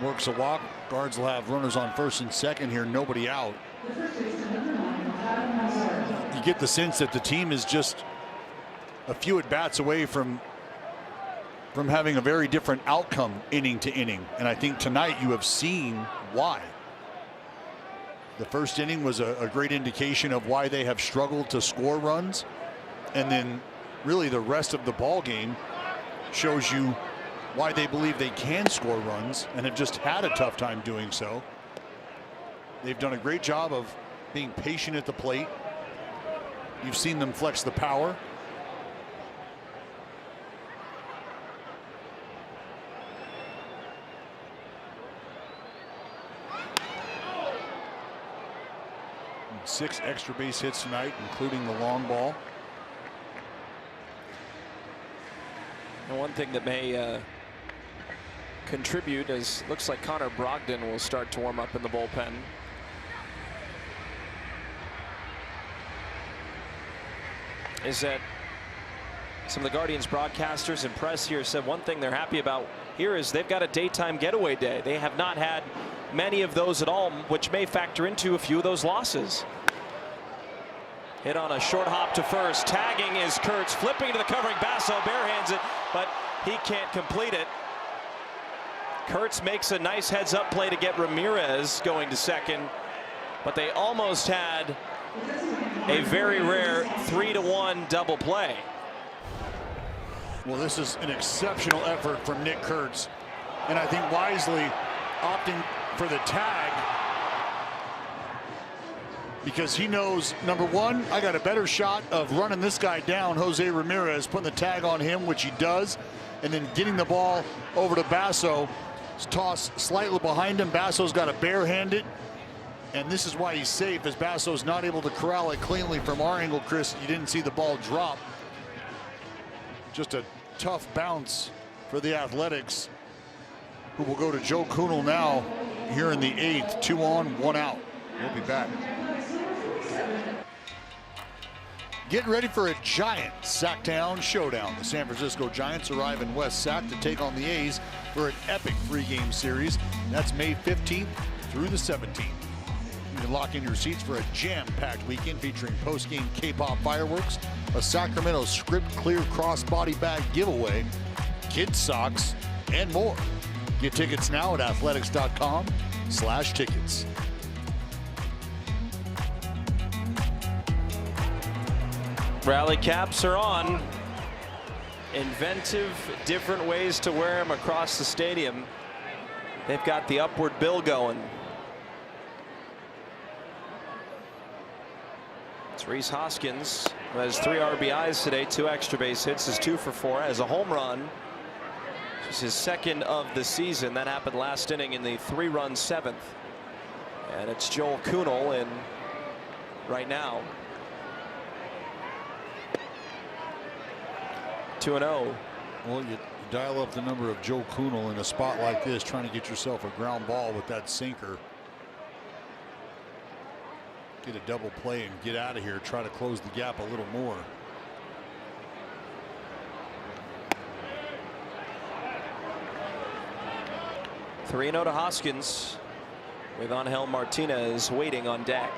works a walk, Guards will have runners on first and second here, nobody out. You get the sense that the team is just a few at-bats away from having a very different outcome inning to inning. And I think tonight you have seen why. The first inning was a great indication of why they have struggled to score runs. And then really the rest of the ball game shows you why they believe they can score runs and have just had a tough time doing so. They've done a great job of being patient at the plate. You've seen them flex the power. 6 extra base hits tonight, including the long ball. And one thing that may contribute is looks like Connor Brogdon will start to warm up in the bullpen. Is that some of the Guardians broadcasters and press here said one thing they're happy about here is they've got a daytime getaway day. They have not had many of those at all, which may factor into a few of those losses. Hit on a short hop to first. Tagging is Kurtz, flipping to the covering Basso, barehands it, but he can't complete it. Kurtz makes a nice heads-up play to get Ramirez going to second, but they almost had a very rare 3-1 double play. Well, this is an exceptional effort from Nick Kurtz, and I think wisely opting for the tag because he knows, number one, I got a better shot of running this guy down, Jose Ramirez, putting the tag on him, which he does, and then getting the ball over to Basso. It's tossed slightly behind him. Basso's got to barehand it, and this is why he's safe, as Basso's not able to corral it cleanly. From our angle, Chris, you didn't see the ball drop. Just a tough bounce for the Athletics, who will go to Joe Kunal now here in the 8th. 2 on, 1 out. We'll be back. Getting ready for a giant Sacktown showdown. The San Francisco Giants arrive in West Sac to take on the A's for an epic 3-game series. That's May 15th through the 17th. You can lock in your seats for a jam-packed weekend featuring post-game K-pop fireworks, a Sacramento script clear crossbody bag giveaway, kids socks, and more. Get tickets now at athletics.com/tickets. Rally caps are on. Inventive, different ways to wear them across the stadium. They've got the upward bill going. It's Rhys Hoskins, who has 3 RBIs today, 2 extra base hits, is 2 for 4, has a home run. This is his 2nd of the season. That happened last inning in the 3-run 7th. And it's Joel Kunal in right now. 2-0. Well, you dial up the number of Joe Kunal in a spot like this, trying to get yourself a ground ball with that sinker. Get a double play and get out of here. Try to close the gap a little more. Three 3-0 to Hoskins, with Angel Martinez waiting on deck.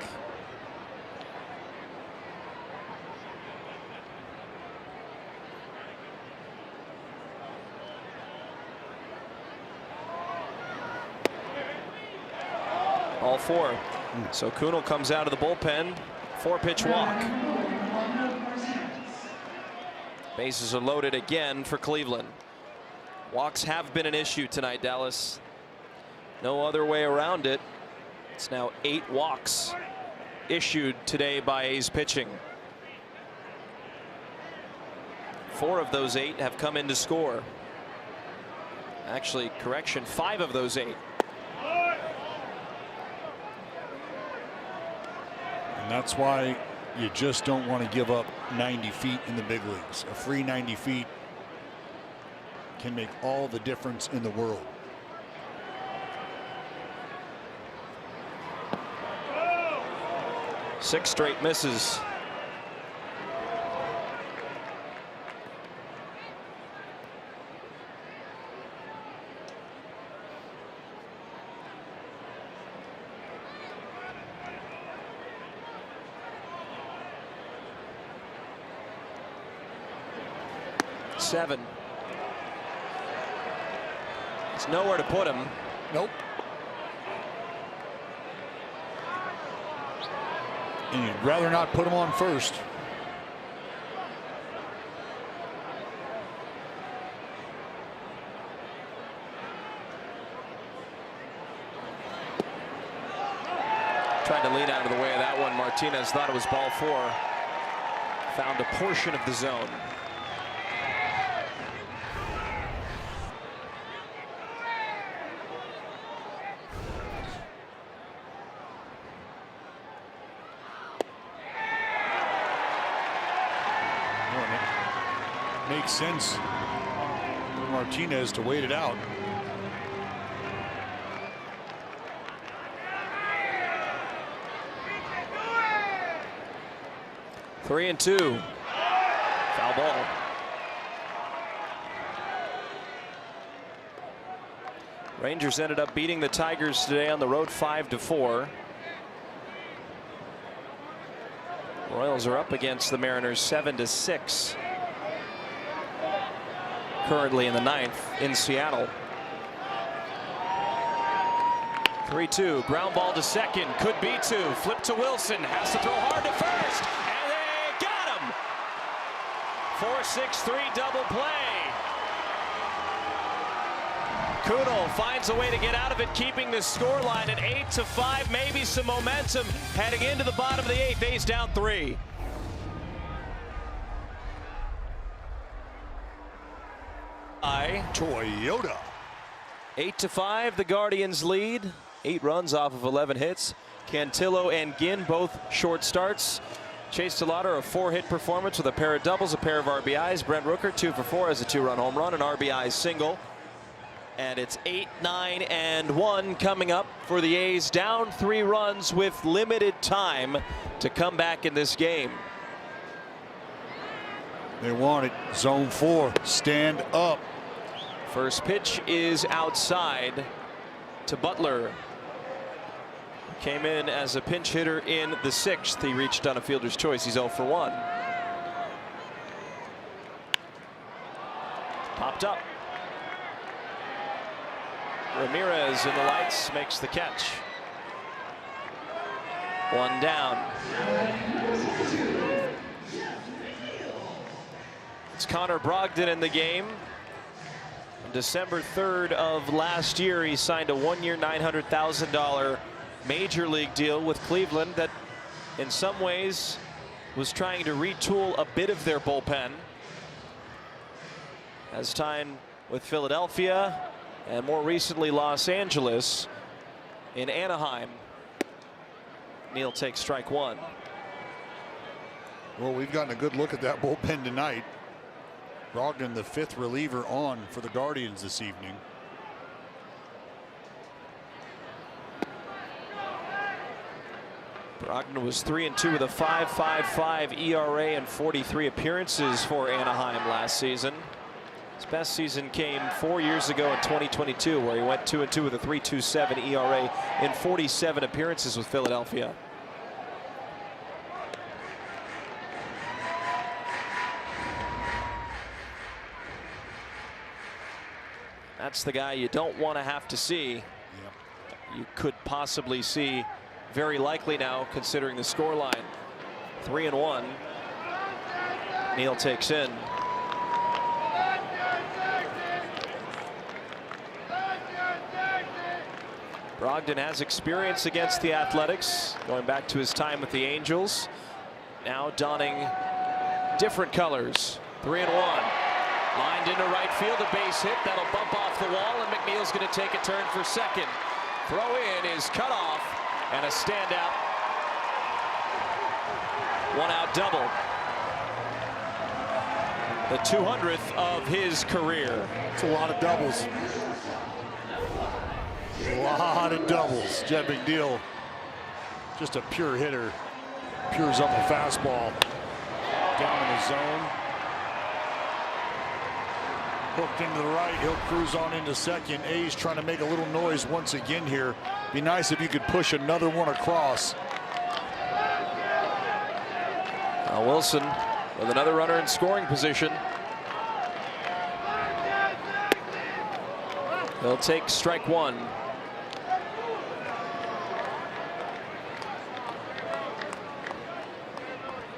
All 4. So Kunal comes out of the bullpen. 4-pitch walk. Bases are loaded again for Cleveland. Walks have been an issue tonight, Dallas. No other way around it. It's now 8 walks issued today by A's pitching. 4 of those 8 have come in to score. Actually, correction, 5 of those 8. And that's why you just don't want to give up 90 feet in the big leagues. A free 90 feet can make all the difference in the world. Six straight misses. Seven. It's nowhere to put him. Nope. And you'd rather not put him on first. Tried to lean out of the way of that one. Martinez thought it was ball 4. Found a portion of the zone. and it makes sense for Martinez to wait it out. Three and two. Foul ball. Rangers ended up beating the Tigers today on the road 5-4. Royals are up against the Mariners 7-6. Currently in the ninth in Seattle. 3-2. Ground ball to second. Could be two. Flip to Wilson. Has to throw hard to first. And they got him. 4-6-3 double play. Kuno finds a way to get out of it, keeping the scoreline at 8-5. Maybe some momentum heading into the bottom of the eighth. A's down 3. Toyota. 8-5, the Guardians lead. 8 runs off of 11 hits. Cantillo and Ginn both short starts. Chase Delauder a 4-hit performance with a pair of doubles, a pair of RBIs. Brent Rooker 2 for 4 as a 2-run home run, an RBI single. And it's 8-9-1 coming up for the A's, down 3 runs with limited time to come back in this game. They want it. Zone 4. Stand up. First pitch is outside to Butler. Came in as a pinch hitter in the 6th. He reached on a fielder's choice. He's 0 for 1. Popped up. Ramirez in the lights makes the catch. 1 down. It's Connor Brogdon in the game. On December 3rd of last year, he signed a 1-year, $900,000 major league deal with Cleveland that in some ways was trying to retool a bit of their bullpen. Has time with Philadelphia and more recently Los Angeles. In Anaheim, Neal takes strike 1. Well, we've gotten a good look at that bullpen tonight. Brogdon, the 5th reliever on for the Guardians this evening. Brogdon was 3-2 with a 5.55 ERA and 43 appearances for Anaheim last season. His best season came 4 years ago in 2022, where he went 2-2 with a 3.27 ERA in 47 appearances with Philadelphia. That's the guy you don't want to have to see. Yep. You could possibly see, very likely now, considering the scoreline. 3-1. Neal takes in. Brogdon has experience against the Athletics, going back to his time with the Angels. Now donning different colors. 3-1. Lined into right field, a base hit. That'll bump off the wall, and McNeil's going to take a turn for second. Throw in is cut off, and a standout. 1-out double. The 200th of his career. It's a lot of doubles. A lot of doubles. Jed McNeil, just a pure hitter. Pures up a fastball. Down in the zone. Hooked into the right. He'll cruise on into second. A's trying to make a little noise once again here. Be nice if you could push another one across. Wilson with another runner in scoring position. He'll take strike 1.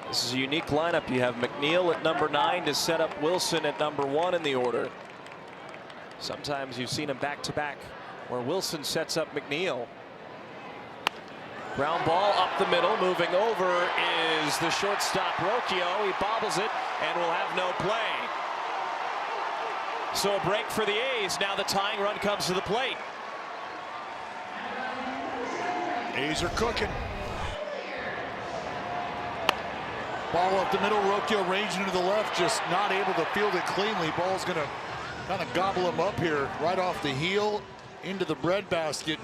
This is a unique lineup. You have McNeil at number 9 to set up Wilson at number 1 in the order. Sometimes you've seen him back-to-back where Wilson sets up McNeil. Ground ball up the middle. Moving over is the shortstop Rocchio. He bobbles it and will have no play. So a break for the A's. Now the tying run comes to the plate. A's are cooking. Ball up the middle, Rocchio ranging to the left, just not able to field it cleanly. Ball's gonna kind of gobble him up here, right off the heel into the breadbasket.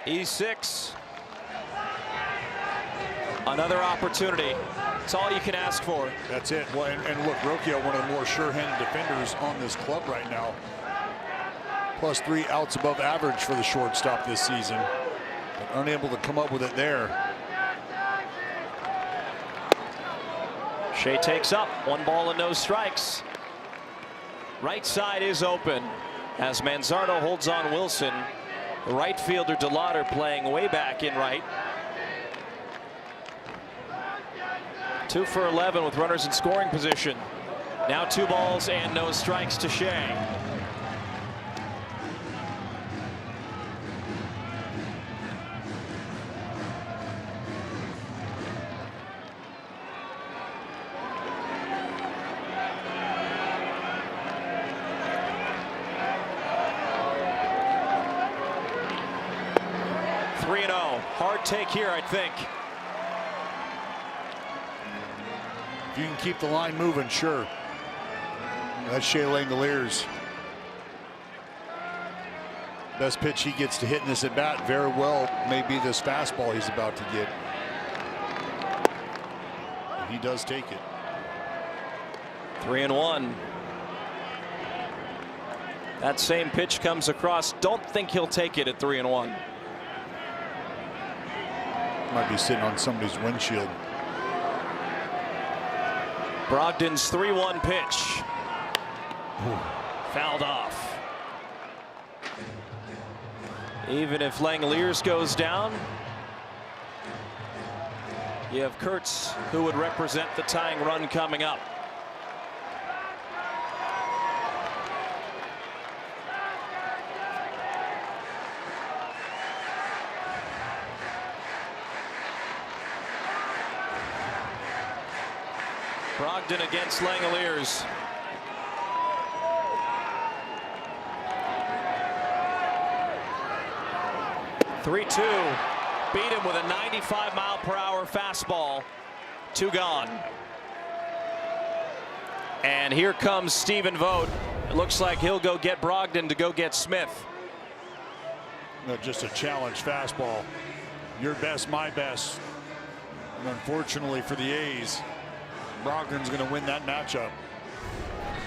E6. Another opportunity. It's all you can ask for. That's it. Well, and look, Rocchio, one of the more sure-handed defenders on this club right now. +3 outs above average for the shortstop this season. But unable to come up with it there. Shea takes up. 1 ball and no strikes. Right side is open as Manzardo holds on Wilson. The right fielder DeLauder playing way back in right. 2 for 11 with runners in scoring position. Now 2 balls and no strikes to Shea. Hard take here, I think. If you can keep the line moving, sure. That's Shea Langoliers. Best pitch he gets to hit in this at bat very well may be this fastball he's about to get. And he does take it. 3-1. That same pitch comes across. Don't think he'll take it at 3-1. Might be sitting on somebody's windshield. Brogdon's 3-1 pitch. Ooh. Fouled off. Even if Langoliers goes down, you have Kurtz, who would represent the tying run coming up. Brogdon against Langoliers. (3-2). Beat him with a 95-mile-per-hour fastball. 2 gone. And here comes Stephen Vogt. It looks like he'll go get Brogdon to go get Smith. No, just a challenge fastball. Your best, my best. And unfortunately for the A's, Brogdon's going to win that matchup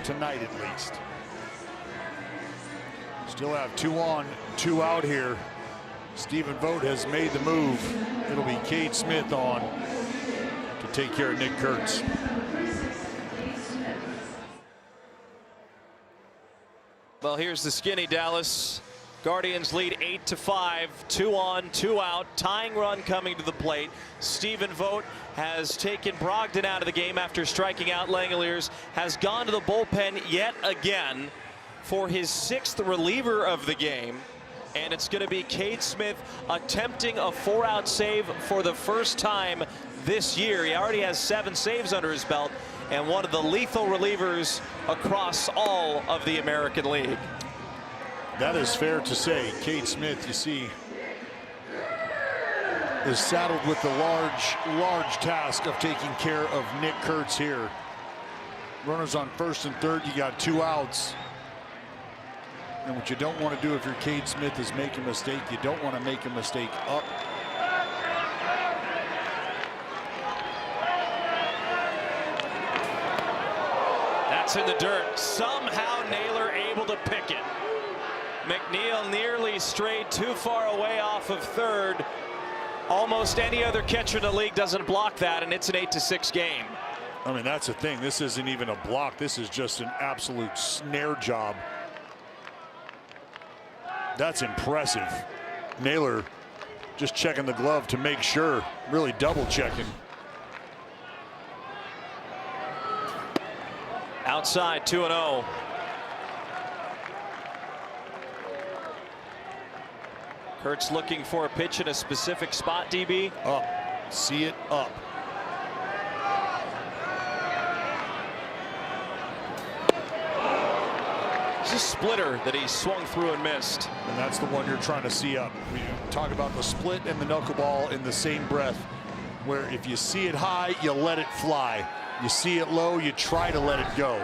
tonight at least. Still have 2 on, 2 out here. Stephen Vogt has made the move. It'll be Cade Smith on to take care of Nick Kurtz. Well, here's the skinny, Dallas. Guardians lead 8-5, 2 on, 2 out, tying run coming to the plate. Stephen Vogt has taken Brogdon out of the game after striking out Langoliers, has gone to the bullpen yet again for his 6th reliever of the game. And it's going to be Cade Smith attempting a 4-out save for the first time this year. He already has 7 saves under his belt and one of the lethal relievers across all of the American League. That is fair to say. Cade Smith, you see, is saddled with the large task of taking care of Nick Kurtz here. Runners on first and third, you got 2 outs. And what you don't want to do if you're Cade Smith is make a mistake. You don't want to make a mistake up. That's in the dirt. Somehow Naylor able to pick it. McNeil nearly strayed too far away off of third. Almost any other catcher in the league doesn't block that, and it's an 8-6 game. I mean, that's the thing. This isn't even a block. This is just an absolute snare job. That's impressive. Naylor just checking the glove to make sure, really double checking. Outside, 2-0. Kurtz looking for a pitch in a specific spot, DB. Up. See it up. It's a splitter that he swung through and missed. And that's the one you're trying to see up. We talk about the split and the knuckleball in the same breath, where if you see it high, you let it fly. You see it low, you try to let it go.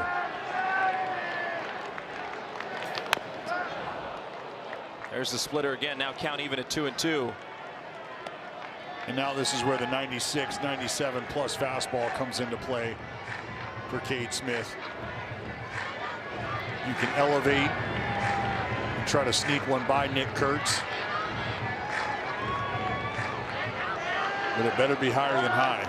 There's the splitter again. Now count even at 2-2. And now this is where the 96, 97 plus fastball comes into play for Cade Smith. You can elevate and try to sneak one by Nick Kurtz. But it better be higher than high.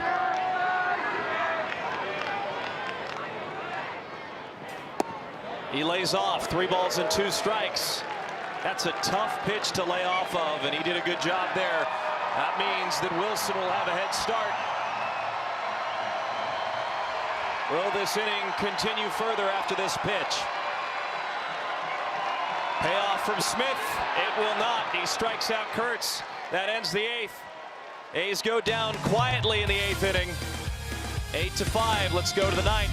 He lays off. 3 balls and 2 strikes. That's a tough pitch to lay off of, and he did a good job there. That means that Wilson will have a head start. Will this inning continue further after this pitch? Payoff from Smith. It will not. He strikes out Kurtz. That ends the 8th. A's go down quietly in the 8th inning. 8-5. Let's go to the 9th.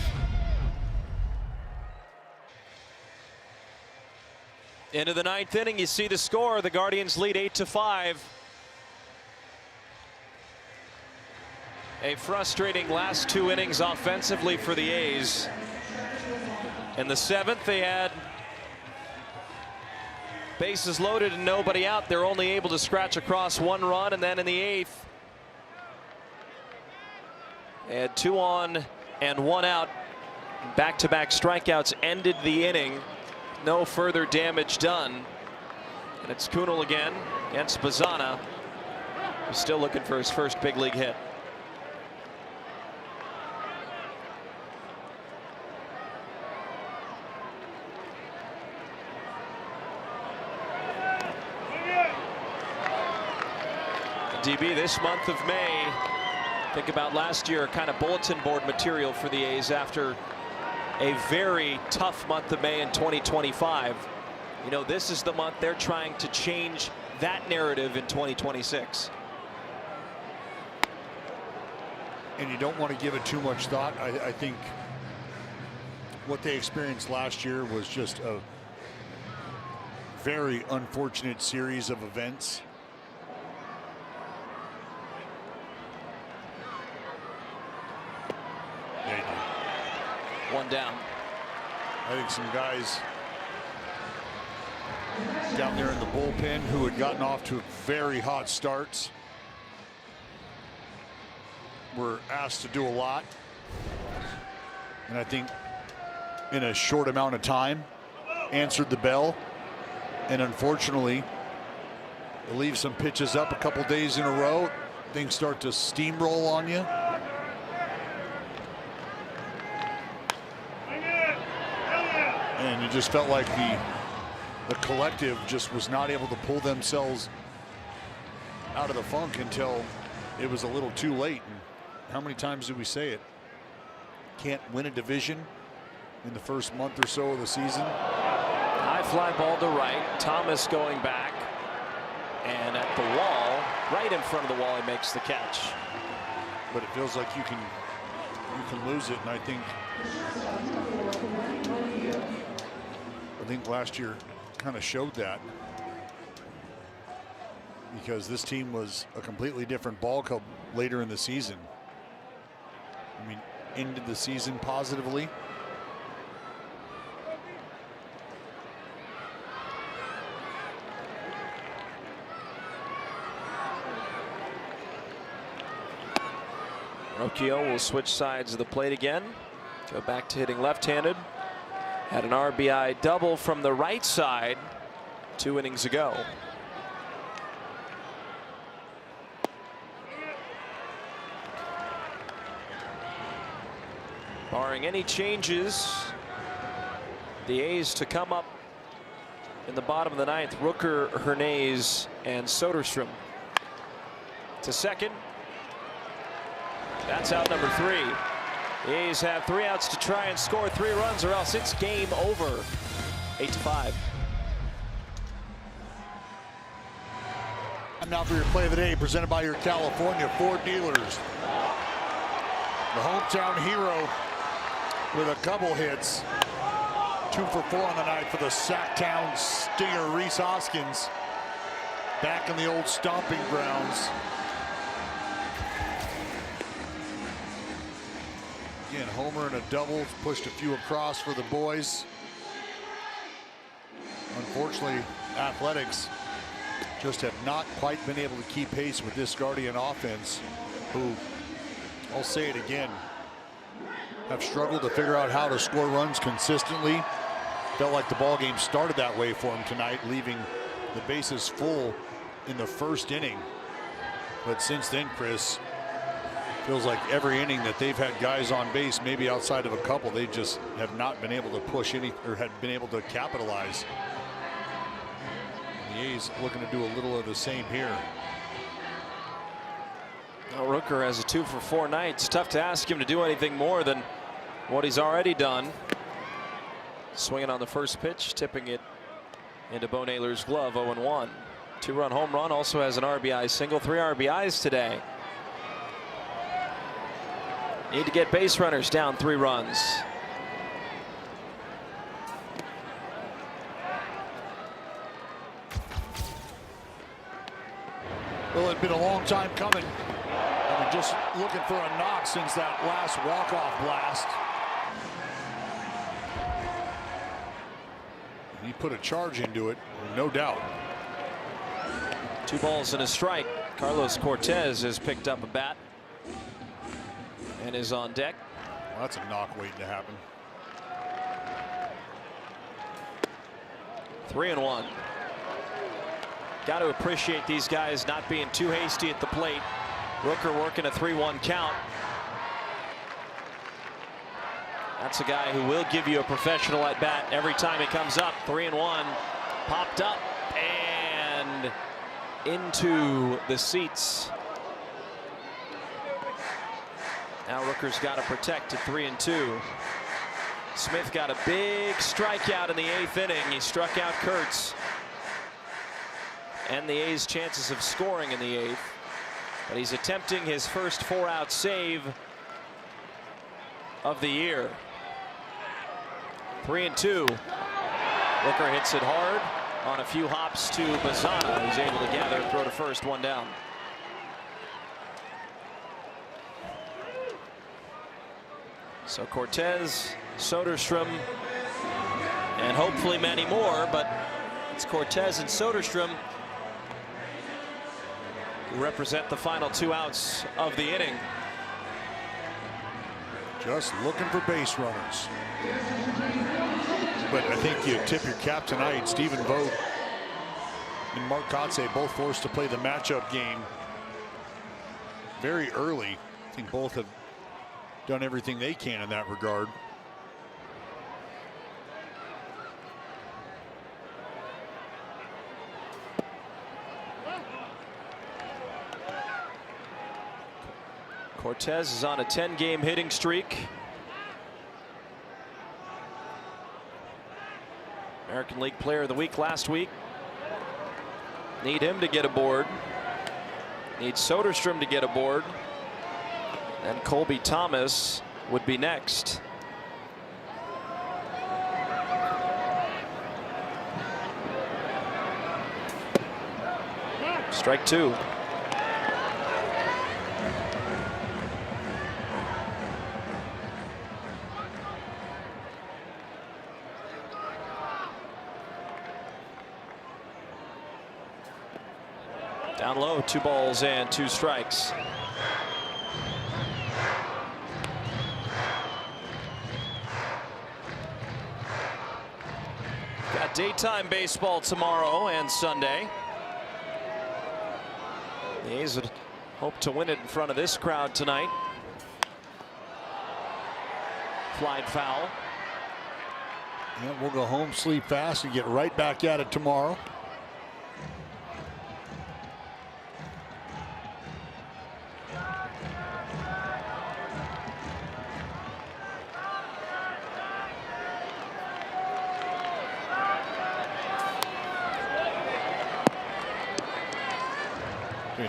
Into the 9th inning, you see the score. The Guardians lead 8-5. A frustrating last 2 innings offensively for the A's. In the 7th, they had bases loaded and nobody out. They're only able to scratch across 1 run, and then in the 8th, they had 2 on and 1 out. Back-to-back strikeouts ended the inning. No further damage done. And it's Kunal again against Bazana, who's still looking for his first big league hit. DB, this month of May, think about last year, kind of bulletin board material for the A's after a very tough month of May in 2025. You know, this is the month they're trying to change that narrative in 2026. And you don't want to give it too much thought. I think what they experienced last year was just a very unfortunate series of events. One down. I think some guys down there in the bullpen who had gotten off to very hot starts were asked to do a lot. And I think in a short amount of time answered the bell. And unfortunately, they leave some pitches up a couple days in a row. Things start to steamroll on you. And it just felt like the collective just was not able to pull themselves out of the funk until it was a little too late. And how many times did we say it? Can't win a division in the first month or so of the season. High fly ball to right. Thomas going back. And at the wall, right in front of the wall, he makes the catch. But it feels like you can lose it, and I think last year kind of showed that, because this team was a completely different ball club later in the season. I mean, ended the season positively. Rocchio will switch sides of the plate again. Go back to hitting left-handed. Had an RBI double from the right side 2 innings ago. Barring any changes, the A's to come up in the bottom of the 9th, Rooker, Hernandez, and Soderstrom. To second. That's out number 3. The A's have 3 outs to try and score 3 runs, or else it's game over. 8-5. And now for your play of the day, presented by your California Ford dealers. The hometown hero with a couple hits. 2 for 4 on the night for the Sacktown Stinger, Reese Hoskins. Back in the old stomping grounds. Again, homer and a double, pushed a few across for the boys. Unfortunately, Athletics just have not quite been able to keep pace with this Guardian offense, who, I'll say it again, have struggled to figure out how to score runs consistently. Felt like the ball game started that way for them tonight, leaving the bases full in the first inning. But since then, Chris, feels like every inning that they've had guys on base, maybe outside of a couple, they just have not been able to push any or had been able to capitalize. And the A's looking to do a little of the same here. Well, Rooker has a 2 for 4 night. It's tough to ask him to do anything more than what he's already done. Swinging on the first pitch, tipping it into Bo Naylor's glove. 0-1. 2-run home run, also has an RBI single. 3 RBIs today. Need to get base runners down 3 runs. Well, it's been a long time coming. I mean, just looking for a knock since that last walk-off blast. He put a charge into it, no doubt. 2 balls and a strike. Carlos Cortez has picked up a bat and is on deck. Well, that's a knock waiting to happen. 3-1. Got to appreciate these guys not being too hasty at the plate. Rooker working a 3-1 count. That's a guy who will give you a professional at bat every time he comes up. 3-1. Popped up and into the seats. Now Rooker's got to protect at 3-2. Smith got a big strikeout in the 8th inning. He struck out Kurtz. And the A's chances of scoring in the 8th. But he's attempting his first 4-out save of the year. 3-2. Rooker hits it hard on a few hops to Bazana, who's able to gather and throw to first, 1 down. So Cortez, Soderstrom, and hopefully many more, but it's Cortez and Soderstrom who represent the final 2 outs of the inning. Just looking for base runners. But I think you tip your cap tonight. Stephen Vogt and Mark Kotze both forced to play the matchup game very early. I think both have done everything they can in that regard. Cortez is on a 10-game hitting streak. American League Player of the Week last week. Need him to get aboard. Need Soderstrom to get aboard. And Colby Thomas would be next. Strike 2. Down low, 2 balls and 2 strikes. Got daytime baseball tomorrow and Sunday. The A's would hope to win it in front of this crowd tonight. Flying foul. Yeah, we'll go home, sleep fast, and get right back at it tomorrow.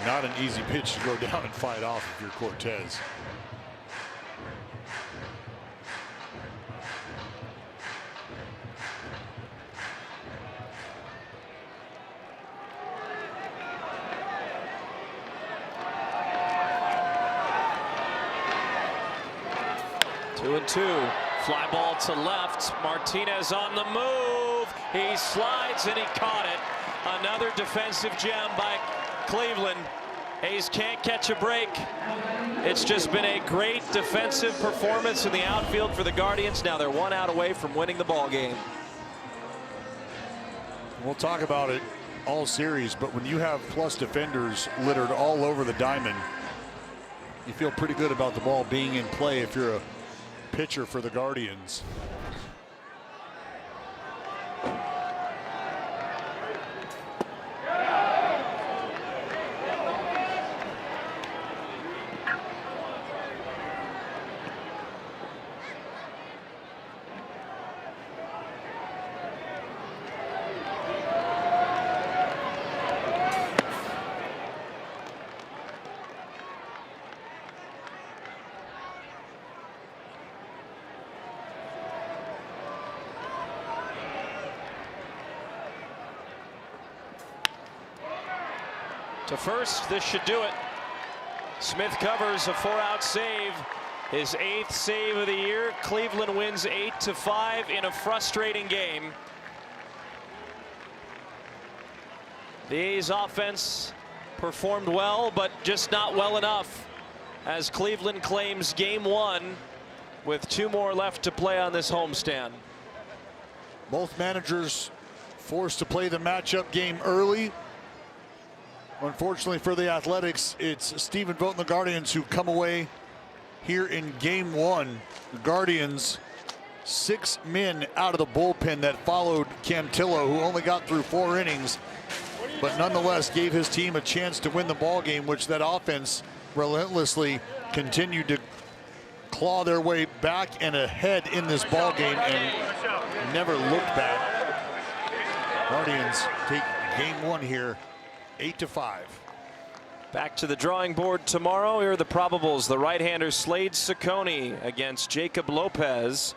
Not an easy pitch to go down and fight off if you're Cortez. 2-2. Fly ball to left. Martinez on the move. He slides and he caught it. Another defensive gem by Cleveland. A's can't catch a break. It's just been a great defensive performance in the outfield for the Guardians. Now they're 1 out away from winning the ball game. We'll talk about it all series, but when you have plus defenders littered all over the diamond, you feel pretty good about the ball being in play if you're a pitcher for the Guardians. To first, this should do it. Smith covers a 4-out save. His 8th save of the year. Cleveland wins 8-5 in a frustrating game. The A's offense performed well, but just not well enough, as Cleveland claims game 1 with 2 more left to play on this homestand. Both managers forced to play the matchup game early. Unfortunately for the Athletics, it's Stephen Vogt and the Guardians who come away here in game 1. The Guardians, 6 men out of the bullpen that followed Camtillo, who only got through 4 innings, but nonetheless gave his team a chance to win the ball game, which that offense relentlessly continued to claw their way back and ahead in this ball game and never looked back. Guardians take game 1 here, 8-5. Back to the drawing board tomorrow. Here are the probables. The right-hander Slade Ciccone against Jacob Lopez.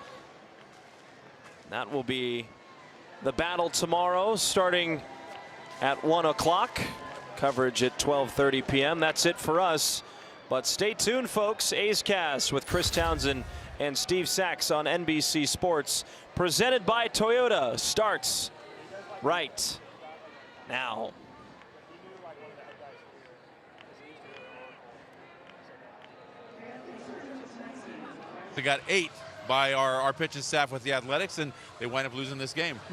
That will be the battle tomorrow, starting at 1 o'clock. Coverage at 12:30 p.m. That's it for us. But stay tuned, folks. A's Cast with Chris Townsend and Steve Sachs on NBC Sports, presented by Toyota, starts right now. They got 8 by our pitching staff with the Athletics, and they wind up losing this game.